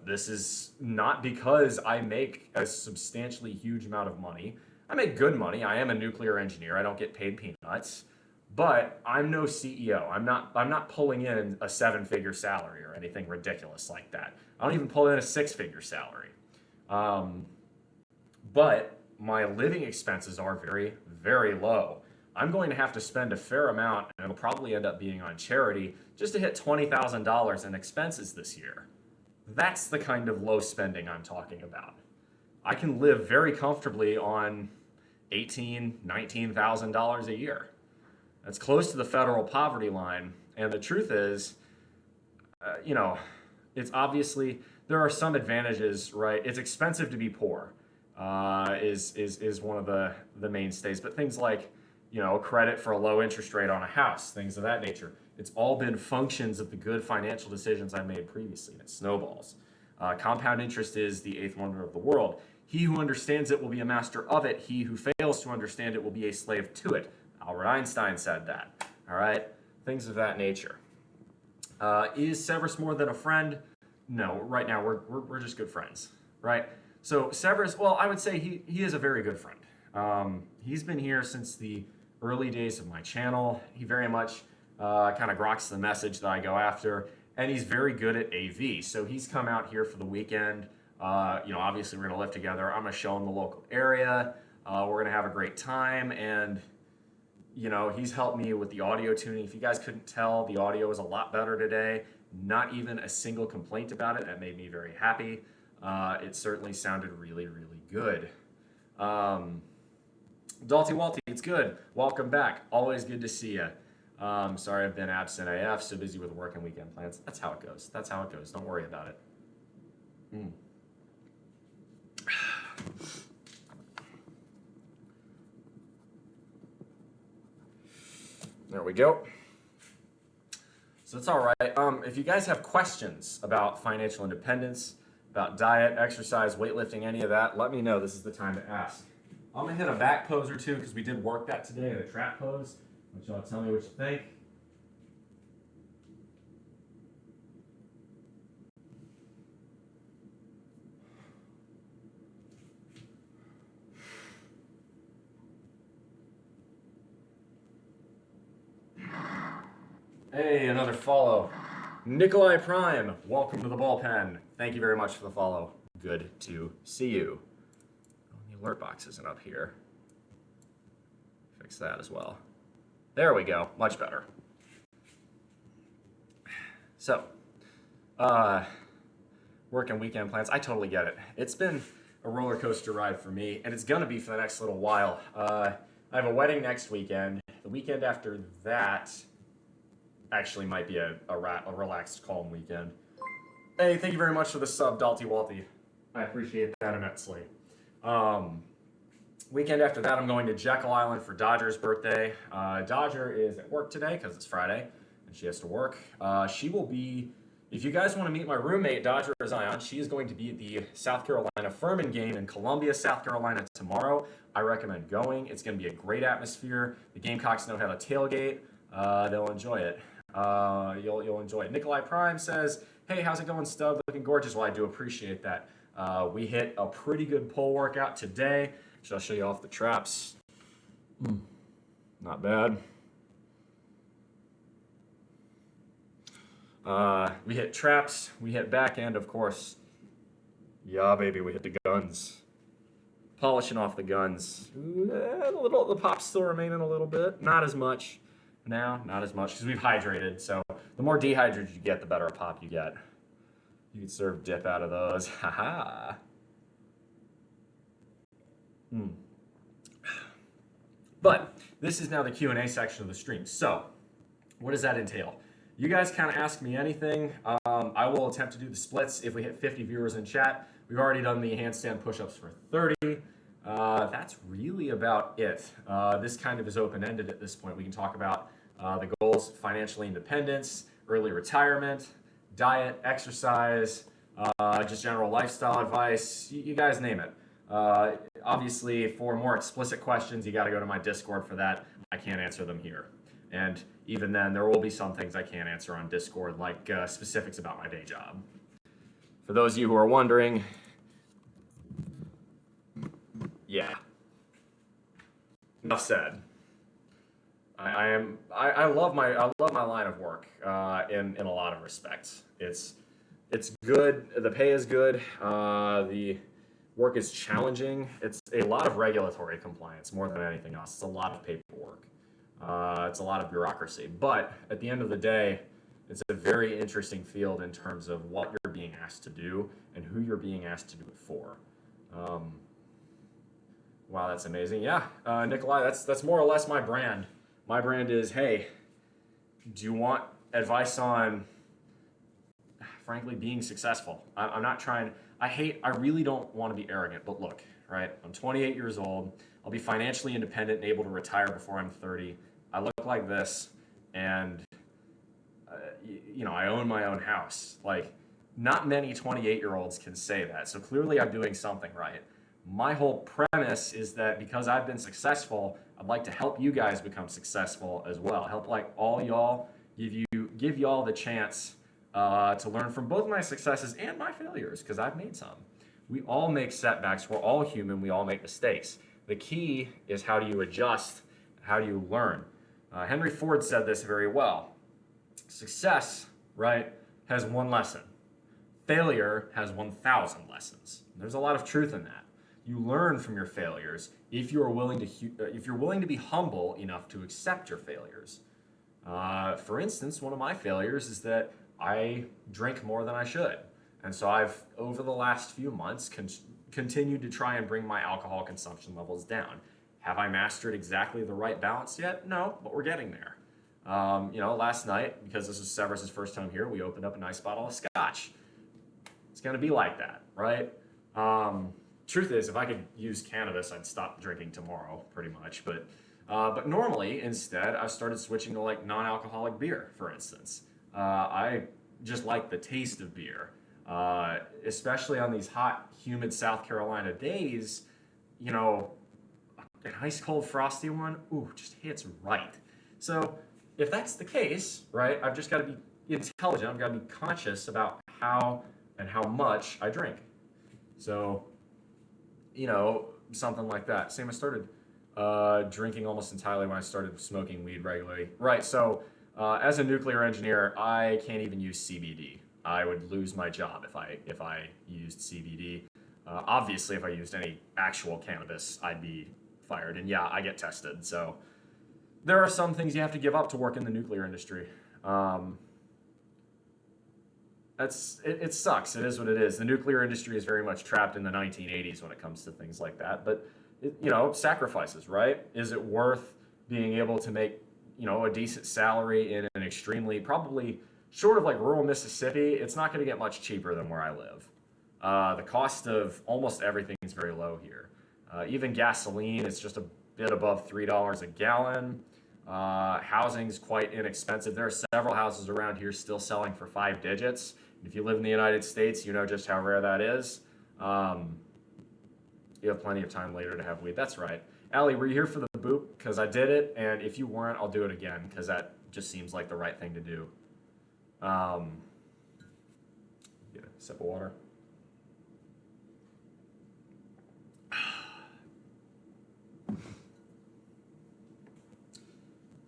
This is not because I make a substantially huge amount of money. I make good money. I am a nuclear engineer. I don't get paid peanuts, but I'm no CEO. I'm not pulling in a 7-figure salary or anything ridiculous like that. I don't even pull in a 6-figure salary. But my living expenses are very, very low. I'm going to have to spend a fair amount, and it'll probably end up being on charity, just to hit $20,000 in expenses this year. That's the kind of low spending I'm talking about. I can live very comfortably on $18,000, $19,000 a year. That's close to the federal poverty line. And the truth is, it's obviously, there are some advantages, right? It's expensive to be poor, is one of the mainstays. But things like, credit for a low interest rate on a house, things of that nature. It's all been functions of the good financial decisions I made previously, and it snowballs. Compound interest is the 8th wonder of the world. He who understands it will be a master of it. He who fails to understand it will be a slave to it. Albert Einstein said that. All right? Things of that nature. Is Severus more than a friend? No. Right now, we're just good friends, right? So Severus, well, I would say he is a very good friend. He's been here since the early days of my channel. He very much kind of groks the message that I go after, and he's very good at AV. So he's come out here for the weekend. Obviously we're gonna live together. I'm gonna show him the local area. We're gonna have a great time, and he's helped me with the audio tuning. If you guys couldn't tell, the audio is a lot better today. Not even a single complaint about it. That made me very happy. It certainly sounded really, really good. Dalty Walty, it's good. Welcome back. Always good to see you. Sorry I've been absent AF, so busy with work and weekend plans. That's how it goes. That's how it goes. Don't worry about it. There we go. So it's all right. If you guys have questions about financial independence, about diet, exercise, weightlifting, any of that, let me know. This is the time to ask. I'm gonna hit a back pose or two because we did work that today, the trap pose. I want y'all to tell me what you think. Hey, another follow. Nikolai Prime, welcome to the bullpen. Thank you very much for the follow. Good to see you. Oh, the alert box isn't up here. Fix that as well. There we go, much better. So, work and weekend plans, I totally get it. It's been a roller coaster ride for me, and it's gonna be for the next little while. I have a wedding next weekend. The weekend after that actually might be a relaxed, calm weekend. Hey, thank you very much for the sub, Dalty Walty. I appreciate that immensely. Weekend after that, I'm going to Jekyll Island for Dodger's birthday. Dodger is at work today because it's Friday and she has to work. She will be, if you guys want to meet my roommate, Dodger Zion, she is going to be at the South Carolina Furman game in Columbia, South Carolina tomorrow. I recommend going. It's going to be a great atmosphere. The Gamecocks know how to tailgate. They'll enjoy it. You'll enjoy it. Nikolai Prime says, hey, how's it going, Stub? Looking gorgeous. Well, I do appreciate that. We hit a pretty good pull workout today. I'll show you off the traps. Not bad. We hit traps. We hit back end, of course. Yeah, baby, we hit the guns. Polishing off the guns. The pops still remaining a little bit. Not as much now. Not as much because we've hydrated. So the more dehydrated you get, the better a pop you get. You can serve dip out of those. Haha. But this is now the Q&A section of the stream. So what does that entail? You guys kind of ask me anything. I will attempt to do the splits if we hit 50 viewers in chat. We've already done the handstand push-ups for 30. That's really about it. This kind of is open-ended at this point. We can talk about the goals, financial independence, early retirement, diet, exercise, just general lifestyle advice. You guys name it. Obviously, for more explicit questions, you got to go to my Discord for that. I can't answer them here. And even then, there will be some things I can't answer on Discord, like specifics about my day job. For those of you who are wondering, yeah. Enough said. I love my line of work in a lot of respects. It's good. The pay is good. The work is challenging. It's a lot of regulatory compliance more than anything else. It's a lot of paperwork. It's a lot of bureaucracy. But at the end of the day, it's a very interesting field in terms of what you're being asked to do and who you're being asked to do it for. Wow, that's amazing. Yeah, Nikolai, that's more or less my brand. My brand is, hey, do you want advice on, frankly, being successful? I'm not trying, I really don't want to be arrogant, but look, right? I'm 28 years old. I'll be financially independent and able to retire before I'm 30. I look like this, and I own my own house. Like, not many 28-year-olds can say that. So clearly I'm doing something right. My whole premise is that because I've been successful, I'd like to help you guys become successful as well. Help like all y'all, give y'all the chance to learn from both my successes and my failures, because I've made some. We all make setbacks. We're all human. We all make mistakes. The key is, how do you adjust? How do you learn? Henry Ford said this very well. Success, right, has one lesson. Failure has 1,000 lessons. There's a lot of truth in that. You learn from your failures if you're willing to be humble enough to accept your failures. For instance, one of my failures is that I drink more than I should. And so I've, over the last few months, continued to try and bring my alcohol consumption levels down. Have I mastered exactly the right balance yet? No, but we're getting there. Last night, because this was Severus's first time here, we opened up a nice bottle of scotch. It's going to be like that, right? Truth is, if I could use cannabis, I'd stop drinking tomorrow, pretty much. But normally, instead, I've started switching to like non-alcoholic beer, for instance. I just like the taste of beer, especially on these hot, humid South Carolina days. An ice cold frosty one, just hits right. So if that's the case, right, I've just got to be intelligent. I've got to be conscious about how and how much I drink. So, something like that. Same, I started drinking almost entirely when I started smoking weed regularly. Right, so as a nuclear engineer, I can't even use CBD. I would lose my job if I used CBD. Obviously, if I used any actual cannabis, I'd be fired. And yeah, I get tested. So there are some things you have to give up to work in the nuclear industry. it sucks. It is what it is. The nuclear industry is very much trapped in the 1980s when it comes to things like that. But sacrifices, right? Is it worth being able to make a decent salary in an extremely, probably short of like rural Mississippi? It's not going to get much cheaper than where I live. The cost of almost everything is very low here. Even gasoline is just a bit above $3 a gallon. Housing's quite inexpensive. There are several houses around here still selling for 5 digits. If you live in the United States, you know just how rare that is. You have plenty of time later to have weed. That's right. Allie, were you here for the boop? Because I did it, and if you weren't, I'll do it again, because that just seems like the right thing to do. Get a sip of water.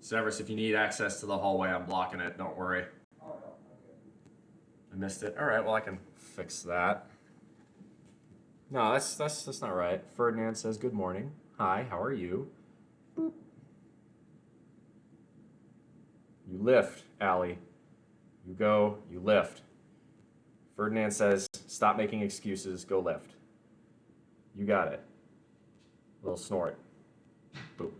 Severus, if you need access to the hallway, I'm blocking it. Don't worry. Oh, no, okay. I missed it. All right, well, I can fix that. No, that's not right. Ferdinand says, good morning. Hi, how are you? Boop. You lift, Allie. You go, you lift. Ferdinand says, stop making excuses, go lift. You got it. Little snort. Boop.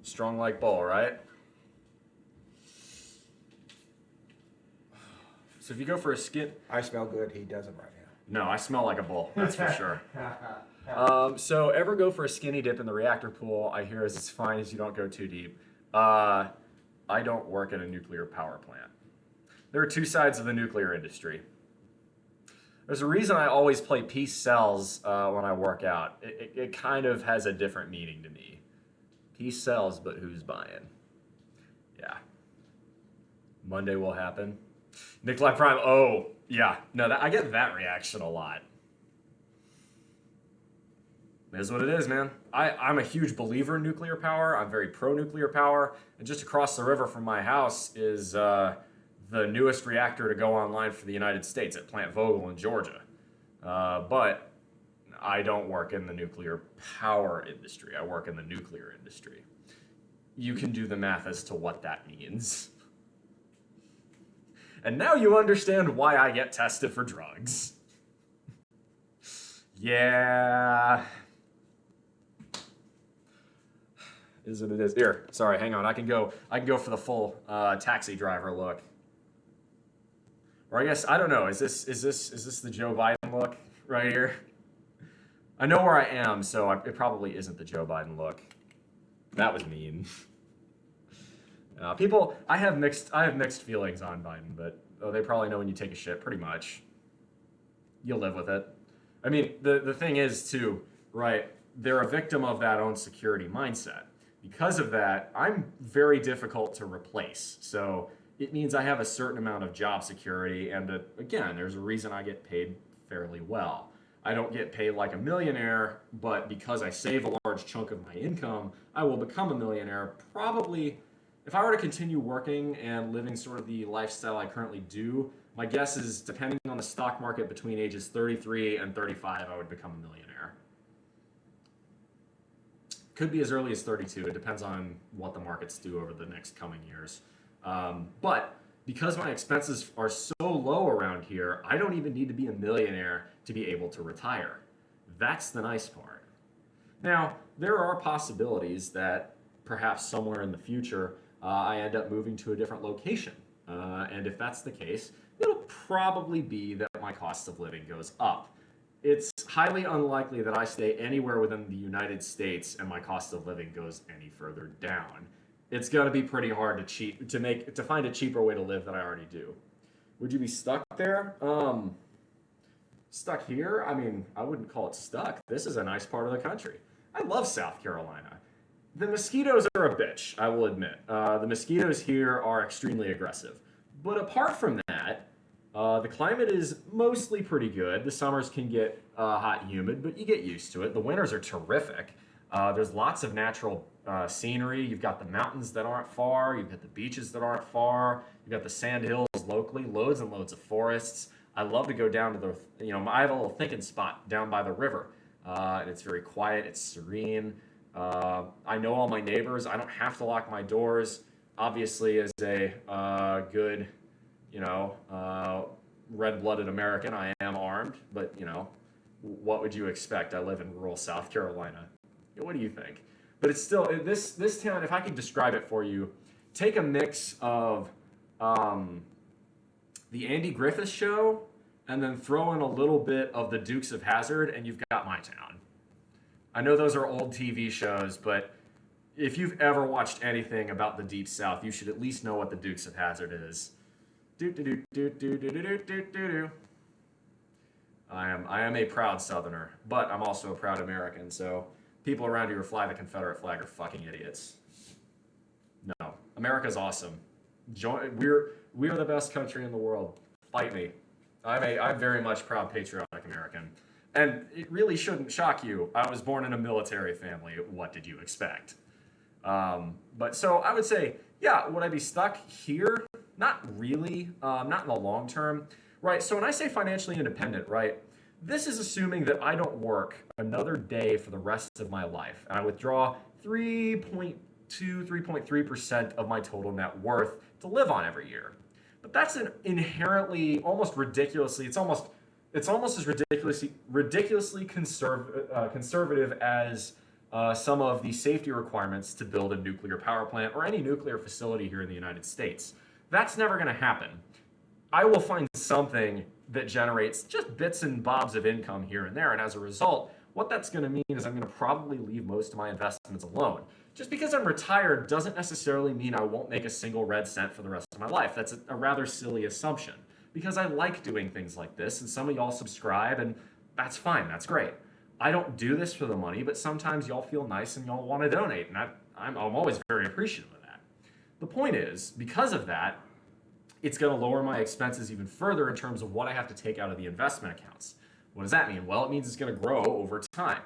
Strong like bull, right? So if you go for a skin... I smell good. He doesn't right now. No, I smell like a bull, that's for sure. So ever go for a skinny dip in the reactor pool? I hear is it's fine as you don't go too deep. I don't work at a nuclear power plant. There are two sides of the nuclear industry. There's a reason I always play peace sells when I work out. It kind of has a different meaning to me. Peace sells, but who's buying? Yeah. Monday will happen. Nikolai Prime, oh, yeah. No, I get that reaction a lot. It is what it is, man. I'm a huge believer in nuclear power. I'm very pro-nuclear power. And just across the river from my house is the newest reactor to go online for the United States at Plant Vogtle in Georgia. But I don't work in the nuclear power industry. I work in the nuclear industry. You can do the math as to what that means. And now you understand why I get tested for drugs. Yeah. Is what it is. Here, sorry, hang on. I can go for the full taxi driver look. Or I guess I don't know. Is this the Joe Biden look right here? I know where I am, so it probably isn't the Joe Biden look. That was mean. People, I have mixed feelings on Biden, but they probably know when you take a shit, pretty much. You'll live with it. I mean, the thing is, too, right, they're a victim of that own security mindset. Because of that, I'm very difficult to replace. So it means I have a certain amount of job security, and again, there's a reason I get paid fairly well. I don't get paid like a millionaire, but because I save a large chunk of my income, I will become a millionaire probably. If I were to continue working and living sort of the lifestyle I currently do, my guess is, depending on the stock market, between ages 33 and 35, I would become a millionaire. Could be as early as 32. It depends on what the markets do over the next coming years. But because my expenses are so low around here, I don't even need to be a millionaire to be able to retire. That's the nice part. Now, there are possibilities that perhaps somewhere in the future, I end up moving to a different location. And if that's the case, it'll probably be that my cost of living goes up. It's highly unlikely that I stay anywhere within the United States and my cost of living goes any further down. It's going to be pretty hard to find a cheaper way to live than I already do. Would you be stuck there? Stuck here? I mean, I wouldn't call it stuck. This is a nice part of the country. I love South Carolina. The mosquitoes are a bitch, I will admit. The mosquitoes here are extremely aggressive. But apart from that, the climate is mostly pretty good. The summers can get hot and humid, but you get used to it. The winters are terrific. There's lots of natural scenery. You've got the mountains that aren't far. You've got the beaches that aren't far. You've got the sand hills locally, loads and loads of forests. I love to go down to I have a little thinking spot down by the river. And it's very quiet, it's serene. I know all my neighbors. I don't have to lock my doors. Obviously, as a good, you know, red-blooded American, I am armed. But, you know, what would you expect? I live in rural South Carolina. What do you think? But it's still, this town, if I could describe it for you, take a mix of the Andy Griffith Show and then throw in a little bit of the Dukes of Hazzard, and you've got my town. I know those are old TV shows, but if you've ever watched anything about the Deep South, you should at least know what the Dukes of Hazzard is. I am a proud Southerner, but I'm also a proud American. So people around here who fly the Confederate flag are fucking idiots. No, America's awesome. We are the best country in the world. Fight me. I'm very much proud patriotic American. And it really shouldn't shock you. I was born in a military family. What did you expect? But so I would say, yeah, would I be stuck here? Not really. Not in the long term. Right. So when I say financially independent, right, this is assuming that I don't work another day for the rest of my life. And I withdraw 3.3% of my total net worth to live on every year. But that's an inherently, almost ridiculously, it's almost as ridiculously conservative as some of the safety requirements to build a nuclear power plant or any nuclear facility here in the United States. That's never going to happen. I will find something that generates just bits and bobs of income here and there, and as a result, what that's going to mean is I'm going to probably leave most of my investments alone. Just because I'm retired doesn't necessarily mean I won't make a single red cent for the rest of my life. That's a rather silly assumption, because I like doing things like this, and some of y'all subscribe, and that's fine, that's great. I don't do this for the money, but sometimes y'all feel nice and y'all want to donate, and I'm always very appreciative of that. The point is, because of that, it's going to lower my expenses even further in terms of what I have to take out of the investment accounts. What does that mean? Well, it means it's going to grow over time.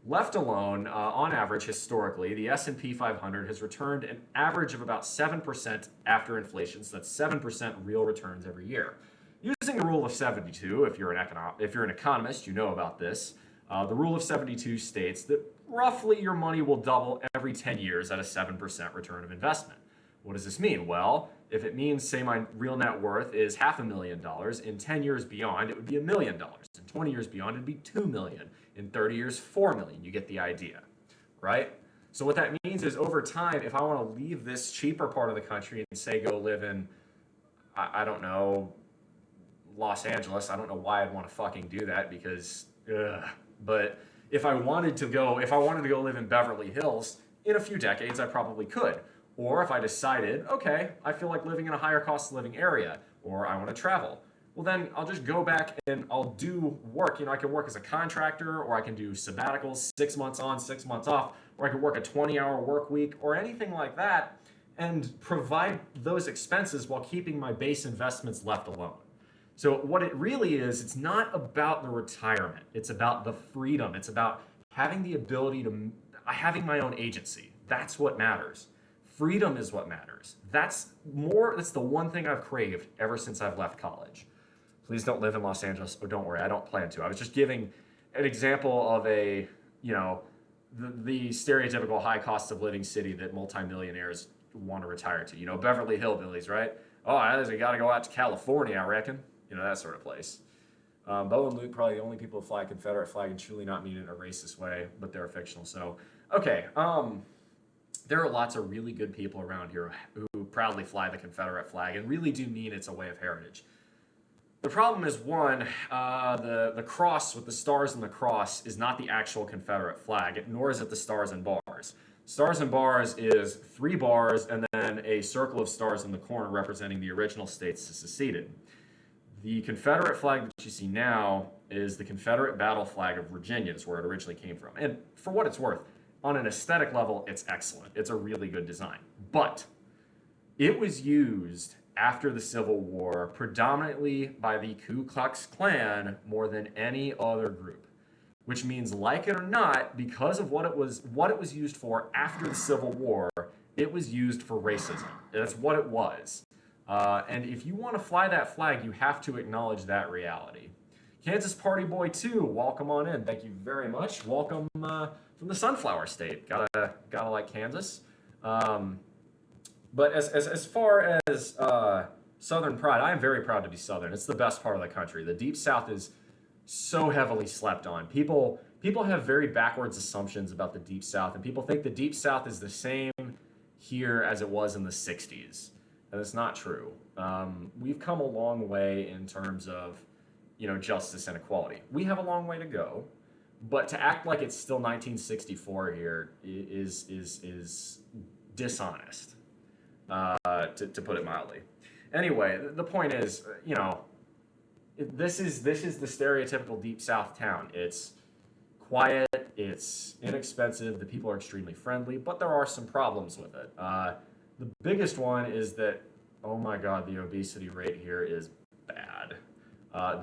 Left alone, on average, historically, the S&P 500 has returned an average of about 7% after inflation, so that's 7% real returns every year. Using the rule of 72, if you're an economist, you know about this. The rule of 72 states that roughly your money will double every 10 years at a 7% return of investment. What does this mean? Well, if it means, say, my real net worth is $500,000, in 10 years beyond, it would be $1 million. In 20 years beyond, it'd be $2 million. In 30 years, $4 million. You get the idea, right? So what that means is over time, if I want to leave this cheaper part of the country and say go live in, I don't know, Los Angeles, I don't know why I'd want to fucking do that because, but if I wanted to go live in Beverly Hills, in a few decades, I probably could. Or if I decided, okay, I feel like living in a higher cost of living area, or I want to travel, well then I'll just go back and I'll do work. You know, I can work as a contractor, or I can do sabbaticals, 6 months on, 6 months off, or I could work a 20-hour work week, or anything like that, and provide those expenses while keeping my base investments left alone. So what it really is, it's not about the retirement. It's about the freedom. It's about having the ability to, having my own agency. That's what matters. Freedom is what matters. That's the one thing I've craved ever since I've left college. Please don't live in Los Angeles. Oh, don't worry, I don't plan to. I was just giving an example of the stereotypical high cost of living city that multimillionaires want to retire to. You know, Beverly Hillbillies, right? Oh, I got to go out to California, I reckon. You know, that sort of place. Bo and Luke, probably the only people who fly a Confederate flag and truly not mean it in a racist way, but they're fictional. So, okay. There are lots of really good people around here who proudly fly the Confederate flag and really do mean it's a way of heritage. The problem is, one, the cross with the stars and the cross is not the actual Confederate flag, nor is it the stars and bars. Stars and bars is 3 bars and then a circle of stars in the corner representing the original states that seceded. The Confederate flag that you see now is the Confederate battle flag of Virginia, is where it originally came from. And for what it's worth, on an aesthetic level, it's excellent. It's a really good design. But it was used after the Civil War predominantly by the Ku Klux Klan more than any other group. Which means, like it or not, because of what it was used for after the Civil War, it was used for racism. That's what it was. And if you want to fly that flag, you have to acknowledge that reality. Kansas Party Boy 2, welcome on in. Thank you very much. Welcome from the sunflower state. Gotta like Kansas. But as far as Southern pride, I am very proud to be Southern. It's the best part of the country. The Deep South is so heavily slept on. People have very backwards assumptions about the Deep South, and people think the Deep South is the same here as it was in the 60s. And it's not true. We've come a long way in terms of, justice and equality. We have a long way to go, but to act like it's still 1964 here is dishonest, to put it mildly. Anyway, the point is, this is the stereotypical Deep South town. It's quiet, it's inexpensive, the people are extremely friendly, but there are some problems with it. The biggest one is that, oh my God, the obesity rate here is bad.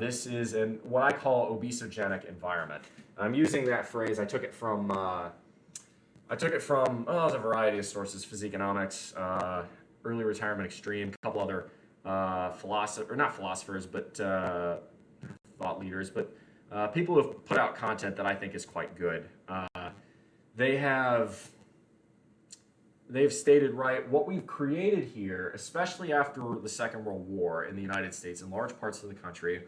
This is what I call obesogenic environment. And I'm using that phrase. I took it from there's a variety of sources: Physiconomics, Early Retirement Extreme, a couple other not philosophers, but thought leaders, but people who have put out content that I think is quite good. They've stated right what we've created here, especially after the Second World War in the United States and large parts of the country,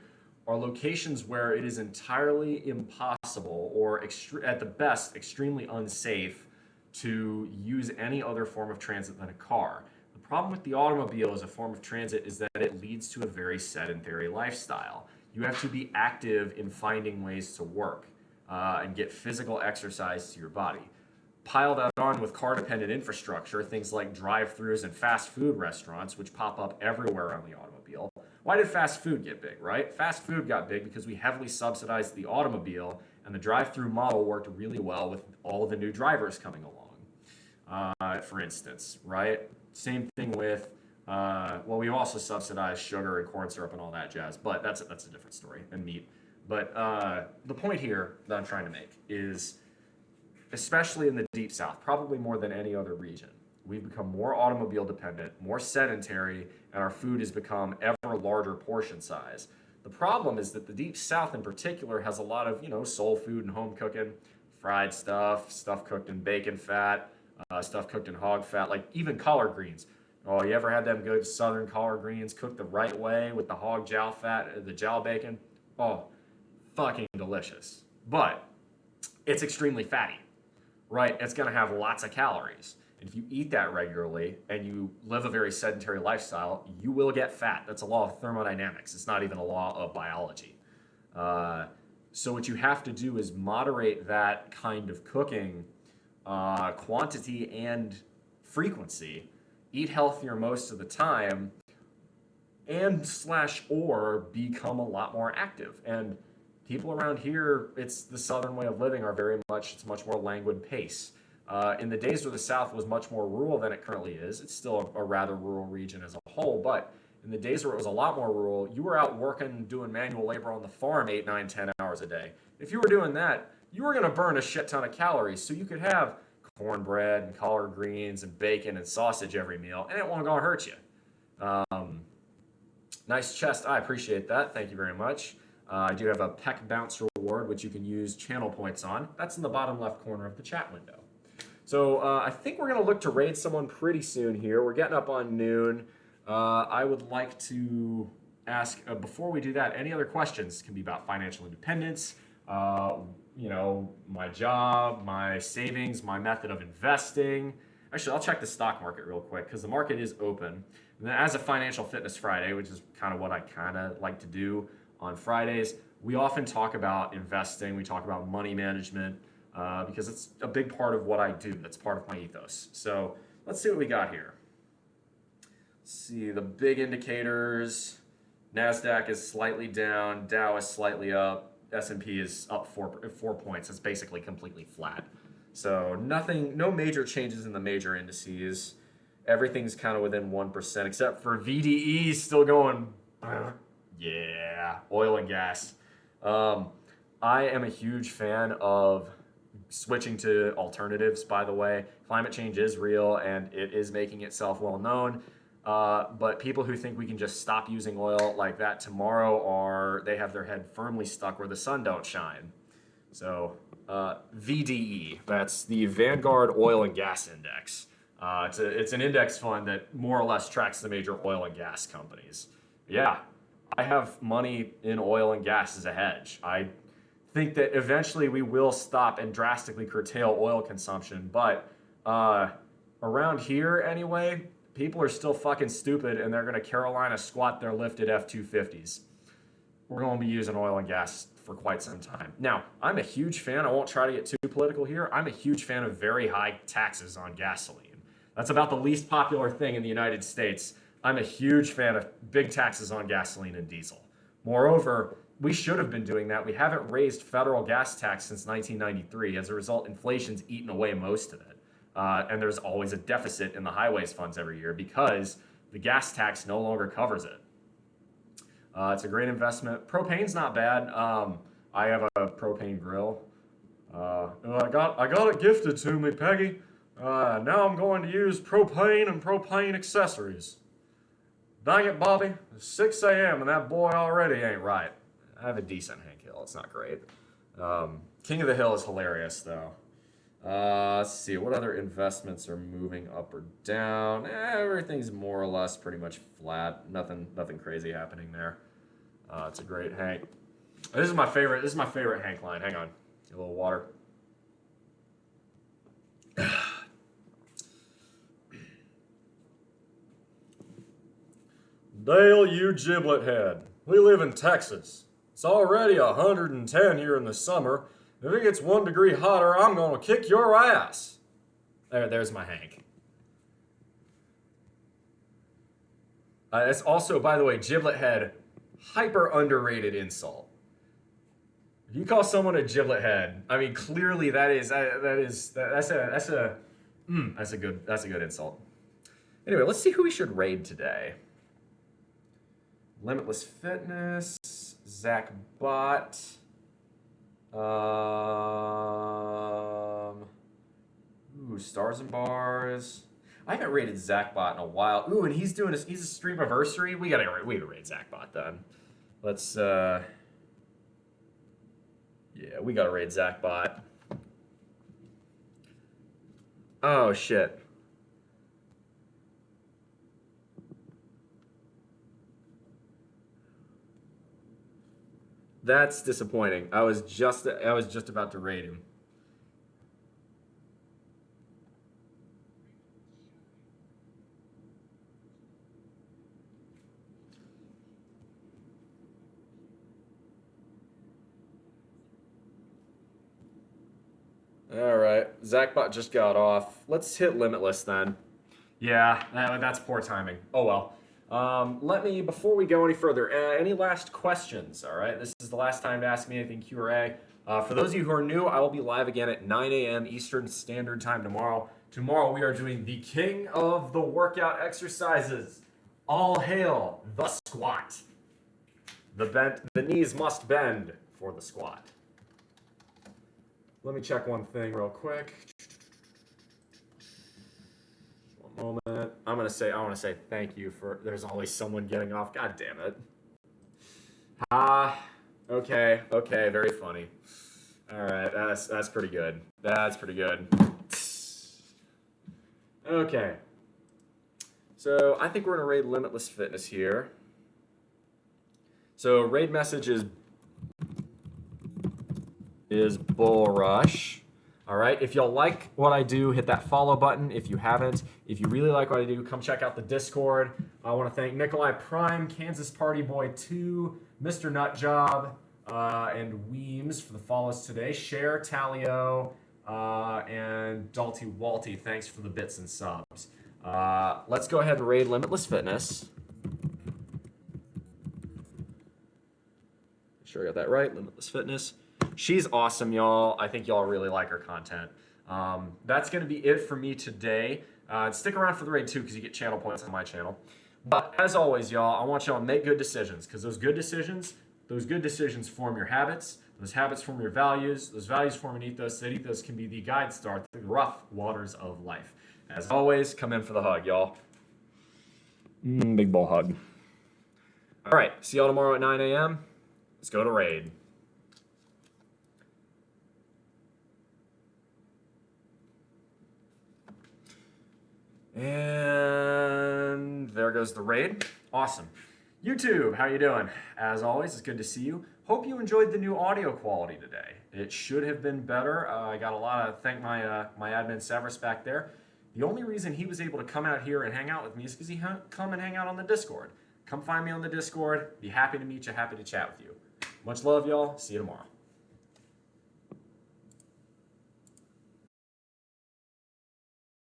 are locations where it is entirely impossible, or at the best, extremely unsafe, to use any other form of transit than a car. The problem with the automobile as a form of transit is that it leads to a very sedentary lifestyle. You have to be active in finding ways to work and get physical exercise to your body. Pile that on with car-dependent infrastructure, things like drive-thrus and fast food restaurants, which pop up everywhere on the automobile. Why did fast food get big, right? Fast food got big because we heavily subsidized the automobile, and the drive-thru model worked really well with all of the new drivers coming along, for instance, right? Same thing with, we also subsidized sugar and corn syrup and all that jazz, but that's a different story, and meat. But the point here that I'm trying to make is, especially in the Deep South, probably more than any other region, we've become more automobile dependent, more sedentary, and our food has become ever larger portion size. The problem is that the Deep South in particular has a lot of, soul food and home cooking, fried stuff cooked in bacon fat, stuff cooked in hog fat, like even collard greens. Oh, you ever had them good southern collard greens cooked the right way with the hog jowl fat, the jowl bacon? Oh, fucking delicious. But it's extremely fatty. Right, it's going to have lots of calories. And if you eat that regularly and you live a very sedentary lifestyle, you will get fat. That's a law of thermodynamics. It's not even a law of biology. So what you have to do is moderate that kind of cooking quantity and frequency. Eat healthier most of the time or become a lot more active. And people around here, it's the Southern way of living, it's much more languid pace. In the days where the South was much more rural than it currently is, it's still a rather rural region as a whole, but in the days where it was a lot more rural, you were out working, doing manual labor on the farm 8, 9, 10 hours a day. If you were doing that, you were gonna burn a shit ton of calories, so you could have cornbread and collard greens and bacon and sausage every meal, and it won't gonna hurt you. Nice chest, I appreciate that, thank you very much. I do have a Peck Bounce reward, which you can use channel points on. That's in the bottom left corner of the chat window. So I think we're going to look to raid someone pretty soon here. We're getting up on noon. I would like to ask, before we do that, any other questions? Can be about financial independence, my job, my savings, my method of investing. Actually, I'll check the stock market real quick because the market is open. And then as a Financial Fitness Friday, which is kind of what I kind of like to do on Fridays, we often talk about investing, we talk about money management, because it's a big part of what I do. That's part of my ethos. So let's see what we got here. Let's see the big indicators. NASDAQ is slightly down, Dow is slightly up, S&P is up 4 points. It's basically completely flat. So no major changes in the major indices. Everything's kind of within 1%, except for VDE still going. Yeah, oil and gas. I am a huge fan of switching to alternatives, by the way. Climate change is real and it is making itself well known. But people who think we can just stop using oil like that tomorrow they have their head firmly stuck where the sun don't shine. So VDE, that's the Vanguard Oil and Gas Index. It's an index fund that more or less tracks the major oil and gas companies. Yeah, I have money in oil and gas as a hedge. I think that eventually we will stop and drastically curtail oil consumption, but around here anyway, people are still fucking stupid and they're going to Carolina squat their lifted F-250s. We're going to be using oil and gas for quite some time. Now, I'm a huge fan, I won't try to get too political here, I'm a huge fan of very high taxes on gasoline. That's about the least popular thing in the United States. I'm a huge fan of big taxes on gasoline and diesel. Moreover, we should have been doing that. We haven't raised federal gas tax since 1993. As a result, inflation's eaten away most of it. And there's always a deficit in the highways funds every year because the gas tax no longer covers it. It's a great investment. Propane's not bad. I have a propane grill. I got it gifted to me, Peggy. Now I'm going to use propane and propane accessories. Dang it, Bobby. It's 6 a.m. and that boy already ain't right. I have a decent Hank Hill. It's not great. King of the Hill is hilarious, though. Let's see. What other investments are moving up or down? Everything's more or less pretty much flat. Nothing crazy happening there. It's a great Hank. This is my favorite Hank line. Hang on. Get a little water. Dale, you giblet head. We live in Texas. It's already 110 here in the summer. If it gets 1 degree hotter, I'm gonna kick your ass. There's my Hank. It's also, by the way, giblet head, hyper underrated insult. If you call someone a giblet head, I mean, clearly that's a good insult. Anyway, let's see who we should raid today. Limitless Fitness, Zach Bott. Stars and Bars. I haven't rated Zach Bott in a while. Ooh, and he's a streamiversary. We gotta raid Zach Bott then. Let's we gotta raid Zach Bott. Oh shit. That's disappointing. I was just about to raid him. All right, Zachbot just got off. Let's hit Limitless then. Yeah, that's poor timing. Oh well. Before we go any further, any last questions? All right, this is the last time to ask me anything Q&A. For those of you who are new, I will be live again at 9 a.m. Eastern Standard Time tomorrow. Tomorrow we are doing the king of the workout exercises. All hail the squat. The knees must bend for the squat. Let me check one thing real quick. One moment. I want to say thank you for. There's always someone getting off. God damn it. Okay. Very funny. All right, that's pretty good. That's pretty good. Okay. So I think we're gonna raid Limitless Fitness here. So raid message is Bull Rush. All right, if y'all like what I do, hit that follow button. If you haven't, if you really like what I do, come check out the Discord. I want to thank Nikolai Prime, Kansas Party Boy 2, Mr. Nutjob, and Weems for the follows today. Share, Talio, and Dalty Walty, thanks for the bits and subs. Let's go ahead and raid Limitless Fitness. Make sure I got that right, Limitless Fitness. She's awesome, y'all. I think y'all really like her content. That's going to be it for me today. Stick around for the raid too, because you get channel points on my channel. But as always, y'all, I want y'all to make good decisions, because those good decisions form your habits. Those habits form your values. Those values form an ethos. That ethos can be the guide star through the rough waters of life. As always, come in for the hug, y'all. Big ball hug. All right, see y'all tomorrow at 9 a.m. Let's go to raid. And there goes the raid. Awesome. YouTube, how you doing? As always, it's good to see you. Hope you enjoyed the new audio quality today. It should have been better. I got a lot of thank my my admin Severus back there. The only reason he was able to come out here and hang out with me is because he come and hang out on the Discord. Come find me on the Discord. Be happy to meet you. Happy to chat with you. Much love, y'all. See you tomorrow.